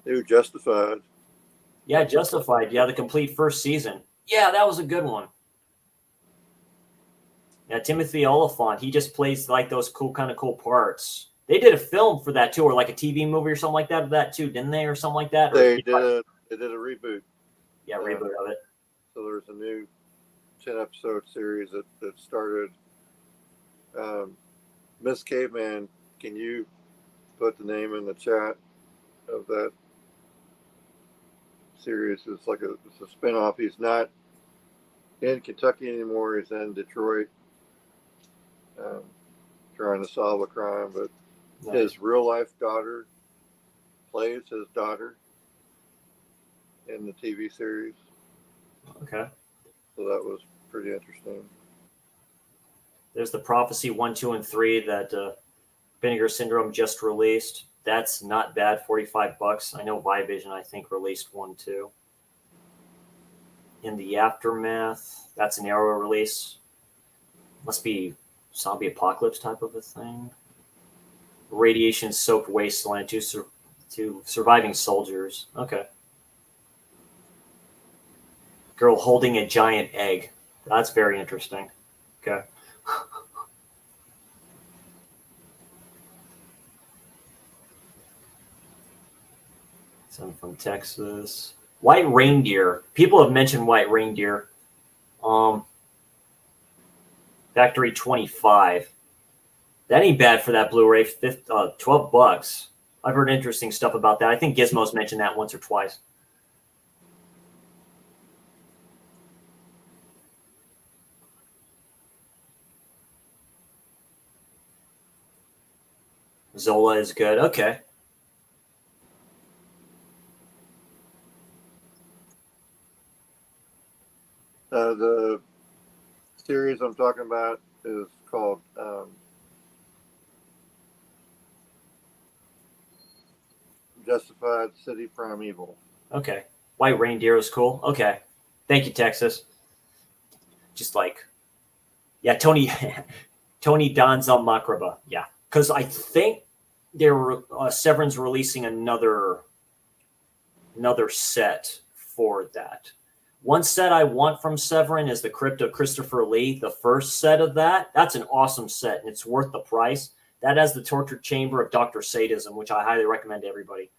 new Justified. Yeah, Justified. Yeah, the complete first season. Yeah, that was a good one. Yeah, Timothy Oliphant. He just plays like those kind of cool parts. They did a film for that too, or like a TV movie or something like that of that too, didn't they, or something like that? They did a reboot. Yeah, reboot of it. So there's a new 10-episode series that started. Miss Caveman, can you put the name in the chat of that series? It's a spinoff. He's not in Kentucky anymore. He's in Detroit, trying to solve a crime, but his real life daughter plays his daughter in the TV series. Okay. So that was pretty interesting. There's the Prophecy 1, 2, and 3 that Vinegar Syndrome just released. That's not bad, $45. I know Vivision, I think, released one too. In the Aftermath, that's an Arrow release. Must be zombie apocalypse type of a thing. Radiation-soaked wasteland to surviving soldiers. Okay. Girl holding a giant egg. That's very interesting. Okay. Some from Texas. White Reindeer. People have mentioned White Reindeer. Factory 25. That ain't bad for that Blu-ray. $12. I've heard interesting stuff about that. I think Gizmo's mentioned that once or twice. Zola is good. Okay. The series I'm talking about is called Justified City Primeval. Okay. White Reindeer is cool. Okay. Thank you, Texas. Just like, yeah, Tony Danza Makraba. Yeah. Because I think Severin's releasing another set for that. One set I want from Severin is the Crypt of Christopher Lee. The first set of that, that's an awesome set, and it's worth the price. That has the torture chamber of Dr. Sadism, which I highly recommend to everybody.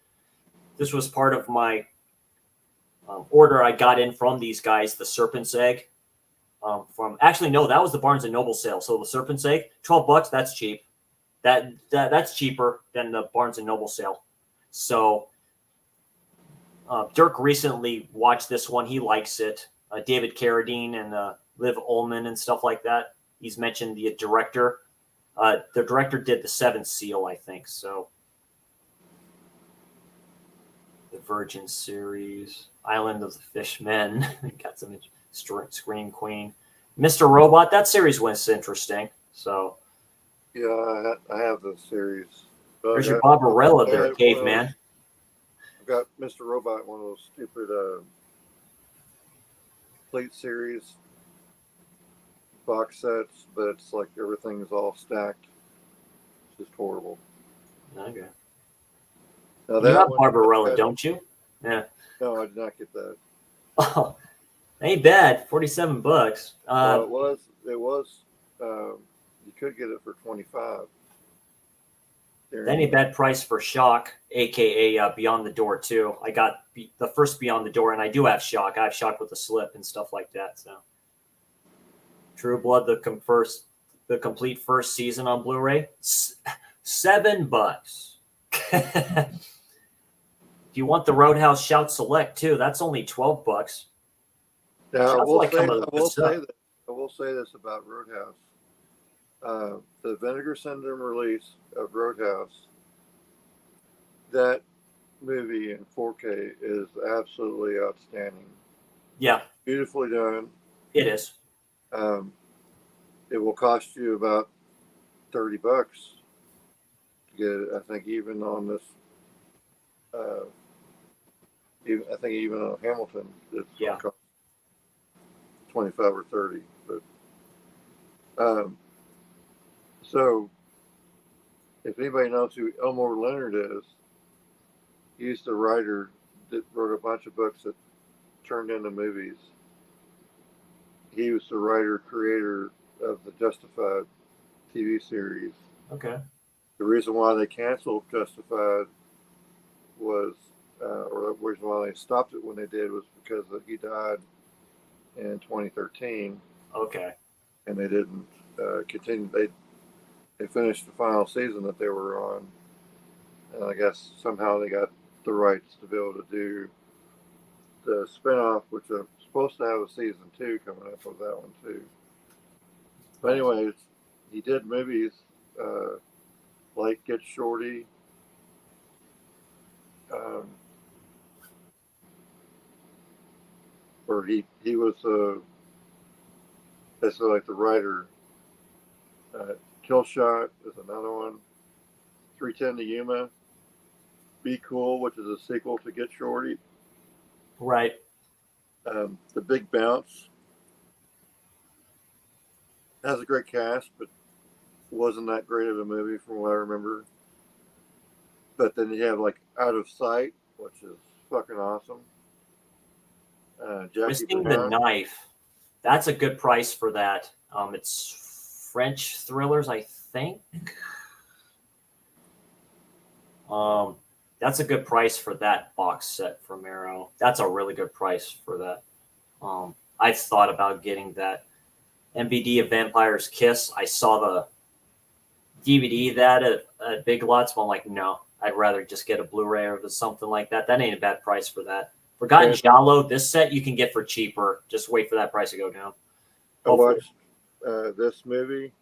This was part of my order I got in from these guys, the Serpent's Egg. Actually, no, that was the Barnes & Noble sale. So the Serpent's Egg, $12, that's cheap. That's cheaper than the Barnes & Noble sale. So Dirk recently watched this one. He likes it. David Carradine and Liv Ullmann and stuff like that. He's mentioned the director. The director did The Seventh Seal, I think. So the Virgin series, Island of the Fishmen, got some Scream Queen, Mr. Robot. That series was interesting. So yeah, I have the series. There's your Barbarella there, Caveman. I've got Mr. Robot, one of those stupid plate series box sets, but it's like everything is all stacked. It's just horrible. Okay. Now, you have Barbarella, don't you? Yeah. No, I did not get that. Oh, ain't bad. $47. Well, it was. You could get it for $25. That ain't a bad price for Shock, aka Beyond the Door too. I got the first Beyond the Door, and I do have Shock. I have Shock with a slip and stuff like that. So, True Blood, the complete first season on Blu-ray, $7. If you want the Roadhouse Shout Select too, that's only $12. Now, I will say this about Roadhouse. The Vinegar Syndrome release of Roadhouse, that movie in 4K is absolutely outstanding. Yeah. Beautifully done. It is. It will cost you about $30 to get it. I think even on this, I think even on Hamilton, it's going to cost 25 or 30. But so, if anybody knows who Elmore Leonard is, he's the writer that wrote a bunch of books that turned into movies. He was the writer, creator of the Justified TV series. Okay. The reason why they canceled Justified was, or the reason why they stopped it when they did, was because he died in 2013. Okay. And they didn't continue. They finished the final season that they were on, and I guess somehow they got the rights to be able to do the spinoff, which I'm supposed to have a season 2 coming up with that one too. But anyways, he did movies like Get Shorty, where he was basically like the writer. Kill Shot is another one. 310 to Yuma. Be Cool, which is a sequel to Get Shorty. Right. The Big Bounce has a great cast, but wasn't that great of a movie from what I remember. But then you have like Out of Sight, which is fucking awesome. Jackie Twisting Brown. the Knife. That's a good price for that. It's French thrillers, I think. That's a good price for that box set from Arrow. That's a really good price for that. I've thought about getting that MVD of Vampire's Kiss. I saw the DVD of that at Big Lots, but I'm like, no, I'd rather just get a Blu-ray or something like that. That ain't a bad price for that. Forgotten Giallo, this set you can get for cheaper. Just wait for that price to go down. I watched this movie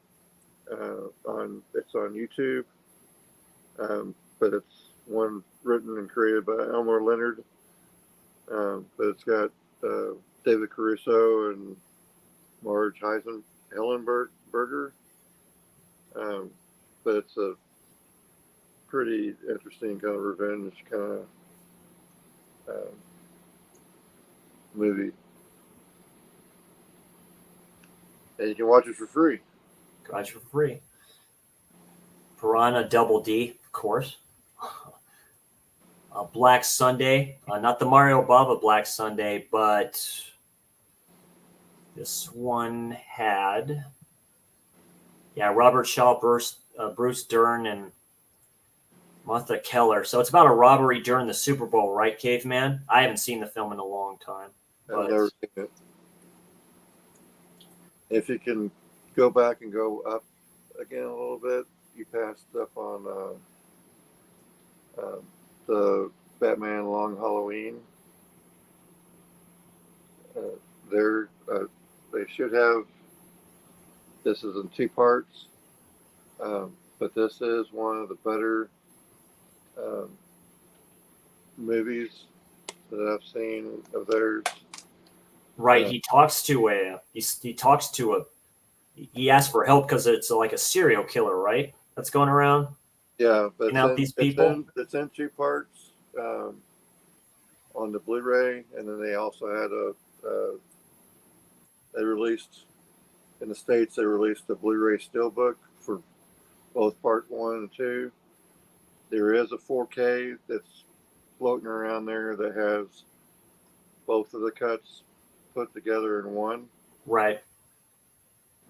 it's on YouTube, but it's one written and created by Elmore Leonard. But it's got David Caruso and Marge Hellenberger. But it's a pretty interesting kind of revenge kind of movie. And you can watch it for free. Watch it for free. Piranha Double D, of course. Black Sunday. Not the Mario Bava Black Sunday, but this one had, Robert Shaw, Bruce Dern, and Martha Keller. So it's about a robbery during the Super Bowl, right, Caveman? I haven't seen the film in a long time. I've never seen it. If you can go back and go up again a little bit, you passed up on the Batman Long Halloween. They should have, this is in 2 parts, but this is one of the better movies that I've seen of theirs. Right, he talks to he asks for help because it's like a serial killer, right? That's going around. Yeah, but these people. It's in 2 parts on the Blu-ray, and then they also had they released in the States. They released a Blu-ray steelbook for both part 1 and 2. There is a 4K that's floating around there that has both of the cuts put together in one. Right.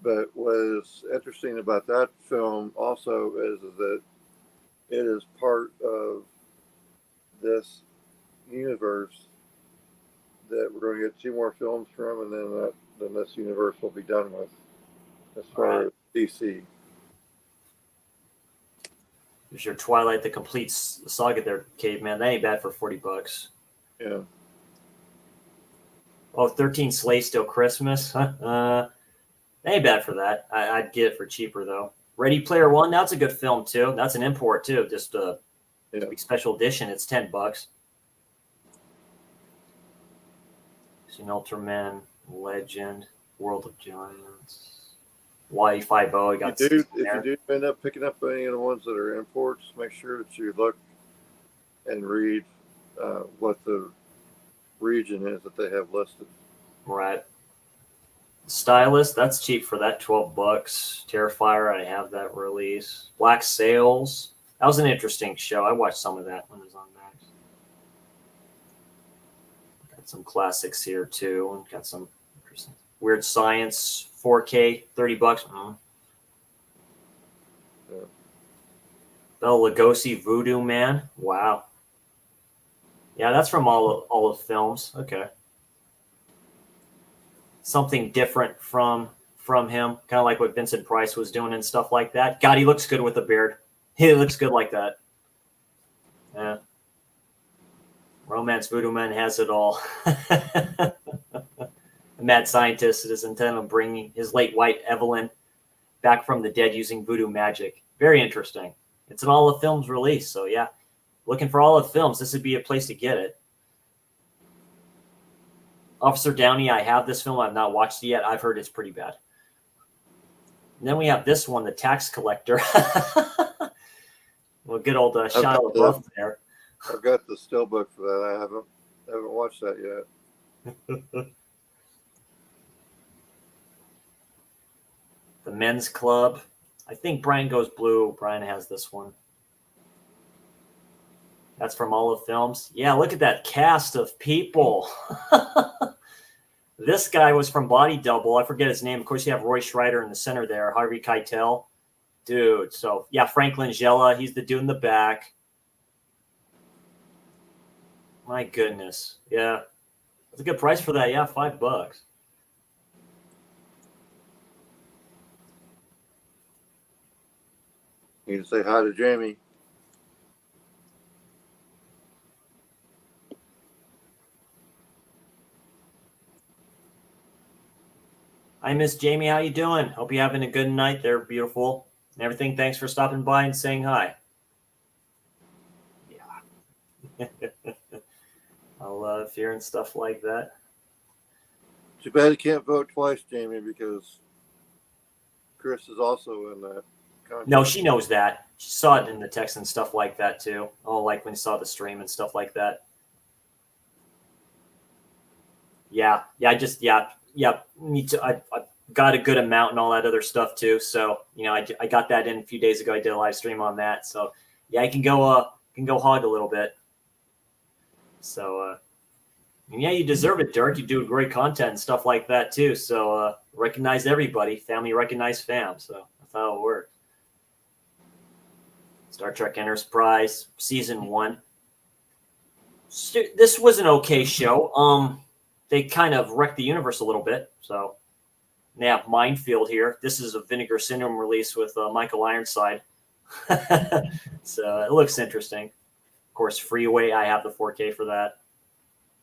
But what is interesting about that film also is that it is part of this universe that we're going to get 2 more films from, and then this universe will be done with as far as DC. There's your Twilight the Complete Saga there, Caveman. That ain't bad for $40. Yeah. Oh, 13 Slays Till Christmas. That ain't bad for that. I'd get it for cheaper, though. Ready Player One, that's a good film, too. That's an import, too. Just a special edition. It's $10. Ultraman, Legend, World of Giants, Y50. If you do end up picking up any of the ones that are imports, make sure that you look and read what the region is that they have listed. Right. Stylist, that's cheap for that, $12. Terrifier, I have that release. Black Sails, that was an interesting show. I watched some of that when it was on Max. Got some classics here too, and got some interesting Weird Science 4K, $30. Yeah. Bela Lugosi, Voodoo Man. Wow. Yeah, that's from all of films. Okay. Something different from him, kind of like what Vincent Price was doing and stuff like that. God, he looks good with a beard. He looks good like that. Yeah. Romance Voodoo Man has it all. A mad scientist is intent on bringing his late wife Evelyn back from the dead using voodoo magic. Very interesting. It's an all of films release, so yeah. Looking for all of films, this would be a place to get it. Officer Downey, I have this film. I've not watched it yet. I've heard it's pretty bad. And then we have this one, The Tax Collector. Well, good old Shia LaBeouf there. I've got the steelbook for that. I haven't watched that yet. The Men's Club. I think Brian Goes Blue. Brian has this one. That's from all of films. Yeah, look at that cast of people. This guy was from Body Double. I forget his name. Of course, you have Roy Schreider in the center there, Harvey Keitel. Dude, so yeah, Franklin Langella, he's the dude in the back. My goodness. Yeah. That's a good price for that. Yeah, $5. Need to say hi to Jamie. Hi, Miss Jamie. How you doing? Hope you're having a good night there, beautiful. And everything. Thanks for stopping by and saying hi. Yeah. I love hearing stuff like that. Too bad you can't vote twice, Jamie, because Chris is also in that contest. No, she knows that. She saw it in the text and stuff like that too. Oh, like when you saw the stream and stuff like that. Yeah. Me too. I got a good amount and all that other stuff too. So, I got that in a few days ago. I did a live stream on that. So yeah, I can go hog a little bit. So, and yeah, you deserve it, Dirk. You do great content and stuff like that too. So recognize everybody. Family recognize fam. So that's how it works. Star Trek Enterprise season 1. This was an okay show. They kind of wrecked the universe a little bit. So they have Minefield here. This is a Vinegar Syndrome release with Michael Ironside. So it looks interesting. Of course, Freeway. I have the 4K for that.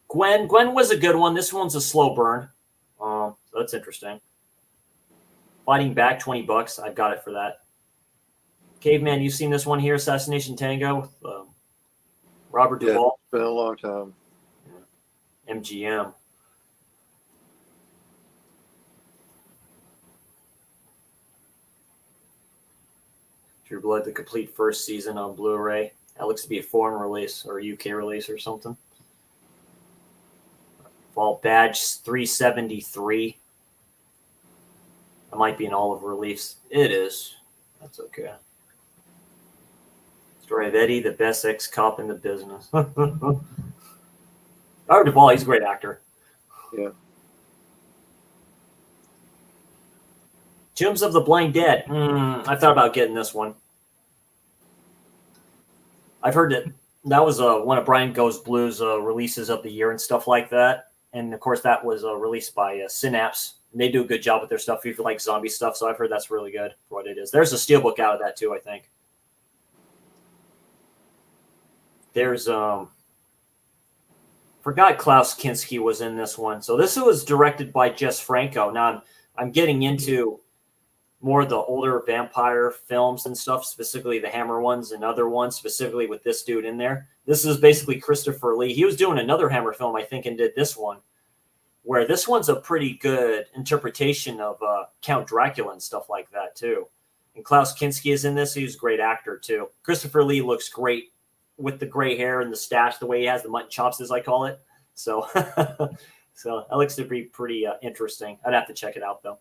Gwen was a good one. This one's a slow burn. So that's interesting. Fighting Back, $20. I've got it for that. Caveman, you've seen this one here, Assassination Tango with Robert Duvall. Yeah, it's been a long time. MGM. True Blood, the complete first season on Blu-ray. That looks to be a foreign release or a UK release or something. Vault Badge 373. That might be an olive release. It is. That's okay. Story of Eddie, the best ex-cop in the business. Robert Duvall, he's a great actor. Yeah. Tombs of the Blind Dead. I thought about getting this one. I've heard that was one of Brian Goes Blues releases of the year and stuff like that. And, of course, that was released by Synapse. And they do a good job with their stuff if you like zombie stuff. So I've heard that's really good for what it is. There's a steelbook out of that, too, I think. There's forgot Klaus Kinski was in this one. So this was directed by Jess Franco. Now I'm getting into more of the older vampire films and stuff, specifically the Hammer ones and other ones, specifically with this dude in there. This is basically Christopher Lee. He was doing another Hammer film, I think, and did this one, where this one's a pretty good interpretation of Count Dracula and stuff like that, too. And Klaus Kinski is in this. He's a great actor, too. Christopher Lee looks great with the gray hair and the stash, the way he has the mutton chops, as I call it. So, so that looks to be pretty interesting. I'd have to check it out, though.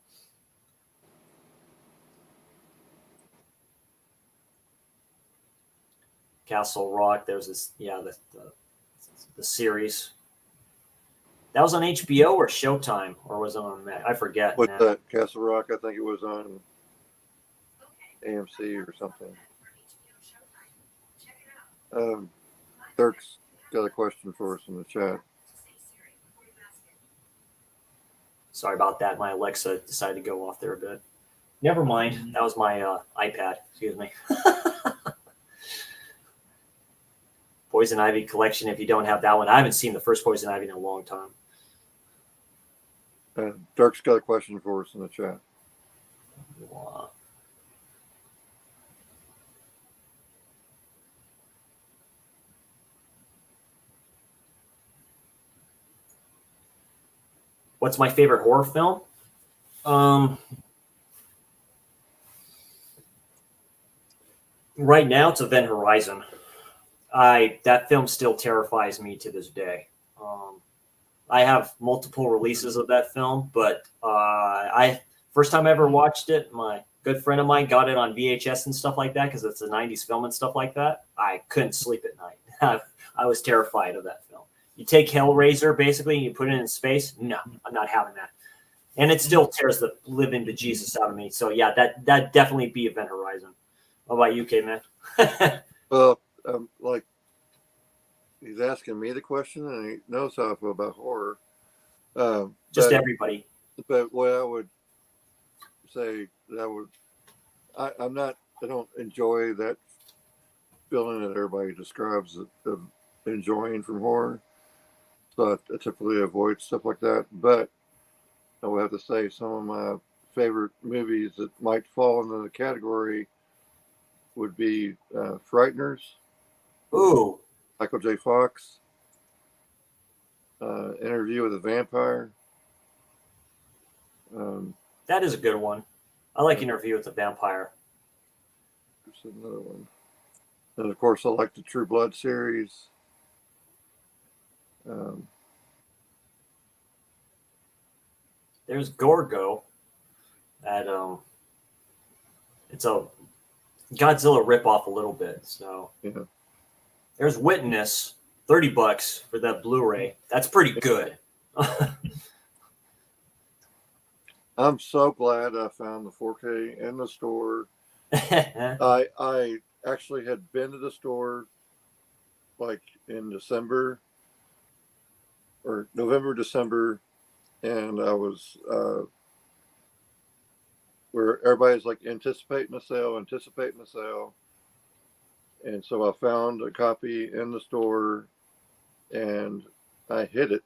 Castle Rock. There's this, the series. That was on HBO or Showtime, or was it on Mac? I forget. What's that? Castle Rock? I think it was on AMC or something. Dirk's got a question for us in the chat. Sorry about that. My Alexa decided to go off there a bit. Never mind. That was my iPad. Excuse me. Poison Ivy collection. If you don't have that one, I haven't seen the first Poison Ivy in a long time. Dirk's got a question for us in the chat. Wow. What's my favorite horror film? Right now, it's Event Horizon. That film still terrifies me to this day. I have multiple releases of that film, but first time I ever watched it, my good friend of mine got it on VHS and stuff like that because it's a 90s film and stuff like that. I couldn't sleep at night. I was terrified of that film. You take Hellraiser basically and you put it in space. No, I'm not having that. And it still tears the living bejesus out of me. So yeah, that definitely be Event Horizon. What about you, Caveman? Well, like he's asking me the question, and he knows how I feel about horror. Just but, everybody. But what I would say that I don't enjoy that feeling that everybody describes of enjoying from horror. So I typically avoid stuff like that. But I would have to say some of my favorite movies that might fall into the category would be Frighteners. Ooh. Michael J. Fox. Interview with a Vampire. That is a good one. I like Interview with the Vampire. There's another one. And of course, I like the True Blood series. There's Gorgo. That it's a Godzilla ripoff a little bit. So Yeah. there's Witness, $30 for that Blu-ray. That's pretty good. I'm so glad I found the 4K in the store. I actually had been to the store like in December or November, December, and I was where everybody's like anticipating a sale. And so I found a copy in the store and I hid it.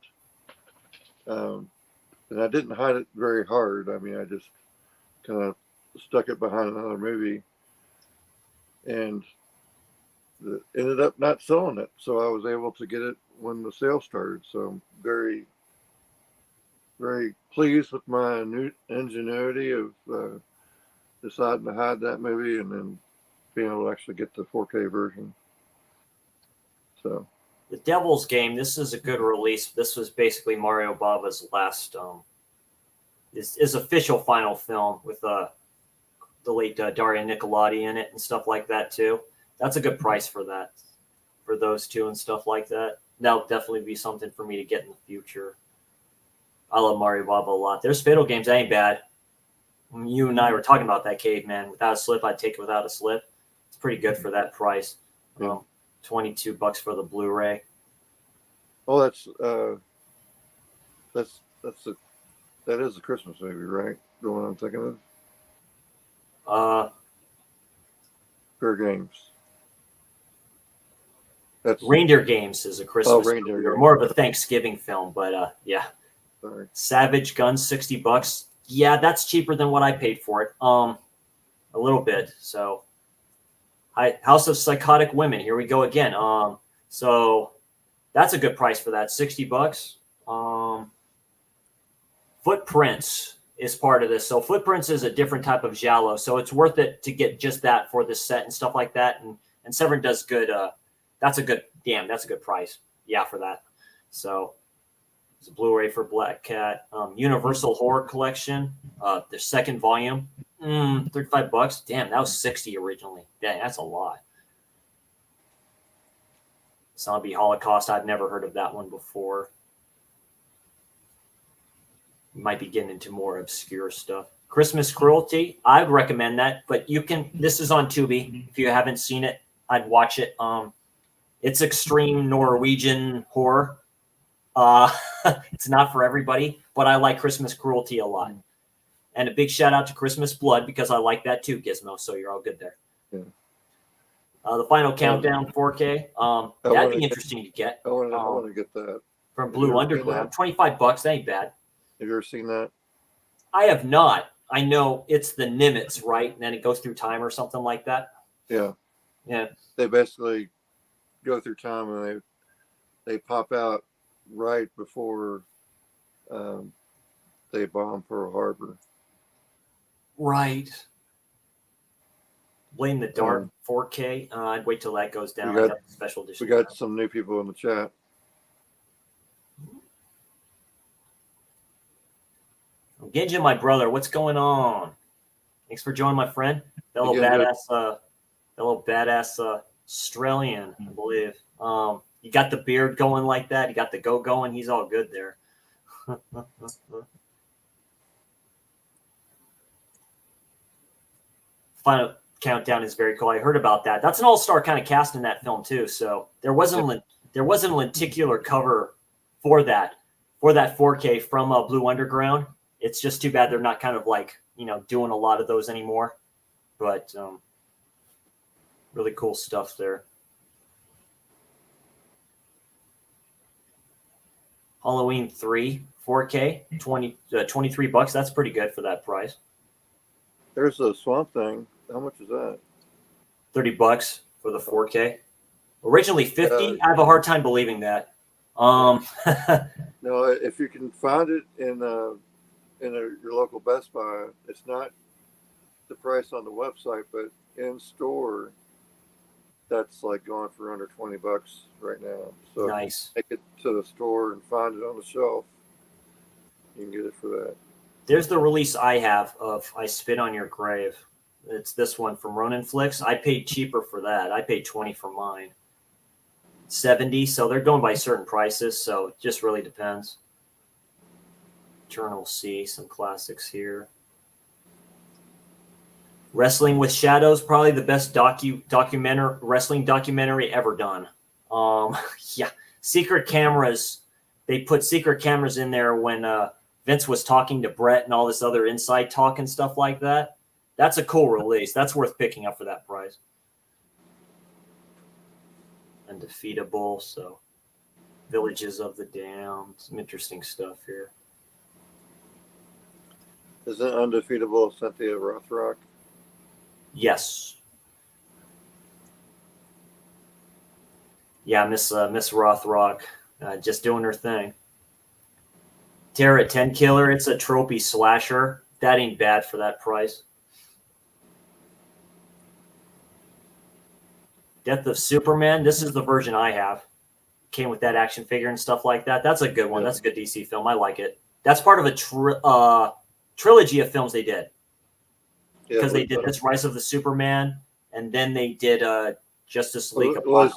And I didn't hide it very hard. I mean, I just kind of stuck it behind another movie and ended up not selling it. So I was able to get it when the sale started. So I'm very, very pleased with my new ingenuity of deciding to hide that movie and then being able to actually get the 4K version. So The Devil's Game, this is a good release. This was basically Mario Bava's last his official final film with the late Daria Nicolodi in it and stuff like that too. That's a good price for that, for those two and stuff like that. That'll definitely be something for me to get in the future. I love Mario Bava a lot. There's Fatal Games, that ain't bad. When you and I were talking about that, Caveman, without a slip, I'd take it without a slip. It's pretty good for that price. Yeah. $22 for the Blu-ray. Oh, that is a Christmas movie, right? The one I'm thinking of. Fair Games. That's Reindeer Games is a Christmas Reindeer movie, or Games. more of a Thanksgiving film, but yeah. Sorry. Savage Guns, $60. Yeah, that's cheaper than what I paid for it. A little bit. So, House of Psychotic Women. Here we go again. So that's a good price for that. $60. Footprints is part of this. So Footprints is a different type of giallo. So it's worth it to get just that for this set and stuff like that. And Severn does good. That's a good price. Yeah, for that. So it's a Blu-ray for Black Cat. Universal Horror Collection, the second volume, $35. Damn, that was $60 originally. Dang, that's a lot. Zombie Holocaust. I've never heard of that one before. Might be getting into more obscure stuff. Christmas Cruelty. I'd recommend that, but you can. This is on Tubi. If you haven't seen it, I'd watch it. It's extreme Norwegian horror. It's not for everybody, but I like Christmas Cruelty a lot. And a big shout out to Christmas Blood because I like that too, Gizmo. So you're all good there. Yeah. The Final Countdown 4K. That'd be interesting to get. I want to get that from Blue Underground. $25. That ain't bad. Have you ever seen that? I have not. I know it's the Nimitz, right? And then it goes through time or something like that. Yeah. Yeah. They basically go through time and they pop out right before they bomb Pearl Harbor. Right. Blame the Dark 4K. I'd wait till that goes down. We got, special edition. We got some new people in the chat. Ginja, my brother, what's going on? Thanks for joining, my friend. Fellow badass Australian, I believe. You got the beard going like that. You got the go going. He's all good there. Final Countdown is very cool. I heard about that. That's an all-star kind of cast in that film too. So there wasn't a lenticular cover for that 4K from Blue Underground. It's just too bad they're not kind of like, doing a lot of those anymore. But really cool stuff there. Halloween 3 4K, $23. That's pretty good for that price. There's a Swamp Thing. How much is that? $30 for the 4K. Originally 50. I have a hard time believing that. No, if you can find it in your local Best Buy, it's not the price on the website, but in store, that's like going for under $20 right now. So nice. Take it to the store and find it on the shelf. You can get it for that. There's the release I have of I Spit on Your Grave. It's this one from Ronin Flicks. I paid cheaper for that. I paid $20 for mine. $70. So they're going by certain prices. So it just really depends. Eternal Sea, some classics here. Wrestling with Shadows, probably the best wrestling documentary ever done. Yeah, secret cameras. They put secret cameras in there when Vince was talking to Brett and all this other inside talk and stuff like that. That's a cool release. That's worth picking up for that price. Undefeatable. So, Villages of the Damned. Some interesting stuff here. Isn't Undefeatable Cynthia Rothrock? Yes. Yeah, Miss Rothrock, just doing her thing. Terra 10 Killer, it's a tropey slasher. That ain't bad for that price. Death of Superman, this is the version I have. Came with that action figure and stuff like that. That's a good one. That's a good DC film. I like it. That's part of a trilogy of films they did. Because they did this Rise of the Superman, and then they did Justice League. It was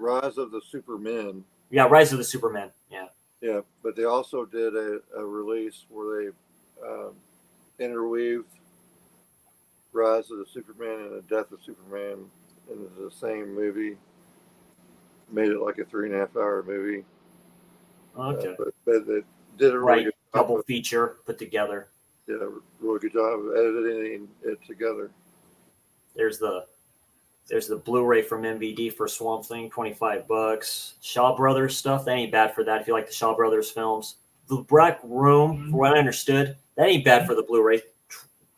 Rise of the Supermen. Yeah, Rise of the Superman. Yeah. Yeah, but they also did a release where they interweaved Rise of the Superman and the Death of Superman into the same movie. Made it like a 3.5-hour movie. Okay. But they did a really good job double feature put together. Yeah, really good job of editing it together. There's the Blu-ray from MVD for Swamp Thing, $25. Shaw Brothers stuff, that ain't bad for that if you like the Shaw Brothers films. The Black Room, from what I understood, that ain't bad for the Blu-ray,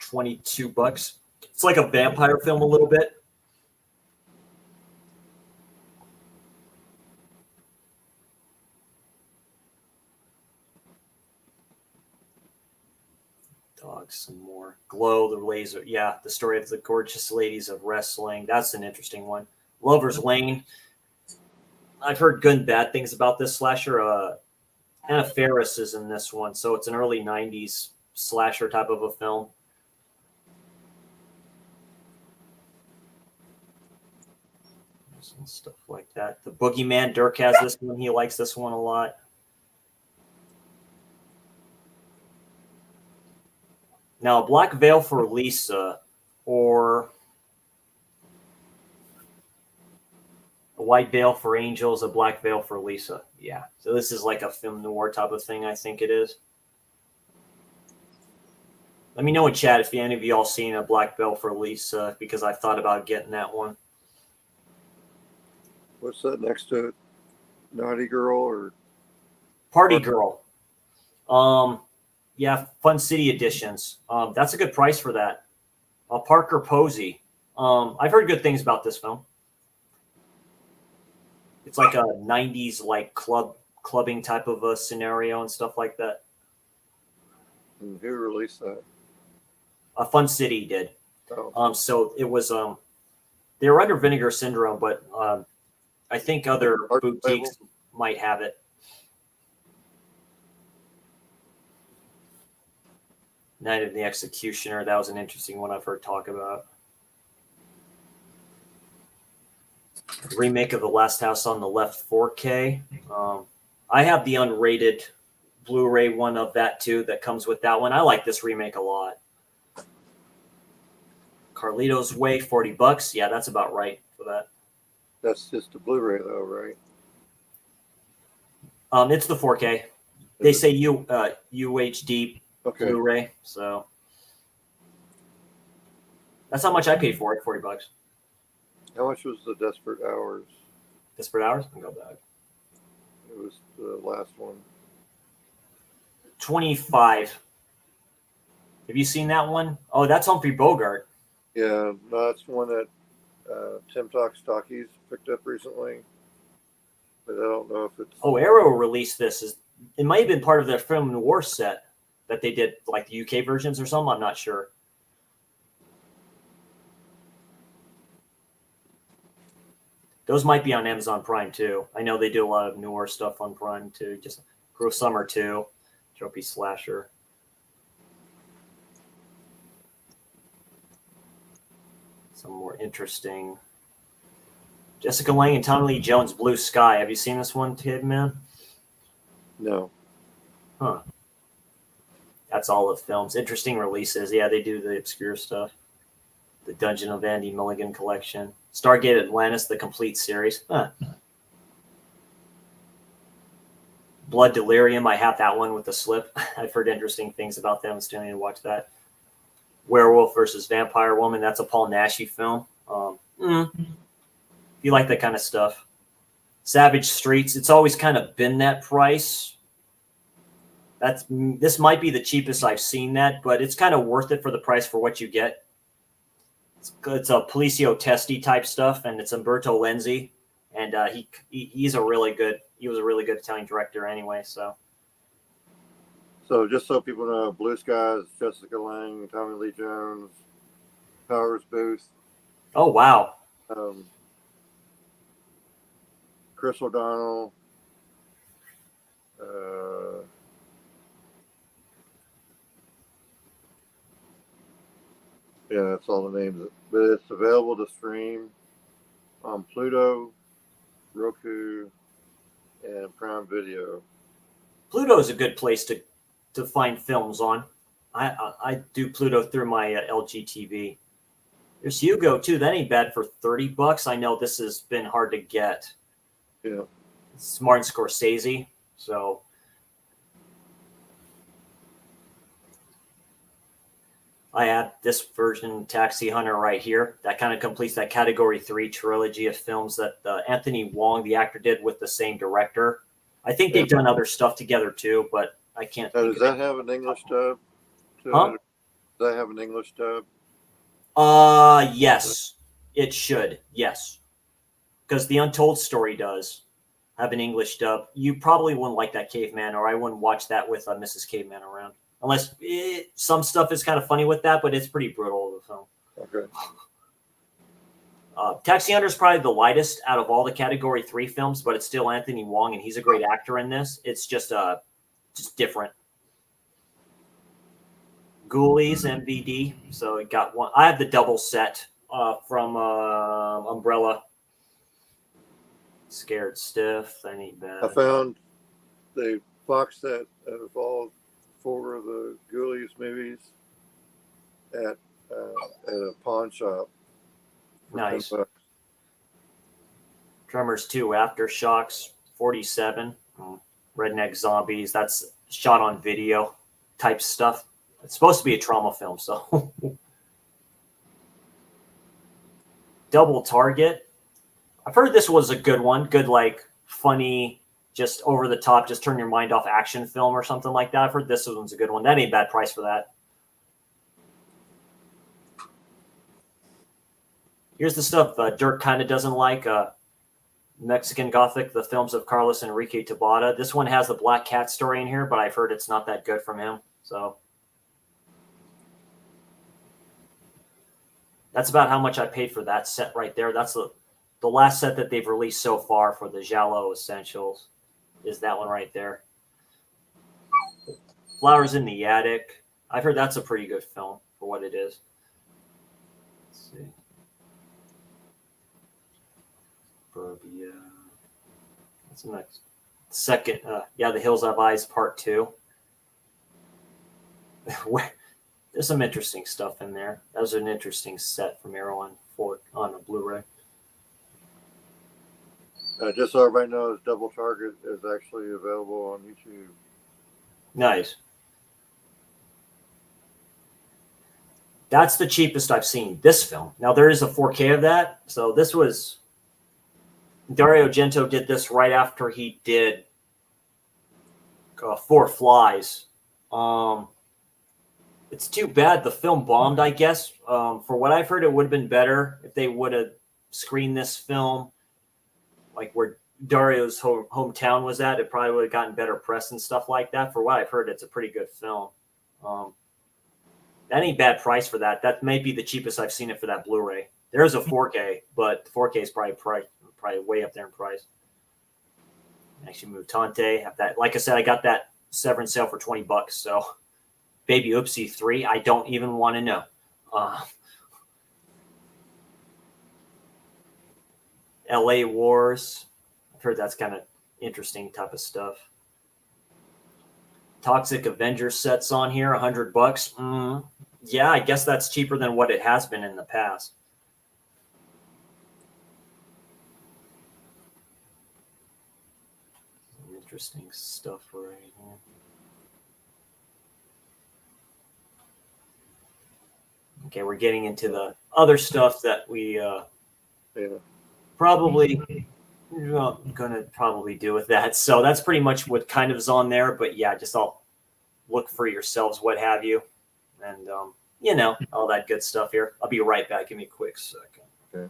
$22. It's like a vampire film a little bit. Some more. Glow, the laser. Yeah, the story of the gorgeous ladies of wrestling. That's an interesting one. Lover's Lane. I've heard good and bad things about this slasher. Anna Faris is in this one, so it's an early 90s slasher type of a film. Some stuff like that. The Boogeyman, Dirk has this one. He likes this one a lot. Now, a black veil for Lisa or a white veil for Angels, a black veil for Lisa. Yeah. So this is like a film noir type of thing, I think it is. Let me know in chat if any of you all seen a black veil for Lisa, because I've thought about getting that one. What's that next to it? Naughty Girl or Party Girl? Yeah, Fun City editions. That's a good price for that. Parker Posey. I've heard good things about this film. It's like a 90s like clubbing type of a scenario and stuff like that. And who released that? Fun City did. Oh. So it was they were under Vinegar Syndrome, but I think other boutiques might have it. Night of the Executioner. That was an interesting one I've heard talk about. remake of The Last House on the Left 4K. I have the unrated Blu-ray one of that too that comes with that one. I like this remake a lot. Carlito's Way, $40. Yeah, that's about right for that. That's just the Blu-ray though, right? It's the 4K. They say UHD Okay. Blu-ray, so that's how much I paid for it, $40. How much was the Desperate Hours? Desperate Hours? I'll go back. It was the last one. 25. Have you seen that one? Oh, that's Humphrey Bogart. Yeah, no, that's one that Tim Talks Talkies picked up recently. But I don't know if it's... Oh, Arrow released this. It might have been part of their film noir set that they did, like the UK versions or something. I'm not sure. Those might be on Amazon Prime too. I know they do a lot of noir stuff on Prime too. Just Cruel Summer 2, Trophy Slasher. Some more interesting. Jessica Lange and Tommy Lee Jones, Blue Sky. Have you seen this one, Caveman? No. Huh. That's all of films. Interesting releases. Yeah, they do the obscure stuff. The Dungeon of Andy Milligan collection. Stargate Atlantis, the complete series. Huh. Blood Delirium. I have that one with the slip. I've heard interesting things about them. Still need to watch that. Werewolf versus Vampire Woman. That's a Paul Naschy film. If you like that kind of stuff. Savage Streets. It's always kind of been that price. This might be the cheapest I've seen that, but it's kind of worth it for the price for what you get. It's a Policio Testi type stuff, and it's Umberto Lenzi, and he was a really good Italian director anyway. So just so people know, Blue Skies, Jessica Lange, Tommy Lee Jones, Powers Booth. Oh wow. Chris O'Donnell. Yeah, that's all the names. But it's available to stream on Pluto, Roku, and Prime Video. Pluto is a good place to find films on. I do Pluto through my LG TV. There's Hugo too. That ain't bad for $30. I know this has been hard to get. Yeah. It's Martin Scorsese. So I have this version, Taxi Hunter, right here. That kind of completes that Category 3 trilogy of films that Anthony Wong, the actor, did with the same director. I think they've done other stuff together too, but I can't. Does that have an English dub? Huh? Does that have an English dub? Yes, it should. Yes, because the Untold Story does have an English dub. You probably wouldn't like that, Caveman, or I wouldn't watch that with Mrs. Caveman around. Unless some stuff is kind of funny with that, but it's pretty brutal of a film. Okay. Taxi Hunter is probably the lightest out of all the Category 3 films, but it's still Anthony Wong, and he's a great actor in this. It's just different. Ghoulies, MVD. So it got one. I have the double set from Umbrella. Scared Stiff. I need that. I found the box set of all 4 of the Ghoulies movies at a pawn shop. Nice. Tremors 2, Aftershocks, 47. Redneck Zombies. That's shot on video type stuff. It's supposed to be a trauma film, so. Double Target. I've heard this was a good one. Good, like, funny, just over the top, just turn your mind off action film or something like that. I've heard this one's a good one. That ain't bad price for that. Here's the stuff Dirk kind of doesn't like. Mexican Gothic, the films of Carlos Enrique Tabata. This one has the Black Cat story in here, but I've heard it's not that good from him. So that's about how much I paid for that set right there. That's the last set that they've released so far for the Giallo Essentials is that one right there. Flowers in the Attic. I've heard that's a pretty good film for what it is. Let's see. Suburbia. What's the next? Second, yeah, The Hills Have Eyes Part 2. There's some interesting stuff in there. That was an interesting set from Arrow on a Blu-ray. Just so everybody knows, Double Target is actually available on YouTube. Nice. That's the cheapest I've seen this film. Now, there is a 4K of that. So this was... Dario Argento did this right after he did Four Flies. It's too bad the film bombed, I guess. For what I've heard, it would have been better if they would have screened this film like where Dario's hometown was at. It probably would have gotten better press and stuff like that. For what I've heard, it's a pretty good film. That ain't bad price for that. That may be the cheapest I've seen it for that Blu-ray. There's a 4K, but the 4K is probably way up there in price. Actually, Mutante. Have that. Like I said, I got that Severance sale for $20. So, Baby Oopsie 3. I don't even want to know. L.A. Wars. I've heard that's kind of interesting type of stuff. Toxic Avenger sets on here, $100. Yeah, I guess that's cheaper than what it has been in the past. Interesting stuff right here. Okay, we're getting into the other stuff that we probably gonna do with that. So that's pretty much what kind of is on there. But yeah, just all look for yourselves, what have you, and all that good stuff here. I'll be right back. Give me a quick second. Okay.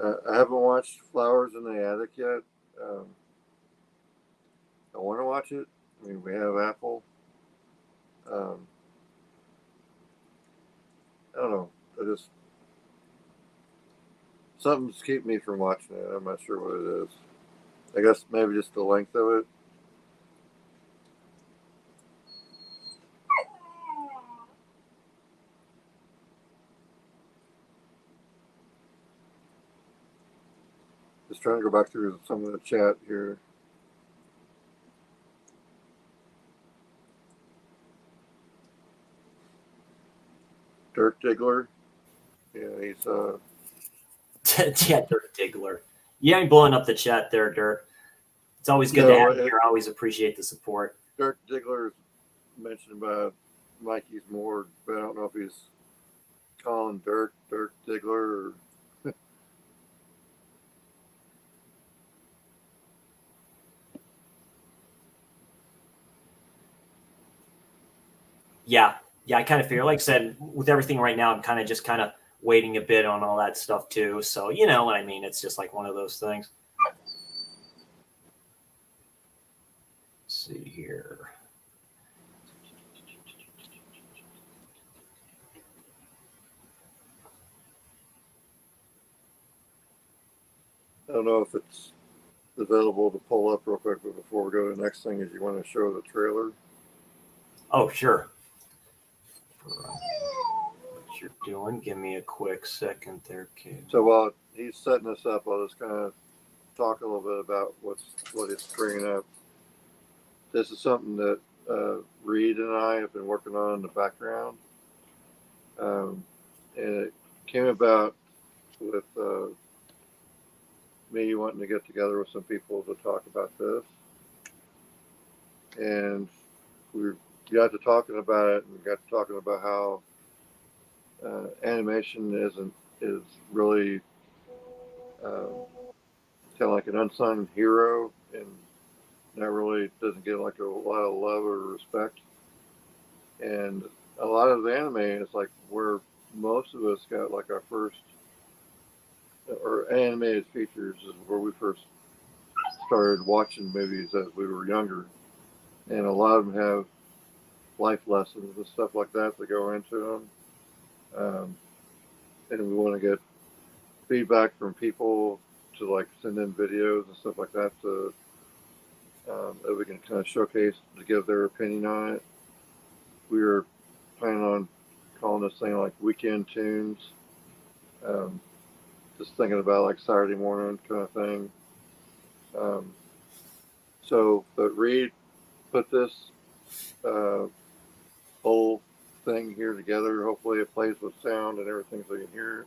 I haven't watched Flowers in the Attic yet. I want to watch it. I mean, we have Apple. I don't know. Something's keeping me from watching it. I'm not sure what it is. I guess maybe just the length of it. Just trying to go back through some of the chat here. Dirk Diggler. Yeah, he's Yeah, Dirk Diggler. You ain't blowing up the chat there, Dirk. It's always good to have you here. I always appreciate the support. Dirk Diggler mentioned about Mikey's Morgue, but I don't know if he's calling Dirk Diggler or Yeah, I kind of figure, like I said, with everything right now, I'm kind of waiting a bit on all that stuff too. So you know what I mean? It's just like one of those things. Let's see here. I don't know if it's available to pull up real quick, but before we go to the next thing, is you want to show the trailer? Oh, sure. What you're doing? Give me a quick second there, kid. So while he's setting this up, I'll just kind of talk a little bit about what he's bringing up. This is something that Reed and I have been working on in the background, and it came about with me wanting to get together with some people to talk about this, and we got to talking about it, and we got to talking about how animation is really kind of like an unsung hero, and not really doesn't get like a lot of love or respect. And a lot of the anime is like where most of us got like our first or animated features is where we first started watching movies as we were younger, and a lot of them have life lessons and stuff like that that go into them. And we want to get feedback from people to like send in videos and stuff like that to that we can kind of showcase to give their opinion on it. We were planning on calling this thing like Weekend Tunes. Just thinking about like Saturday morning kind of thing. But Reed put this whole thing here together. Hopefully it plays with sound and everything so you can hear it.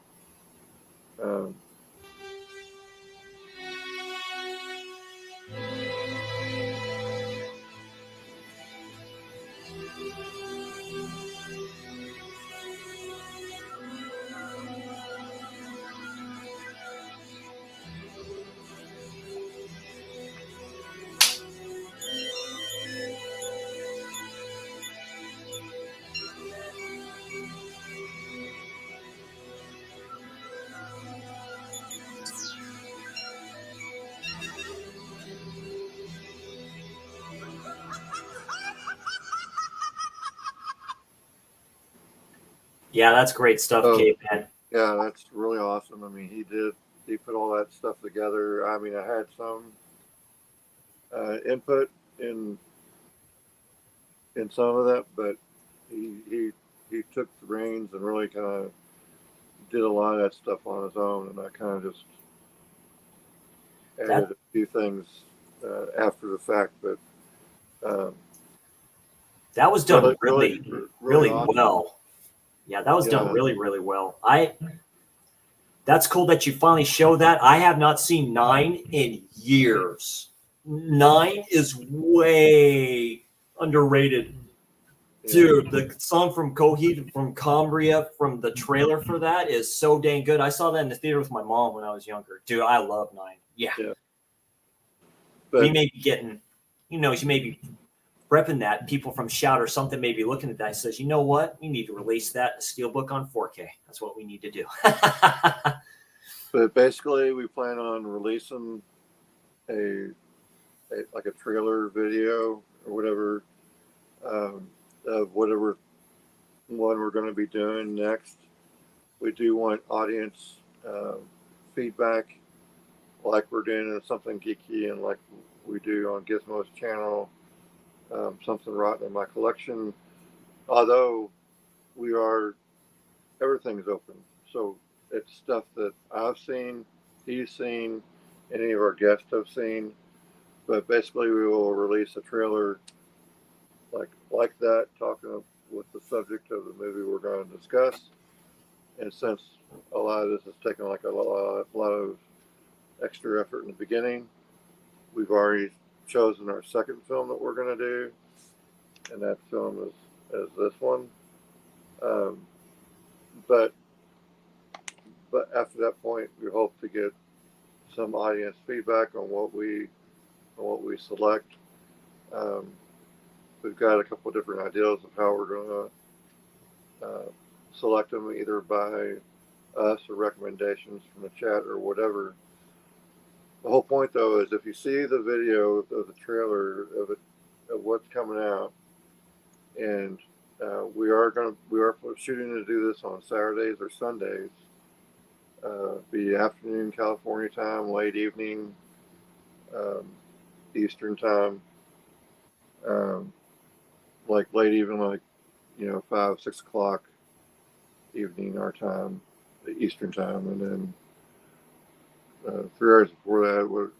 Yeah, that's great stuff, Oh, Caveman. yeah, that's really awesome. I mean, he put all that stuff together. I mean, I had some input in some of that, but he took the reins and really kind of did a lot of that stuff on his own, and I kind of just That added a few things after the fact, but um, that was done really really awesome. well. Yeah, that was done Yeah, really well. That's cool that you finally show that. I have not seen 9 in years. 9 is way underrated. yeah, Dude, the song from Coheed from Cambria from the trailer for that is so dang good. I saw that in the theater with my mom when I was younger. Dude, I love 9. Yeah. yeah. We But may be getting, you may be repping that. People from Shout or something may be looking at that and says, you know what? We need to release that in Steelbook on 4K. That's what we need to do. but basically, we plan on releasing a like a trailer video or whatever of whatever one we're going to be doing next. We do want audience feedback, like we're doing something geeky and like we do on Gizmo's channel, something rotten in my collection. Although we are, everything's open. So it's stuff that I've seen, he's seen, any of our guests have seen. But basically, we will release a trailer like that, talking with the subject of the movie we're going to discuss. And since a lot of this is taking like a lot of extra effort in the beginning, we've already chosen our second film that we're going to do, and that film is this one. Um, but after that point, we hope to get some audience feedback on what we select. Um, we've got a couple of different ideas of how we're going to select them, either by us or recommendations from the chat or whatever. The whole point, though, is if you see the video of the trailer of what's coming out, and we are shooting to do this on Saturdays or Sundays, be afternoon California time, late evening Eastern time, like late evening, like 5-6 o'clock evening our time, Eastern time, and then 3 hours before that,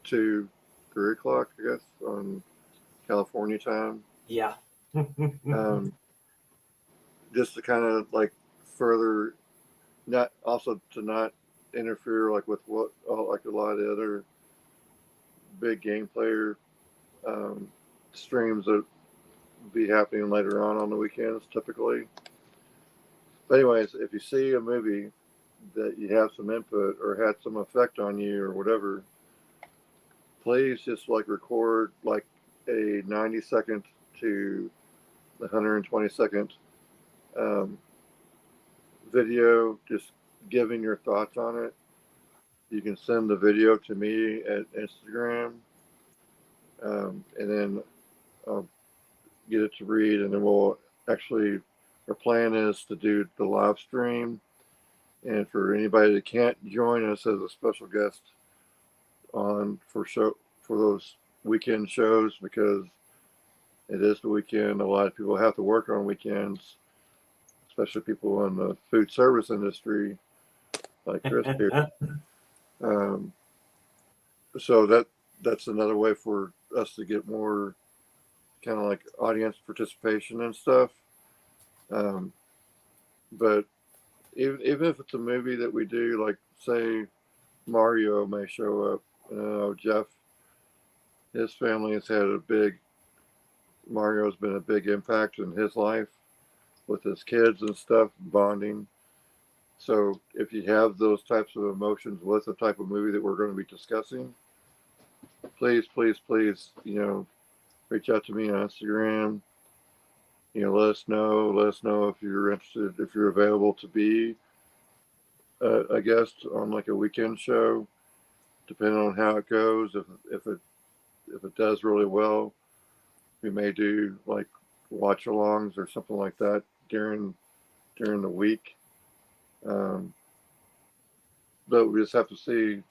2-3 o'clock, I guess, on California time. Yeah. Just to kind of like further, not also to not interfere like with what like a lot of the other big game player streams that be happening later on the weekends typically. But anyways, if you see a movie that you have some input or had some effect on you or whatever, please just like record like a 90-second to 120-second video, just giving your thoughts on it. You can send the video to me at Instagram, and then I'll get it to Reed, and then we'll actually, our plan is to do the live stream. And for anybody that can't join us as a special guest for those weekend shows, because It is the weekend. A lot of people have to work on weekends, especially people in the food service industry, like Chris here. So that's another way for us to get more kind of like audience participation and stuff. But even if it's a movie that we do, like say Mario may show up. Jeff, his family has had Mario's been a big impact in his life with his kids and stuff, bonding. So if you have those types of emotions with the type of movie that we're going to be discussing, please, please, please, reach out to me on Instagram. Let us know if you're interested, if you're available to be a guest on like a weekend show, depending on how it goes. If it does really well, we may do like watch-alongs or something like that during the week. But we just have to see,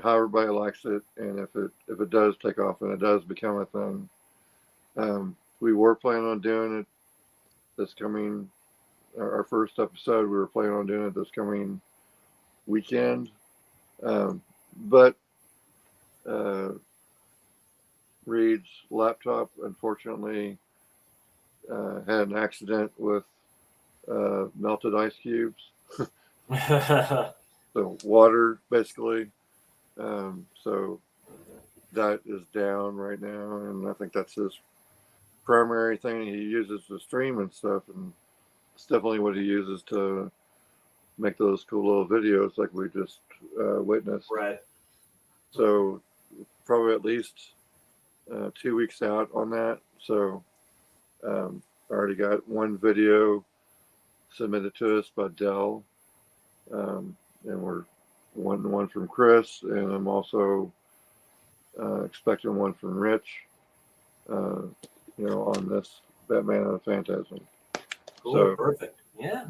how everybody likes it, and if it does take off and it does become a thing. We were planning on doing it this coming, our first episode. We were planning on doing it this coming weekend, but Reed's laptop unfortunately had an accident with melted ice cubes. So water, basically. So that is down right now, and I think that's his primary thing he uses to stream and stuff, and it's definitely what he uses to make those cool little videos like we just witnessed. Right. So probably at least 2 weeks out on that. So I already got one video submitted to us by Dell, and we're one from Chris, and I'm also expecting one from Rich, on this Batman and the Phantasm. Cool, so perfect. Yeah.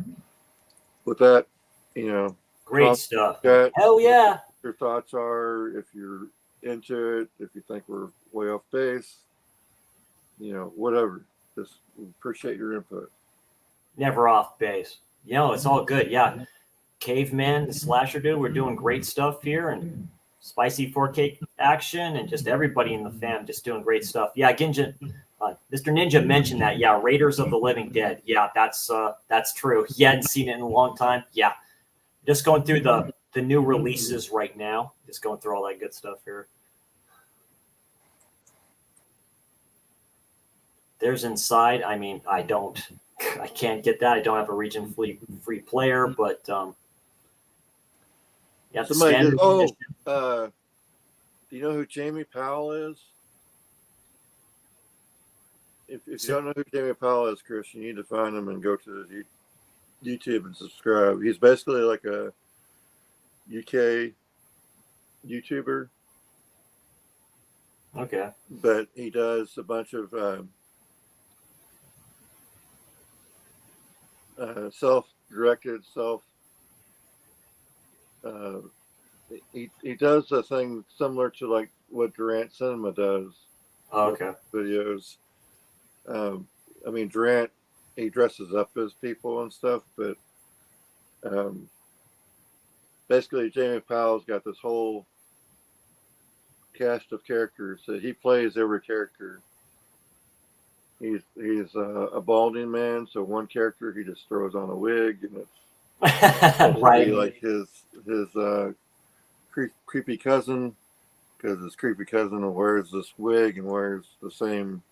With that, great stuff. Chat, Hell yeah. Your thoughts are, if you're into it, if you think we're way off base, whatever. Just appreciate your input. Never off base. It's all good. Yeah. Caveman, the slasher dude, we're doing great stuff here, and Spicy 4K action, and just everybody in the fam just doing great stuff. Yeah, Mr. Ninja mentioned that. Yeah, Raiders of the Living Dead. Yeah, that's true. He hadn't seen it in a long time. Yeah, just going through the new releases right now. Just going through all that good stuff here. There's Inside. I mean, I can't get that. I don't have a region free player, but yeah. Somebody did, do you know who Jamie Powell is? If you don't know who Jamie Powell is, Chris, you need to find him and go to his YouTube and subscribe. He's basically like a UK YouTuber. Okay. But he does a bunch of self-directed, he does a thing similar to like what Durant Cinema does. Oh, okay. Videos. I mean, Durant, he dresses up as people and stuff, but basically Jamie Powell's got this whole cast of characters that he plays every character. He's a balding man, so one character he just throws on a wig, and it's right, like his creepy cousin, because his creepy cousin wears this wig and wears the same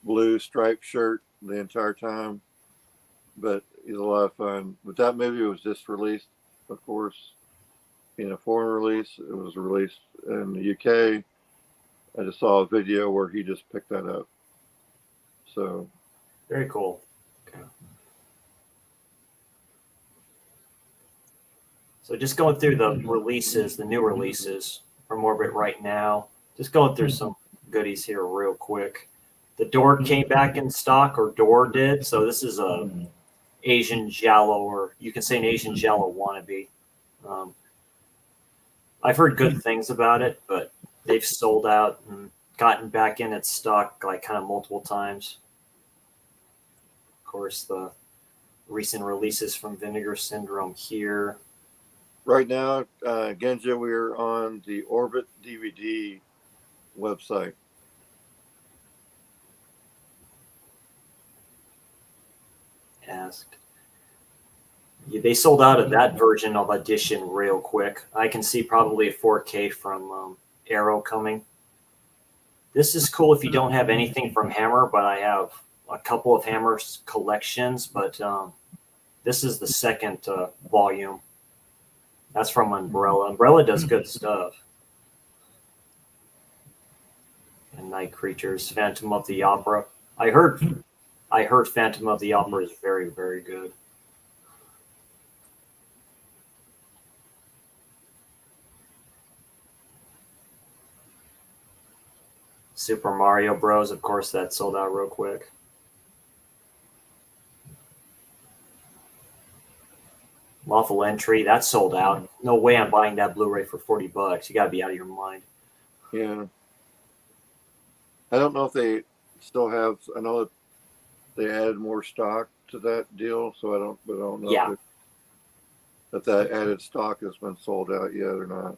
blue striped shirt the entire time. But he's a lot of fun. But that movie was just released, of course, in a foreign release. It was released in the UK. I just saw a video where he just picked that up. So very cool. Okay. So just going through the releases, the new releases from Orbit right now. Just going through some goodies here real quick. The Door came back in stock, or Door did. So this is a Asian Giallo, or you can say an Asian Giallo wannabe. I've heard good things about it, but they've sold out and gotten back in its stock like kind of multiple times. Of course, the recent releases from Vinegar Syndrome here. Right now, Genja, we're on the Orbit DVD website. Asked. Yeah, they sold out of that version of Edition real quick. I can see probably a 4K from Arrow coming. This is cool if you don't have anything from Hammer, but I have a couple of Hammer's collections, but this is the second volume. That's from Umbrella. Umbrella does good stuff. And Night Creatures, Phantom of the Opera. I heard Phantom of the Opera is very, very good. Super Mario Bros. Of course, that sold out real quick. Lawful Entry, that sold out. No way I'm buying that Blu-ray for $40. You got to be out of your mind. Yeah. I don't know if they still have. I know that they added more stock to that deal, so I don't know Yeah. if that added stock has been sold out yet or not.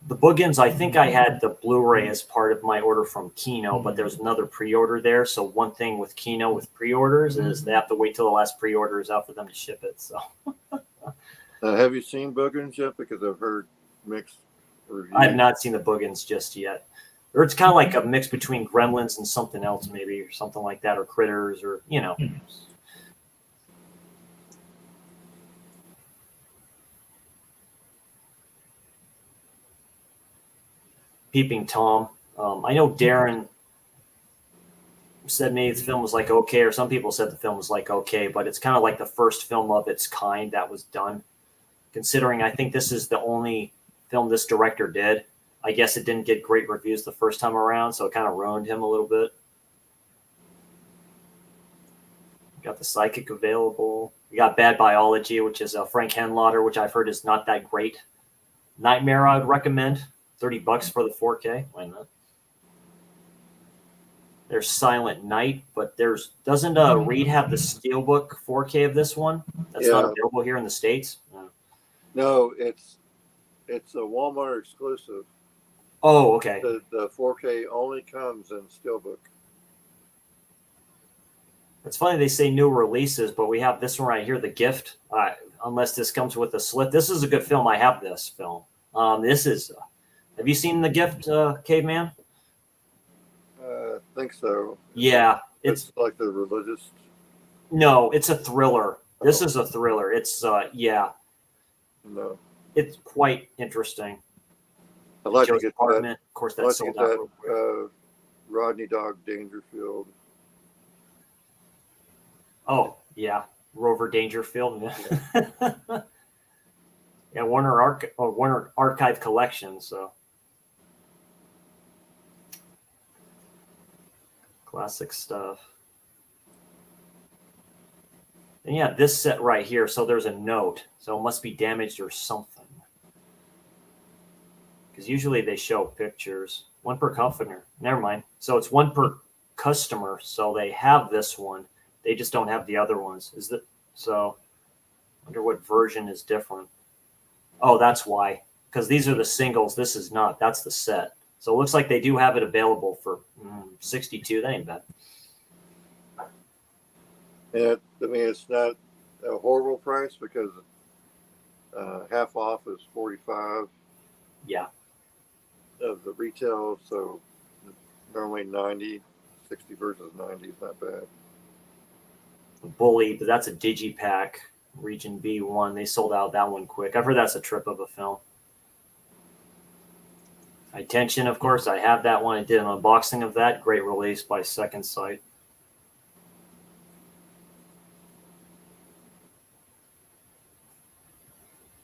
The Boogans, I think I had the Blu-ray as part of my order from Kino, but there's another pre-order there. So one thing with Kino with pre-orders is they have to wait till the last pre-order is out for them to ship it. So Have you seen Boogans yet? Because I've heard mixed reviews. I have not seen the Boogans just yet. Or it's kind of like a mix between Gremlins and something else, maybe, or something like that, or Critters, or, you know. Peeping Tom. I know Darren said maybe the film was like okay, or some people said the film was like okay, but it's kind of like the first film of its kind that was done. Considering I think this is the only film this director did. I guess it didn't get great reviews the first time around, so it kind of ruined him a little bit. Got The Psychic available. We got Bad Biology, which is Frank Henlotter, which I've heard is not that great. Nightmare, I would recommend. $30 for the 4K. Why not? There's Silent Night, but doesn't Reed have the Steelbook 4K of this one? That's not available here in the States. No, it's a Walmart exclusive. Oh, okay. The 4K only comes in Steelbook. It's funny they say new releases, but we have this one right here, The Gift. Unless this comes with a slip. This is a good film. I have this film. This is. Have you seen The Gift, Caveman? I think so. Yeah, it's like the religious. No, it's a thriller. This is a thriller. It's yeah. No. It's quite interesting. I'd like to get apartment. That. Of course, that's sold out. Rodney Dog Dangerfield. Oh yeah, Rover Dangerfield. Yeah, Warner Archive Collection. So classic stuff. And yeah, this set right here. So there's a note. So it must be damaged or something. Because usually they show pictures. One per customer. Never mind. So it's one per customer. So they have this one. They just don't have the other ones. Is that so? I wonder what version is different. Oh, that's why. Because these are the singles. This is not. That's the set. So it looks like they do have it available for $62. That ain't bad. Yeah, I mean, it's not a horrible price because half off is $45. Yeah. Of the retail, so normally 90, 60 versus 90 is not bad. Bully, but that's a digipack. Region B1. They sold out that one quick. I've heard that's a trip of a film. Attention, of course, I have that one. I did an unboxing of that. Great release by Second Sight.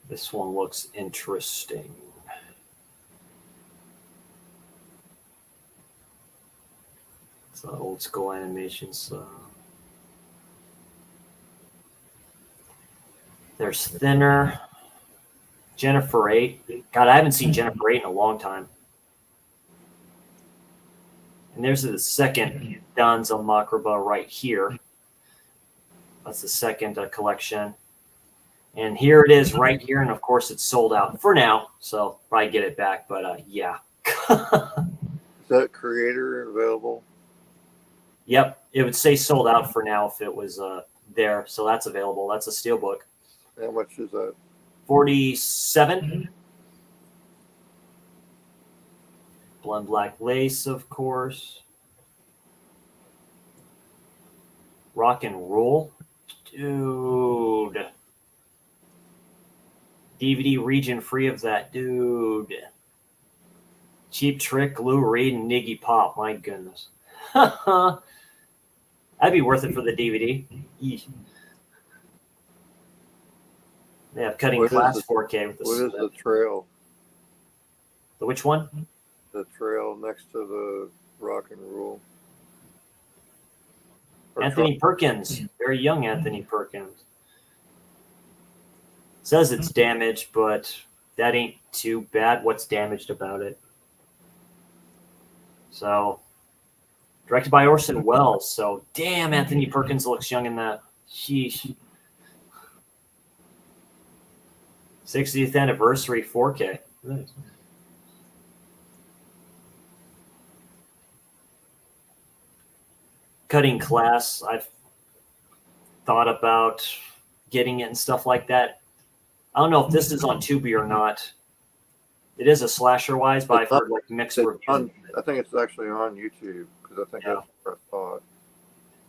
This one looks interesting. It's an old school animation, so there's Thinner. Jennifer 8. God, I haven't seen Jennifer 8 in a long time. And there's the second Danza Macabre right here. That's the second collection. And here it is right here. And of course, it's sold out for now. So probably get it back. But yeah. Is that creator available? Yep. It would say sold out for now if it was there. So that's available. That's a steelbook. How much is that? $47. Blend black lace, of course. Rock and roll. Dude. DVD region free of that, dude. Cheap Trick, Lou Reed, and Iggy Pop. My goodness. That'd be worth it for the DVD. Eesh. They have cutting class 4K with the. What is the trail? The which one? The trail next to the rock and roll. Anthony Perkins. Very young Anthony Perkins. Says it's damaged, but that ain't too bad. What's damaged about it? So, directed by Orson Welles. So, damn, Anthony Perkins looks young in that. Sheesh. 60th anniversary 4K. Nice. Cutting class. I've thought about getting it and stuff like that. I don't know if this is on Tubi or not. It is a slasher wise, but I've heard like mixed reviews. I think it's actually on YouTube because I think that's what I thought.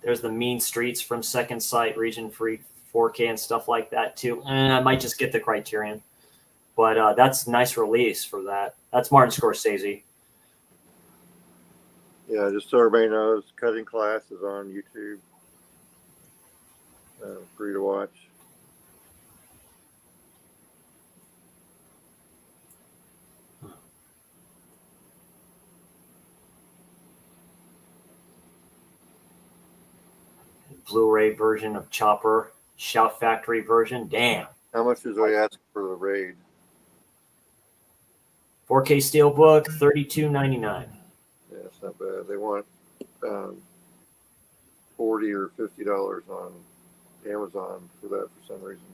There's the Mean Streets from Second Sight, region free 4K and stuff like that too. And I might just get the Criterion, but that's a nice release for that. That's Martin Scorsese. Yeah, just so everybody knows, Cutting Class is on YouTube. Free to watch. Blu-ray version of Chopper, Shout Factory version. Damn. How much is they asking for the Raid? 4K Steelbook, $32.99. Yeah, it's not bad. They want $40 or $50 on Amazon for that for some reason.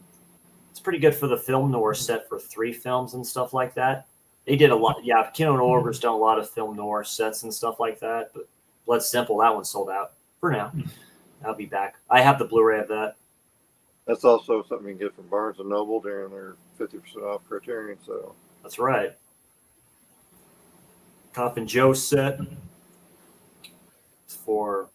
It's pretty good for the film noir set for 3 films and stuff like that. They did a lot. Yeah, Kino Norber's done a lot of film noir sets and stuff like that. But Blood Simple, that one sold out for now. I'll be back. I have the Blu-ray of that. That's also something you can get from Barnes & Noble during their 50% off Criterion sale. That's right. Coffin Joe set for.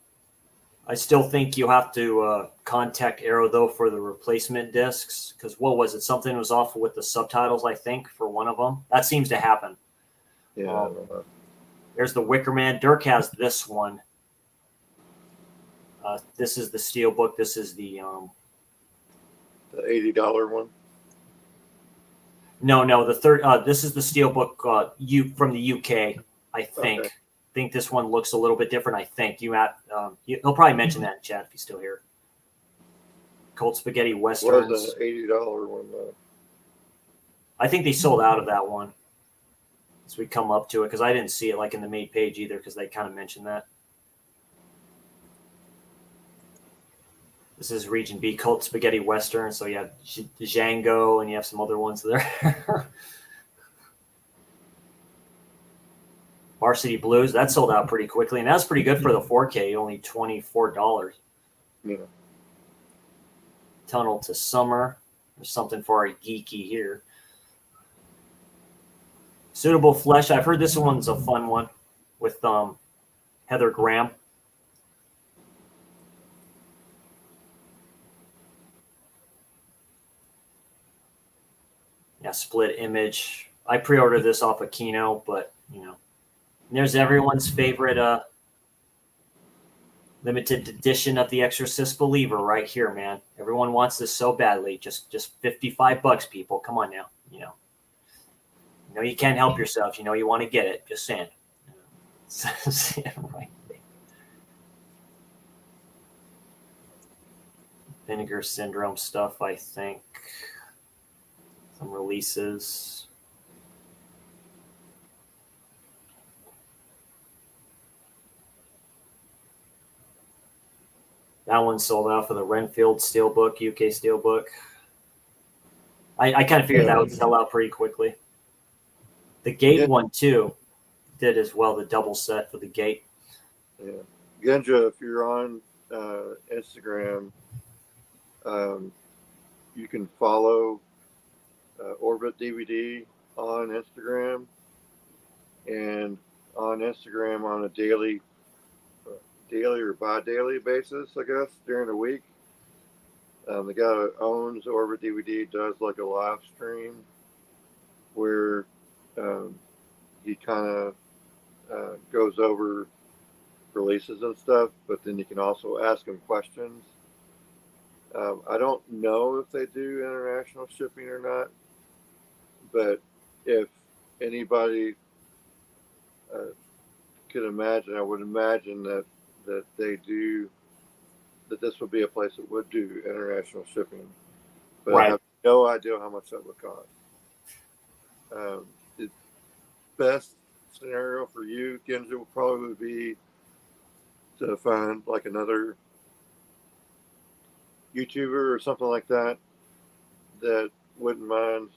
I still think you have to contact Arrow though for the replacement discs because what was it? Something was off with the subtitles. I think for one of them. That seems to happen. Yeah. There's the Wicker Man. Dirk has this one. This is the Steelbook. This is the $80 one. No, the third. This is the Steelbook. From the UK, I think. Okay. I think this one looks a little bit different. I think he'll probably mention that in chat if he's still here. Cold Spaghetti Westerns. What is the $80 one though? I think they sold out of that one. As we come up to it, because I didn't see it like in the main page either, because they kind of mentioned that. This is Region B, Cult Spaghetti Western. So you have Django and you have some other ones there. Varsity Blues, that sold out pretty quickly. And that's pretty good for the 4K, only $24. Yeah. Tunnel to Summer. There's something for our geeky here. Suitable Flesh. I've heard this one's a fun one with Heather Graham. Yeah, Split Image. I pre-ordered this off of Kino, but there's everyone's favorite limited edition of The Exorcist Believer right here, man. Everyone wants this so badly. Just $55, people. Come on now. You can't help yourself. You want to get it. Just saying. Right. Vinegar Syndrome stuff, I think. Some releases. That one sold out for the Renfield Steelbook, UK Steelbook. I kind of figured that would sell out pretty quickly. The Gate one, too, did as well, the double set for the Gate. Yeah. Genja, if you're on Instagram, you can follow Orbit DVD on Instagram, and on Instagram on a daily or bi-daily basis, I guess, during the week. The guy that owns Orbit DVD does like a live stream where he kind of goes over releases and stuff, but then you can also ask him questions. I don't know if they do international shipping or not, but if anybody could imagine, I would imagine that they do, that this would be a place that would do international shipping, but right. I have no idea how much that would cost. The best scenario for you, Genja, will probably be to find like another YouTuber or something like that that wouldn't mind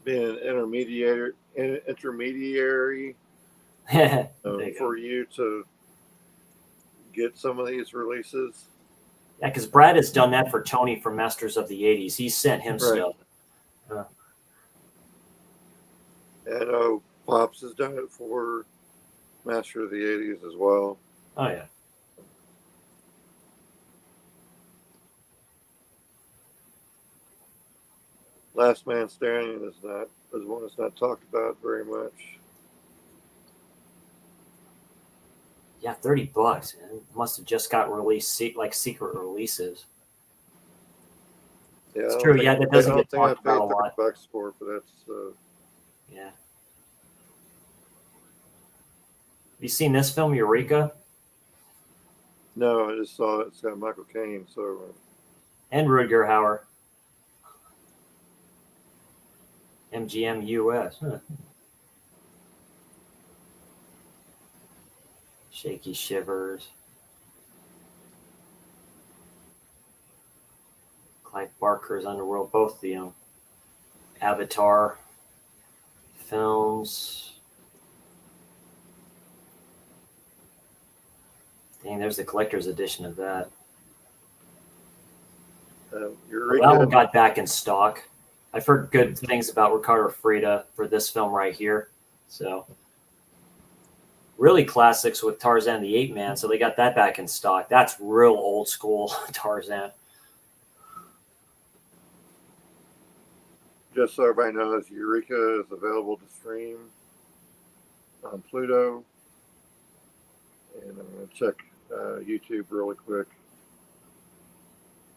being an intermediary for you to get some of these releases. Yeah, because Brad has done that for Tony from Masters of the 80s. He sent him stuff. I know Pops has done it for Master of the 80s as well. Oh, yeah. Last Man Standing is one that's not talked about very much. Yeah, $30. It must have just got released, like secret releases. Yeah, it's true. Yeah, that doesn't get talked about a lot. $30 for it, but that's. Yeah. Have you seen this film, Eureka? No, I just saw it. It's got Michael Caine, so. And Rutger Hauer. MGM US. Huh. Shaky Shivers. Clive Barker's Underworld, both the Avatar films. Dang, there's the collector's edition of that. Eureka. That one got back in stock. I've heard good things about Ricardo Freda for this film right here. So, really classics with Tarzan the Ape Man. So they got that back in stock. That's real old school Tarzan. Just so everybody knows, Eureka is available to stream on Pluto. And I'm going to check YouTube really quick.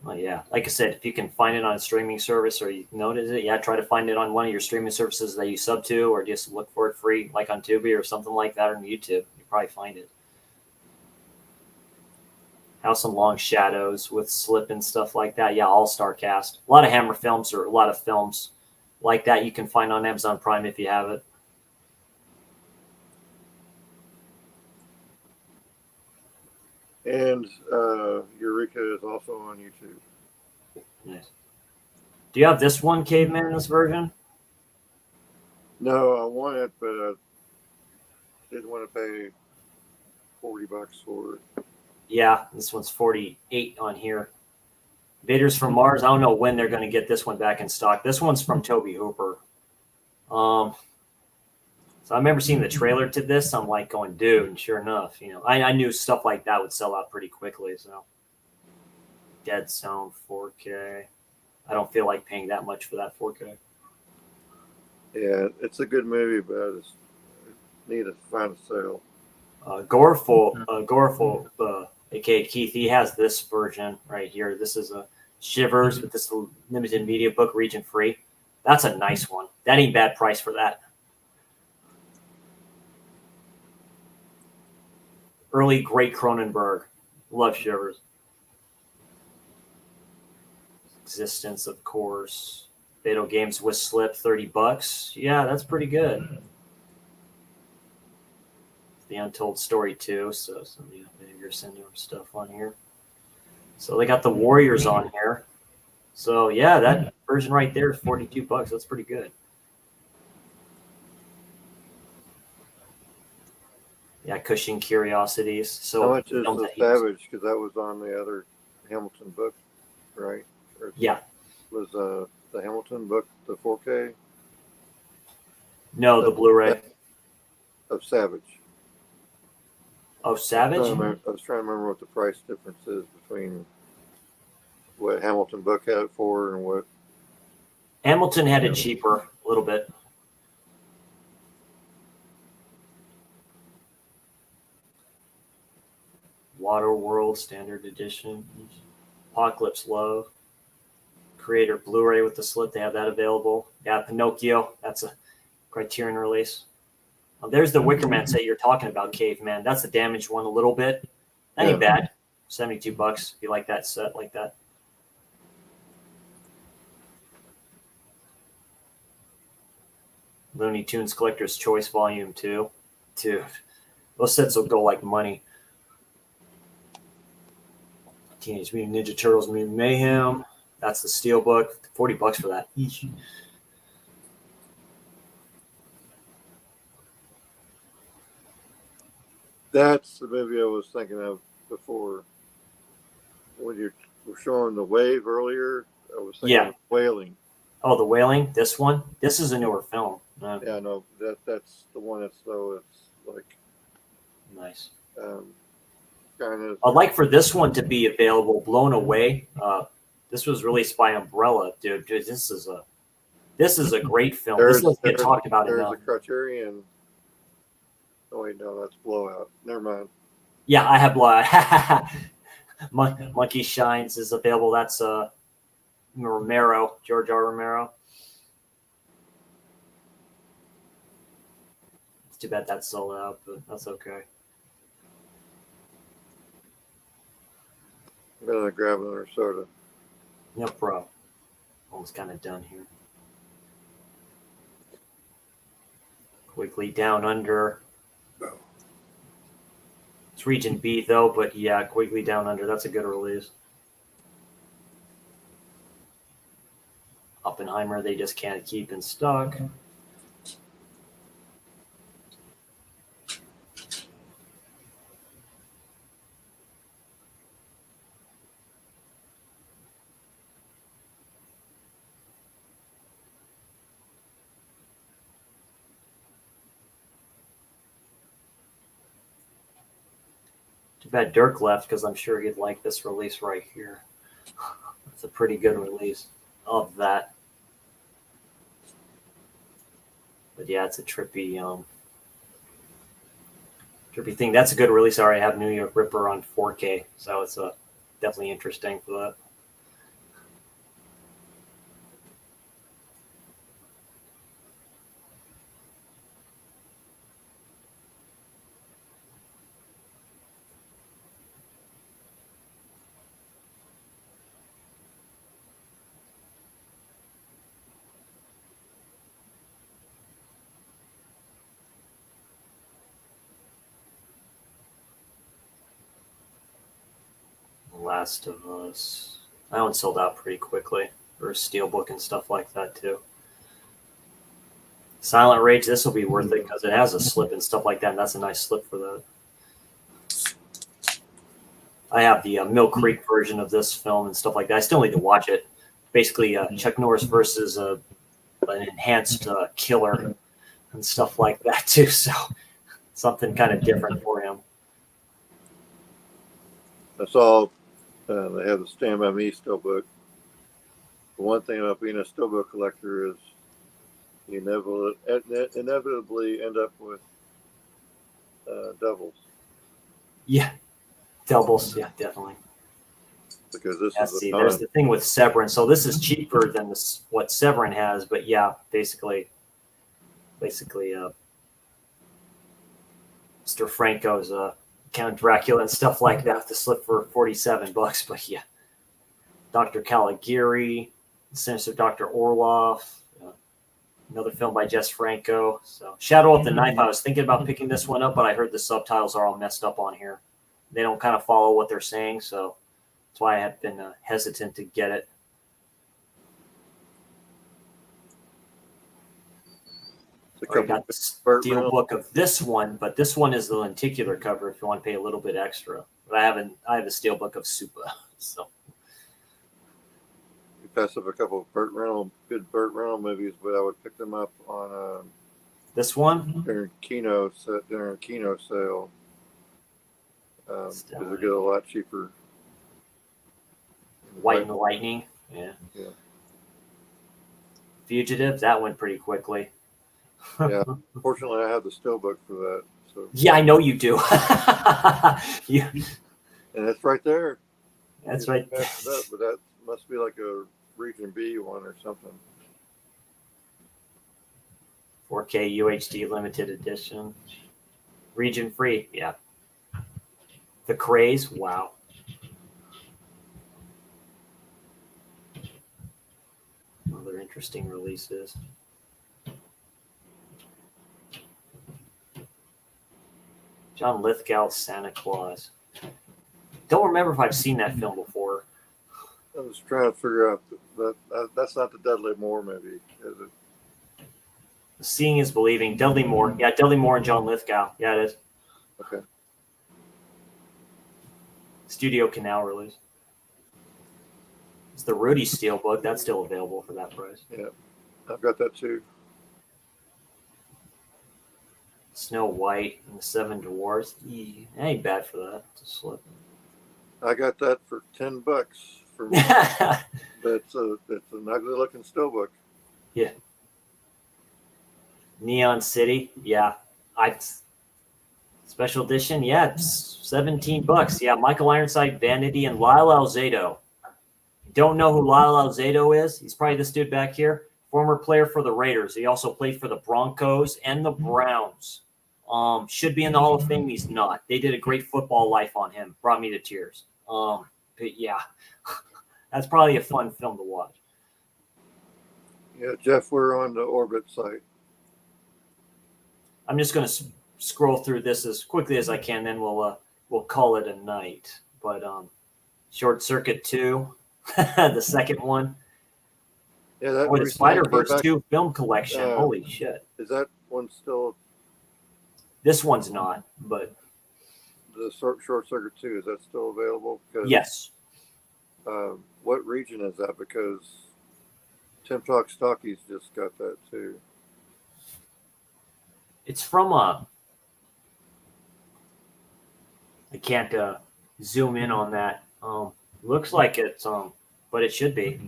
Oh, yeah. Like I said, if you can find it on a streaming service or you notice it, try to find it on one of your streaming services that you sub to, or just look for it free, like on Tubi or something like that, or on YouTube. You probably find it. House and Long Shadows with Slip and stuff like that. Yeah, all-star cast. A lot of Hammer films or a lot of films like that you can find on Amazon Prime if you have it. And Eureka is also on YouTube. Nice. Do you have this one, Caveman, in this version? No, I want it, but I didn't want to pay $40 for it. Yeah, this one's 48 on here. Invaders from Mars. I don't know when they're going to get this one back in stock. This one's from Tobe Hooper. So I remember seeing the trailer to this. I'm like going, dude, and sure enough, I knew stuff like that would sell out pretty quickly. So Dead Zone 4K. I don't feel like paying that much for that 4K. Yeah, it's a good movie, but I just need to find a sale. Goreful, aka Keith, he has this version right here. This is a Shivers with this limited media book, region free. That's a nice one. That ain't bad price for that. Early great Cronenberg. Love Shivers. Existence, of course. Fatal Games with Slip, $30. Yeah, that's pretty good. The Untold Story 2. So some of the bigger syndrome stuff on here. So they got the Warriors on here. So yeah, that version right there is $42. That's pretty good. Yeah, Cushing Curiosities. So how much is the Savage? Because that was on the other Hamilton book, right? Or yeah. Was the Hamilton book the 4K? No, the Blu-ray of Savage. Oh, Savage? I was trying to remember what the price difference is between what Hamilton book had it for and what Hamilton had it cheaper a little bit. Waterworld Standard Edition, Apocalypse Love, Creator Blu-ray with the slit. They have that available. Yeah, Pinocchio. That's a Criterion release. There's the Wicker Man set you're talking about, Caveman. That's the damaged one a little bit. That ain't bad. $72 if you like that set like that. Looney Tunes Collector's Choice Volume 2. Dude, those sets will go like money. Teenage Mutant Ninja Turtles Mutant Mayhem. That's the Steelbook. $40 for that each. That's the movie I was thinking of before. When you were showing The Wave earlier, I was thinking of Wailing. Oh, The Wailing? This one? This is a newer film. Yeah, no, that's the one that's though it's like nice. Kind of. I'd like for this one to be available. Blown Away. This was released by Umbrella, dude. This is a great film. This doesn't get talked about enough. There's a Criterion. Oh wait, no, that's Blowout. Never mind. Yeah, I have Blowout. Monkey Shines is available. That's Romero, George R. Romero. It's too bad that's sold out, but that's okay. I'm gonna grab another soda. No pro. Almost kind of done here. Quickly Down Under. It's Region B though, but yeah, Quigley Down Under. That's a good release. Oppenheimer, they just can't keep in stock. Too bad Dirk left because I'm sure he'd like this release right here. It's a pretty good release of that. But yeah, it's a trippy thing. That's a good release. I already have New York Ripper on 4K, so it's definitely interesting for that. Last of Us. That one sold out pretty quickly. Or Steelbook and stuff like that too. Silent Rage, this will be worth it because it has a slip and stuff like that, and that's a nice slip for that. I have the Mill Creek version of this film and stuff like that. I still need to watch it. Basically, Chuck Norris versus an enhanced killer and stuff like that too. So something kind of different for him. I saw they have the Stand By Me Steelbook. The one thing about being a Steelbook collector is you inevitably end up with doubles. Yeah, doubles. Yeah, definitely. Because this is there's the thing with Severin. So this is cheaper than what Severin has, but yeah, basically, Mr. Franco's Count Dracula and stuff like that to slip for $47. But yeah, Dr. Caligari, Sinister Dr. Orloff, Another film by Jess Franco. So Shadow of the Knife. I was thinking about picking this one up, but I heard the subtitles are all messed up on here. They don't kind of follow what they're saying, so that's why I have been hesitant to get it. I got the steel book of this one, but this one is the lenticular cover if you want to pay a little bit extra. But I have a steel book of Supa. So you passed up a couple of good Burt Reynolds movies, but I would pick them up on this one during Kino sale. Because they get a lot cheaper. White and Lightning, yeah. Fugitive, that went pretty quickly. Yeah, fortunately, I have the steelbook for that. So yeah, I know you do. And it's right there. That's right. But that must be like a Region B one or something. 4K UHD limited edition, region free. Yeah. The Craze, wow. Other interesting releases. John Lithgow's Santa Claus. Don't remember if I've seen that film before. I was trying to figure out that's not the Dudley Moore movie, is it? Seeing is Believing. Dudley Moore. Yeah, Dudley Moore and John Lithgow. Yeah, it is. Okay. Studio Canal release. It's the Rudy Steelbook. That's still available for that price. Yeah, I've got that too. Snow White and the Seven Dwarfs. Ain't bad for that. It's a slip. I got that for $10 for me. It's an ugly looking steelbook. Yeah. Neon City. Yeah. Special edition. Yeah, it's $17. Yeah, Michael Ironside, Vanity, and Lyle Alzado. Don't know who Lyle Alzado is? He's probably this dude back here. Former player for the Raiders. He also played for the Broncos and the Browns. Should be in the Hall of Fame. He's not. They did a great football life on him. Brought me to tears. But yeah, that's probably a fun film to watch. Yeah, Jeff, we're on the Orbit site. I'm just going to scroll through this as quickly as I can, then we'll call it a night. But Short Circuit 2, the second one. Yeah, that the Spider-Verse 2 film collection. Holy shit. Is that one still? This one's not, but the Short Circuit 2, is that still available? Yes. What region is that? Because Tim Talk Stockies just got that too. It's from I can't zoom in on that. Looks like it's but it should be.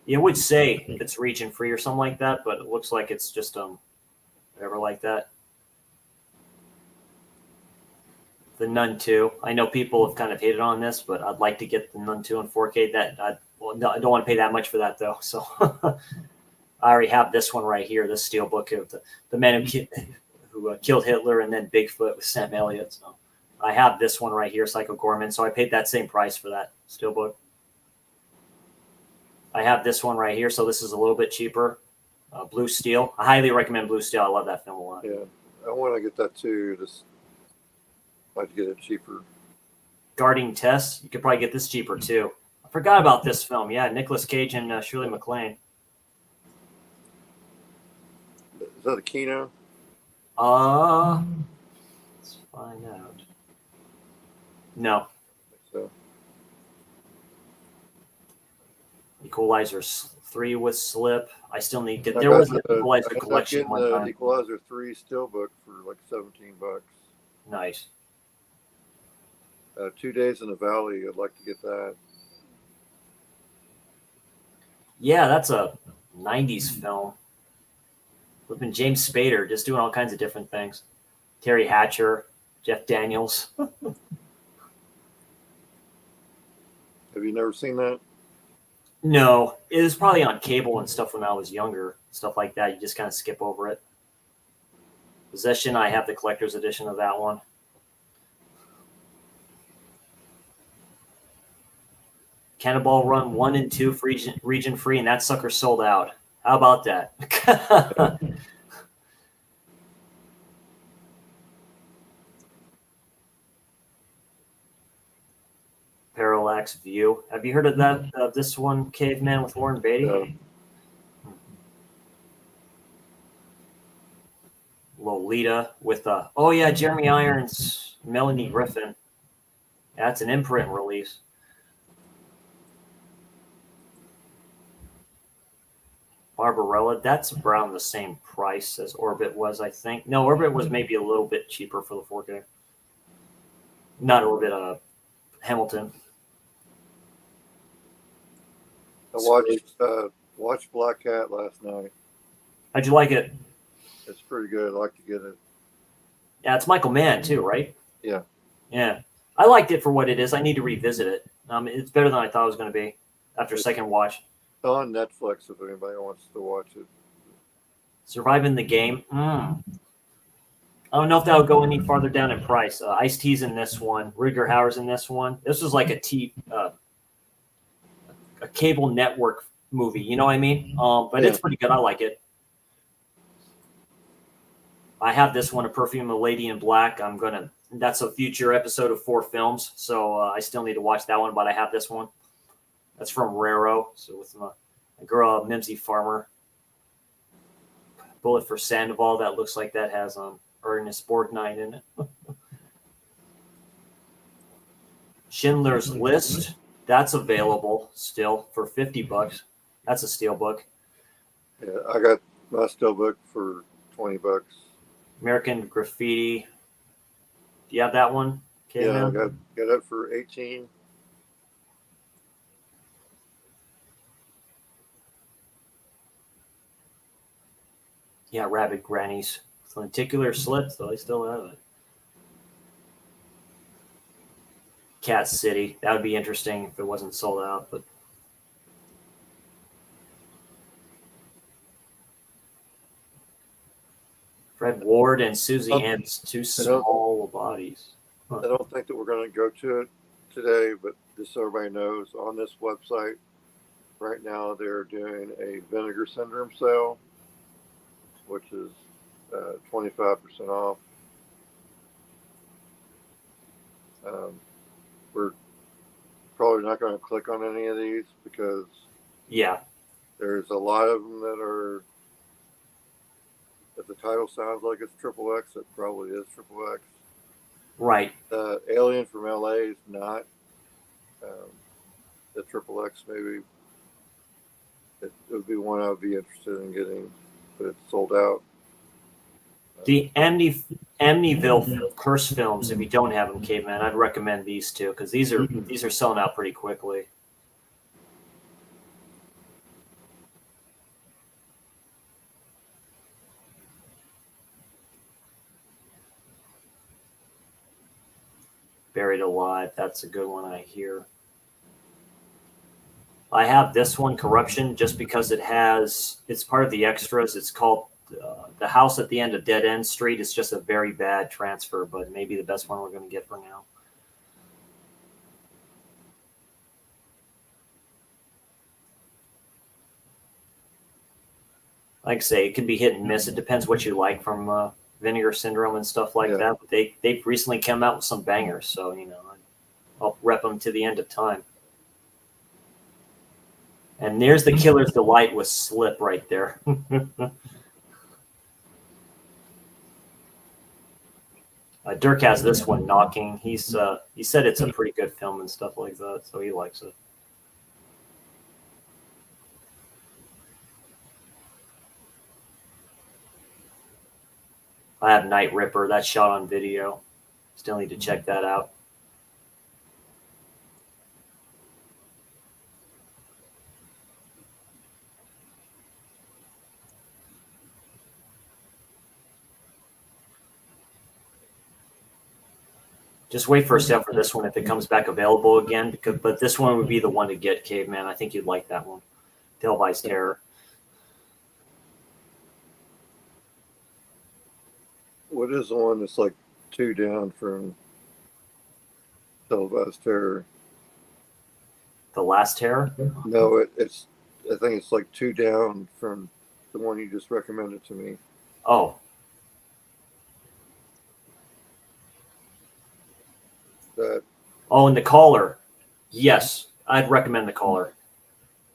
It would say it's region free or something like that, but it looks like it's just whatever like that. The Nun 2. I know people have kind of hated on this, but I'd like to get the Nun 2 in 4K. I don't want to pay that much for that though. So I already have this one right here, this steelbook of the man who killed Hitler and then Bigfoot with Sam Elliott. So I have this one right here, Psycho Gorman. So I paid that same price for that steelbook. I have this one right here, so this is a little bit cheaper. Blue Steel. I highly recommend Blue Steel. I love that film a lot. Yeah, I want to get that too. Just like to get it cheaper. Guarding Tess. You could probably get this cheaper too. I forgot about this film. Yeah, Nicolas Cage and Shirley MacLaine. Is that a Kino? Let's find out. No. So. Equalizer 3 with slip. I still need to get. There was an Equalizer collection one time. Equalizer 3 steelbook for like $17. Nice. 2 Days in the Valley. I'd like to get that. Yeah, that's a 90s film. Flipping James Spader, just doing all kinds of different things. Terry Hatcher, Jeff Daniels. Have you never seen that? No, it was probably on cable and stuff when I was younger. Stuff like that. You just kind of skip over it. Possession, I have the collector's edition of that one. Cannonball Run 1 and 2 for region free, and that sucker sold out. How about that? Parallax View. Have you heard of that? This one, Caveman with Warren Beatty? Yeah. Lolita with oh yeah, Jeremy Irons, Melanie Griffin. That's an imprint release. Barbarella, that's around the same price as Orbit was, I think. No, Orbit was maybe a little bit cheaper for the 4K. Not Orbit, Hamilton. I watched Black Cat last night. How'd you like it? It's pretty good. I'd like to get it. Yeah, it's Michael Mann too, right? Yeah. Yeah. I liked it for what it is. I need to revisit it. It's better than I thought it was going to be after second watch. It's on Netflix if anybody wants to watch it. Surviving the Game. I don't know if that would go any farther down in price. Ice-T's in this one. Rutger Hauer's in this one. This was like a cable network movie. You know what I mean? But Yeah. It's pretty good. I like it. I have this one, A Perfume of Lady in Black. That's a future episode of 4 films. So I still need to watch that one, but I have this one. That's from Raro. So with my girl, Mimsy Farmer. Bullet for Sandoval. That looks like that has Ernest Borgnine in it. Schindler's List. That's available still for $50. That's a steelbook. Yeah, I got my steelbook for $20. American Graffiti. Do you have that one? Yeah, I got it for $18. Yeah, Rabbit Grannies. Lenticular Slits, though I still have it. Cat City. That would be interesting if it wasn't sold out, but Fred Ward and Susie Ann's Two Small Bodies. I don't think that we're going to go to it today, but just so everybody knows, on this website right now they're doing a Vinegar Syndrome sale, which is 25% off. We're probably not going to click on any of these because there's a lot of them that are, if the title sounds like it's XXX, it probably is XXX. Right. Alien from LA is not the XXX. Maybe it would be one I would be interested in getting, but it's sold out. The Amityville Curse films, if you don't have them, Caveman, I'd recommend these two because these are selling out pretty quickly. Buried Alive, that's a good one I hear. I have this one, Corruption, just because it's part of the extras. It's called The House at the End of Dead End Street. It's just a very bad transfer, but maybe the best one we're going to get for now. Like I say, it can be hit and miss. It depends what you like from Vinegar Syndrome and stuff like that. But they've recently come out with some bangers, so I'll rep them to the end of time. And there's the Killer's Delight with Slip right there. Dirk has this one, Knocking. He said it's a pretty good film and stuff like that, so he likes it. I have Night Ripper. That's shot on video. Still need to check that out. Just wait for a sale for this one if it comes back available again. But this one would be the one to get, Caveman. I think you'd like that one. Televised Terror. What is the one that's like 2 down from Televised Terror? The Last Terror? No, it's I think it's like 2 down from the one you just recommended to me. Oh, That and The Caller. Yes, I'd recommend The Caller.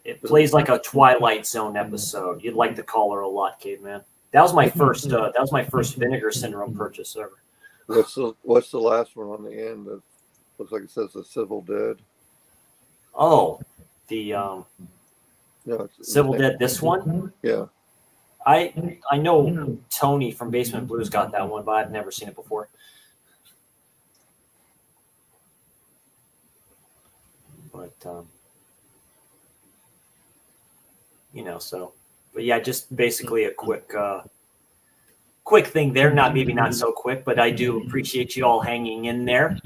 It plays like a Twilight Zone episode. You'd like The Caller a lot, Caveman. That was my first. That was my first Vinegar Syndrome purchase ever. what's the last one on the end that looks like it says the Civil Dead? Oh, the No, Civil Dead. This one. Yeah. I know Tony from Basement Blues got that one, but I've never seen it before. But but yeah, just basically a quick thing there. Maybe not so quick, but I do appreciate you all hanging in there.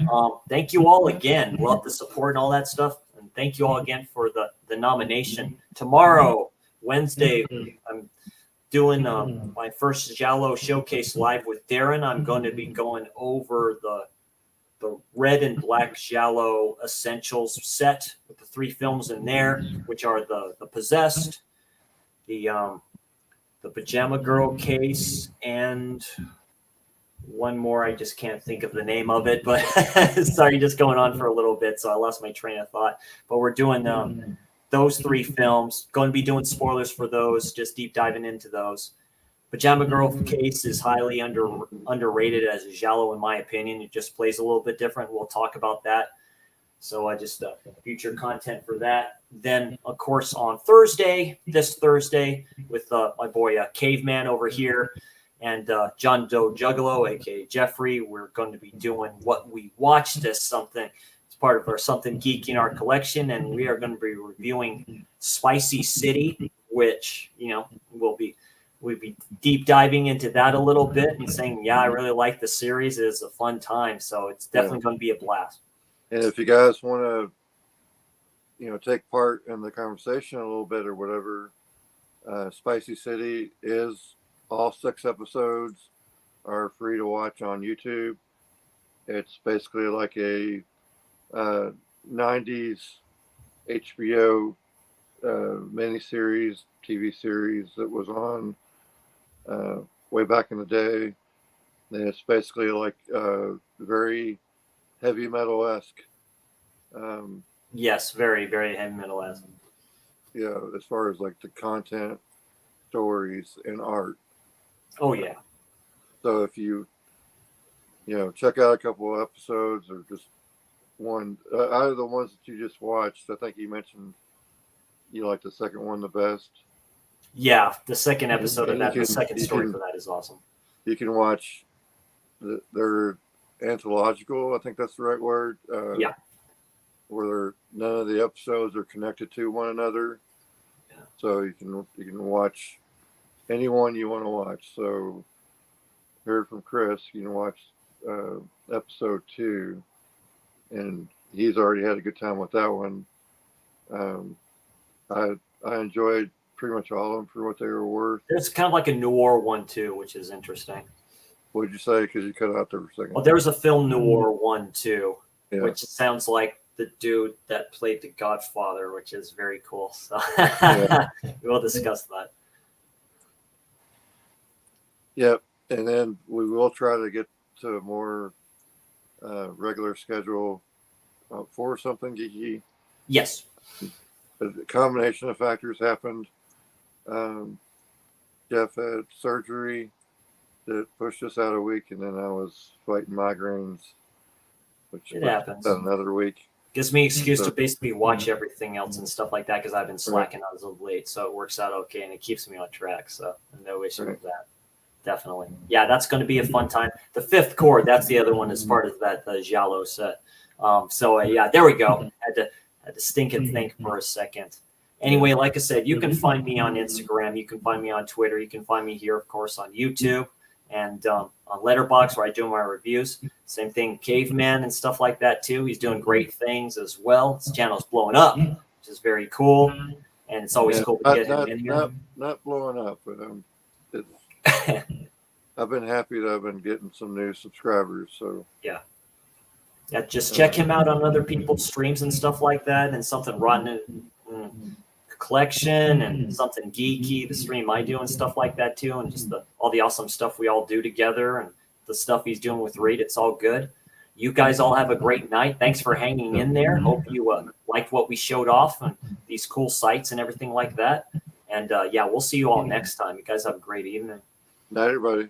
Thank you all again. Love the support and all that stuff. And thank you all again for the nomination. Tomorrow, Wednesday, I'm doing my first Giallo showcase live with Darren. I'm going to be going over the red and black Giallo essentials set with the 3 films in there, which are the Possessed, the Pajama Girl case, and one more. I just can't think of the name of it, but sorry, just going on for a little bit, so I lost my train of thought. But we're doing those 3 films. Going to be doing spoilers for those, just deep diving into those. Pajama Girl case is highly underrated as a Giallo, in my opinion. It just plays a little bit different. We'll talk about that. So I just future content for that. Then, of course, on this Thursday, with my boy Caveman over here and John Doe Juggalo, aka Jeffrey, we're going to be doing what we watched as something. It's part of our Something Geeky in our collection, and we are going to be reviewing Spicy City, which we'll be deep diving into that a little bit and saying, yeah, I really like the series. It's a fun time, so it's definitely going to be a blast. And if you guys want to, take part in the conversation a little bit or whatever, Spicy City is all 6 episodes are free to watch on YouTube. It's basically like a 90s HBO miniseries, TV series that was on way back in the day. And it's basically like very heavy metal-esque. Yes, very, very heavy metal-esque. Yeah, as far as like the content, stories, and art. Oh, yeah. So if you check out a couple of episodes or just one, out of the ones that you just watched, I think you mentioned you like the second one the best. Yeah, the second episode of that, the second story for that is awesome. You can watch their anthological, I think that's the right word. Yeah. Where none of the episodes are connected to one another. Yeah. So you can watch any one you want to watch. So heard from Chris, you can watch episode 2, and he's already had a good time with that one. I enjoyed pretty much all of them for what they were worth. There's kind of like a noir one too, which is interesting. What did you say? Because you cut out there for a second. Well, there's a film noir one too, yeah. Which sounds like the dude that played the Godfather, which is very cool. So yeah. We'll discuss that. Yep, and then we will try to get to a more regular schedule for Something Geeky. Yes. A combination of factors happened. Jeff had surgery that pushed us out a week, and then I was fighting migraines, which it happens. Another week. Gives me excuse to basically watch everything else and stuff like that because I've been slacking as of late, so it works out okay and it keeps me on track. So no issue with that. Definitely, yeah, that's going to be a fun time. The Fifth Chord, that's the other one as part of that the Giallo set. Yeah, there we go. Had to stink and think for a second. Anyway, like I said, you can find me on Instagram. You can find me on Twitter. You can find me here, of course, on YouTube and on Letterboxd where I do my reviews. Same thing, Caveman and stuff like that too. He's doing great things as well. His channel's blowing up, which is very cool. And it's always cool to get him in here. Not blowing up, but I've been happy that I've been getting some new subscribers. So yeah, just check him out on other people's streams and stuff like that. And something rotten collection and something geeky, the stream I do and stuff like that too, and just all the awesome stuff we all do together and the stuff he's doing with Reed. It's all good. You guys all have a great night. Thanks for hanging in there. Hope you liked what we showed off and these cool sites and everything like that. And yeah, we'll see you all next time. You guys have a great evening. Night, everybody.